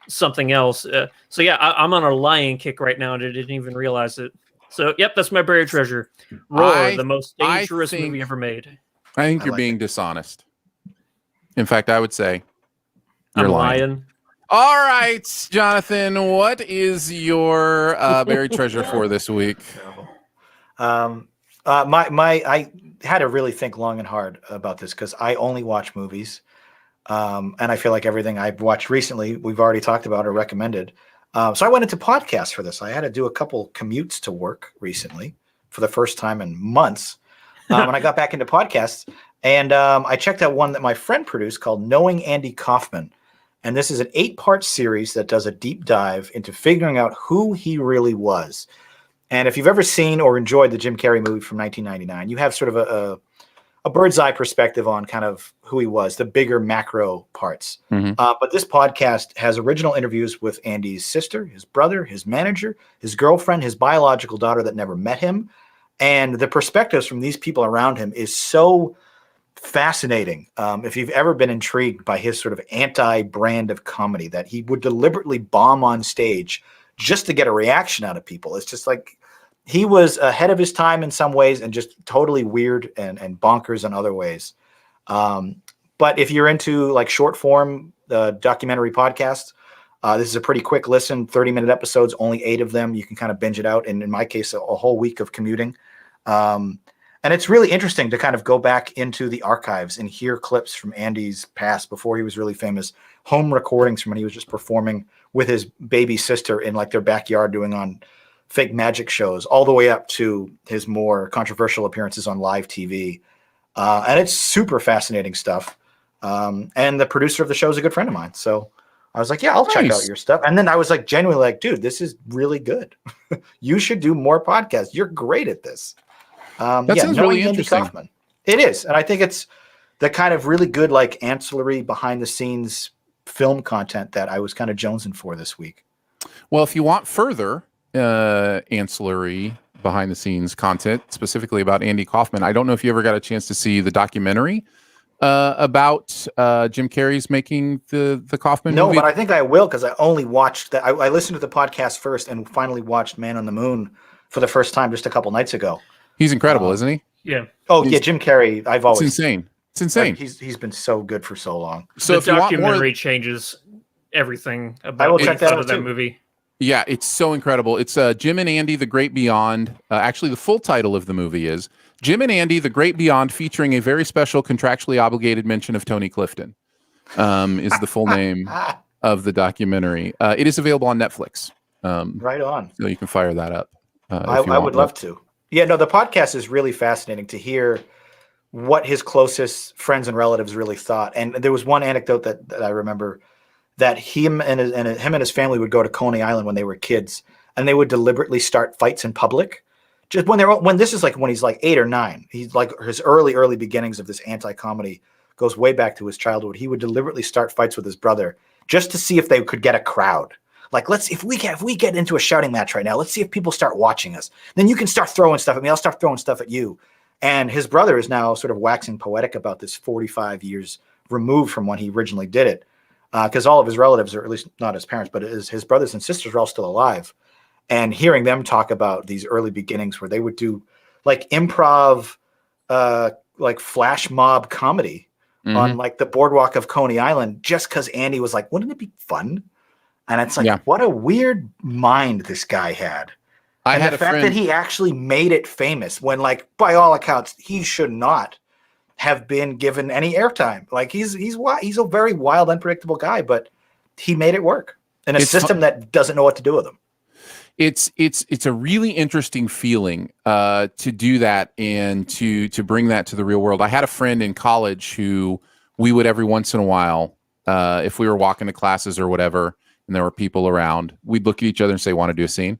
something else. I'm on a lion kick right now, and I didn't even realize it. So, yep, that's my buried treasure. Roar, the most dangerous movie ever made. I think you're being dishonest. In fact, I would say you're lying. All right, Jonathan, what is your buried treasure for this week? I had to really think long and hard about this, because I only watch movies. And I feel like everything I've watched recently, we've already talked about or recommended. So I went into podcasts for this. I had to do a couple commutes to work recently for the first time in months. When I got back into podcasts, and I checked out one that my friend produced called Knowing Andy Kaufman. And this is an 8-part series that does a deep dive into figuring out who he really was. And if you've ever seen or enjoyed the Jim Carrey movie from 1999, you have sort of a bird's eye perspective on kind of who he was, the bigger macro parts. Mm-hmm. But this podcast has original interviews with Andy's sister, his brother, his manager, his girlfriend, his biological daughter that never met him. And the perspectives from these people around him is so fascinating. If you've ever been intrigued by his sort of anti-brand of comedy, that he would deliberately bomb on stage just to get a reaction out of people. It's just like he was ahead of his time in some ways and just totally weird and bonkers in other ways. But if you're into like short form documentary podcasts, this is a pretty quick listen, 30-minute episodes, only 8 of them. You can kind of binge it out. And in my case, a whole week of commuting. And it's really interesting to kind of go back into the archives and hear clips from Andy's past before he was really famous, home recordings from when he was just performing with his baby sister in like their backyard doing on fake magic shows, all the way up to his more controversial appearances on live TV. And it's super fascinating stuff. And the producer of the show is a good friend of mine. So I was like, yeah, I'll check out your stuff. And then I was like, genuinely like, dude, this is really good. You should do more podcasts. You're great at this. That sounds really interesting. Kaufman. It is. And I think it's the kind of really good, like ancillary behind the scenes film content that I was kind of jonesing for this week. Well, if you want further, ancillary behind the scenes content specifically about Andy Kaufman. I don't know if you ever got a chance to see the documentary about Jim Carrey's making the Kaufman movie. No, but I think I will, because I only watched that. I listened to the podcast first and finally watched Man on the Moon for the first time just a couple nights ago. He's incredible, isn't he? Yeah. Oh, yeah, Jim Carrey. It's insane. It's insane. He's been so good for so long. So the documentary changes everything about that movie. Yeah, it's so incredible. It's Jim and Andy, The Great Beyond. Actually, the full title of the movie is Jim and Andy, The Great Beyond, featuring a very special contractually obligated mention of Tony Clifton, is the full name of the documentary. It is available on Netflix. Right on. So you can fire that up. I would love to. Yeah, no, the podcast is really fascinating to hear what his closest friends and relatives really thought. And there was one anecdote that I remember, that him and his family would go to Coney Island when they were kids, and they would deliberately start fights in public. Just when this is like when he's like 8 or 9, he's like his early beginnings of this anti-comedy goes way back to his childhood. He would deliberately start fights with his brother just to see if they could get a crowd. Like, if we get into a shouting match right now, let's see if people start watching us. Then you can start throwing stuff at me. I'll start throwing stuff at you. And his brother is now sort of waxing poetic about this 45 years removed from when he originally did it. Because all of his relatives, or at least not his parents, but his brothers and sisters are all still alive. And hearing them talk about these early beginnings where they would do like improv, like flash mob comedy on like the boardwalk of Coney Island, just because Andy was like, wouldn't it be fun? And it's like, what a weird mind this guy had. And the fact that he actually made it famous when, like, by all accounts, he should not have been given any airtime. Like, he's a very wild, unpredictable guy, but he made it work in a system that doesn't know what to do with him. It's a really interesting feeling to do that and to bring that to the real world. I had a friend in college who we would every once in a while, if we were walking to classes or whatever, and there were people around, we'd look at each other and say, "Want to do a scene?"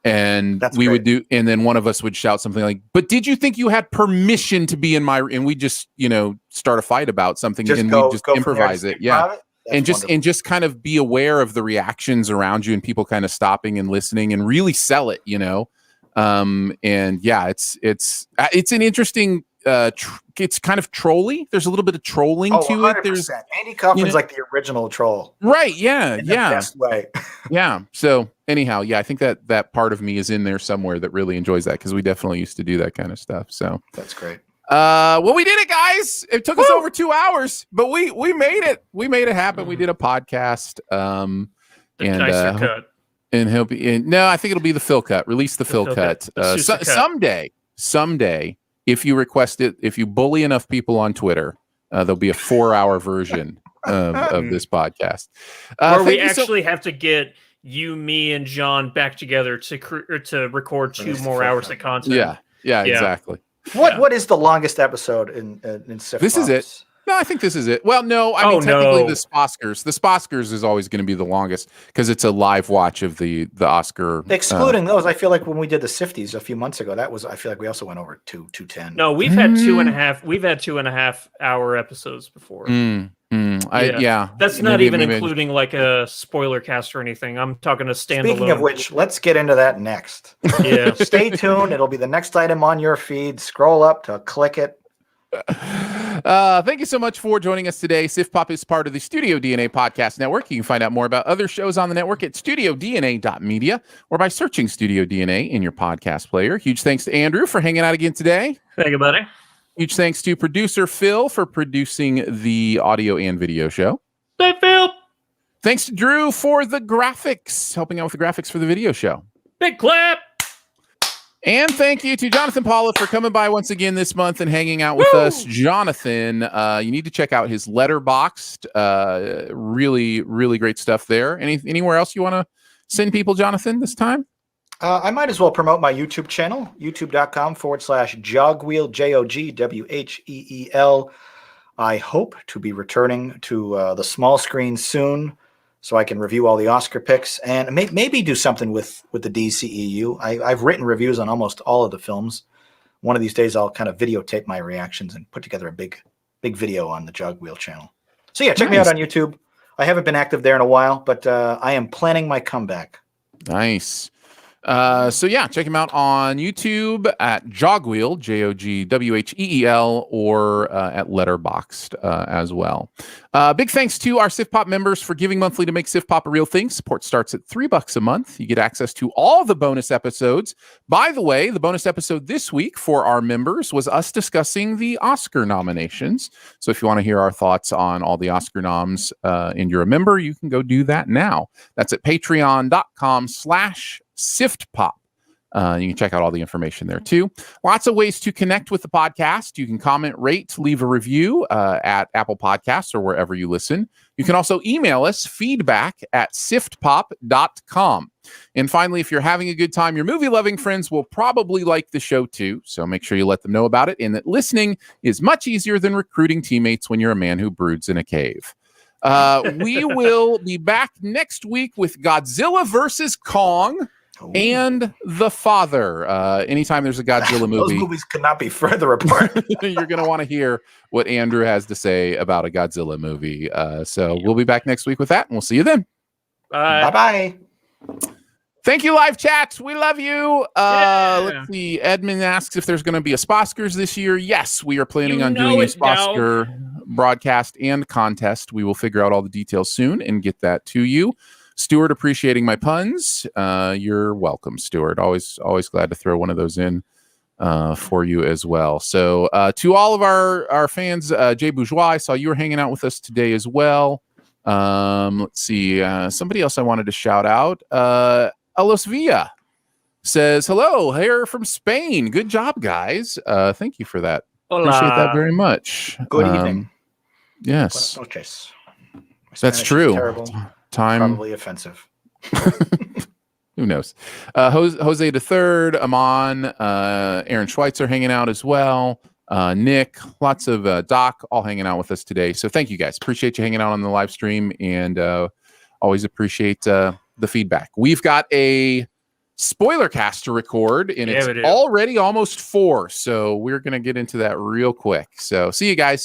And would do, and then one of us would shout something like, "But did you think you had permission to be in my?" And we just, start a fight about something, and we just improvise it, and just kind of be aware of the reactions around you and people kind of stopping and listening and really sell it, and yeah, it's an interesting. It's kind of trolly. There's a little bit of trolling to 100%. it. There's Andy Kaufman's like the original troll, right? Yeah, in the best way. Yeah. So anyhow, yeah, I think that part of me is in there somewhere that really enjoys that, because we definitely used to do that kind of stuff. So that's great. Well, we did it, guys. It took us over 2 hours, but we made it. We made it happen. We did a podcast. And nicer cut. And he'll be in. No, I think it'll be the Phil cut. Release the Phil cut. Someday. If you request it, if you bully enough people on Twitter, there'll be a 4-hour version of this podcast. Or we actually have to get you, me, and John back together to record 2 more hours of content. Yeah, exactly. What is the longest episode in Sif? This is it. No, I think this is it. Well, no, I mean, technically the Sposkers is always going to be the longest because it's a live watch of the Oscar. Excluding those, I feel like when we did the Sifties a few months ago, I feel like we also went over 210. No, we've had 2.5. We've had 2.5 hour episodes before. That's not even including like a spoiler cast or anything. I'm talking a standalone. Speaking of which, let's get into that next. Yeah. Stay tuned. It'll be the next item on your feed. Scroll up to click it. Thank you so much for joining us today. Sif Pop is part of the Studio DNA Podcast Network. You can find out more about other shows on the network at studiodna.media or by searching Studio DNA in your podcast player. Huge thanks to Andrew for hanging out again today. Thank you, buddy. Huge thanks to producer Phil for producing the audio and video show. Hey, Phil. Thanks to Drew for the graphics, helping out with the graphics for the video show. Big clap. And thank you to Jonathan Paula for coming by once again this month and hanging out with us. Jonathan, you need to check out his Letterboxd. Really, really great stuff there. Anywhere else you want to send people, Jonathan, this time? I might as well promote my YouTube channel, youtube.com/Jogwheel, JOGWHEEL. I hope to be returning to the small screen soon, so I can review all the Oscar picks and maybe do something with the DCEU. I've written reviews on almost all of the films. One of these days, I'll kind of videotape my reactions and put together a big video on the Jogwheel channel. So yeah, check me out on YouTube. I haven't been active there in a while, but I am planning my comeback. Nice. So yeah, check him out on YouTube at Jogwheel, Jogwheel, or at Letterboxd as well. Big thanks to our Sif Pop members for giving monthly to make Sif Pop a real thing. Support starts at $3 a month. You get access to all the bonus episodes. By the way, the bonus episode this week for our members was us discussing the Oscar nominations. So if you want to hear our thoughts on all the Oscar noms and you're a member, you can go do that now. That's at patreon.com/SiftPop. You can check out all the information there too. Lots of ways to connect with the podcast. You can comment, rate, leave a review at Apple Podcasts or wherever you listen. You can also email us feedback@siftpop.com. And finally, if you're having a good time, your movie-loving friends will probably like the show too. So make sure you let them know about it and that listening is much easier than recruiting teammates when you're a man who broods in a cave. We will be back next week with Godzilla versus Kong and The Father. Anytime there's a Godzilla movie, those movies could not be further apart. You're going to want to hear what Andrew has to say about a Godzilla movie. So we'll be back next week with that, and we'll see you then. Bye-bye. Thank you, live chats. We love you. Let's see. Edmund asks if there's going to be a Sposkers this year. Yes, we are planning on doing a Sposker broadcast and contest. We will figure out all the details soon and get that to you. Stuart, appreciating my puns. You're welcome, Stuart. Always glad to throw one of those in for you as well. So to all of our fans, Jay Bourgeois, I saw you were hanging out with us today as well. Let's see. Somebody else I wanted to shout out. Alos Villa says, hello, here from Spain. Good job, guys. Thank you for that. Hola. Appreciate that very much. Good evening. Yes. Buenas noches. That's true. Terrible. Time. Probably offensive. Who knows? Jose the Third, Amon, Aaron Schweitzer hanging out as well. Nick, lots of Doc, all hanging out with us today. So thank you guys. Appreciate you hanging out on the live stream, and always appreciate the feedback. We've got a spoiler cast to record, and it's already almost 4. So we're going to get into that real quick. So see you guys.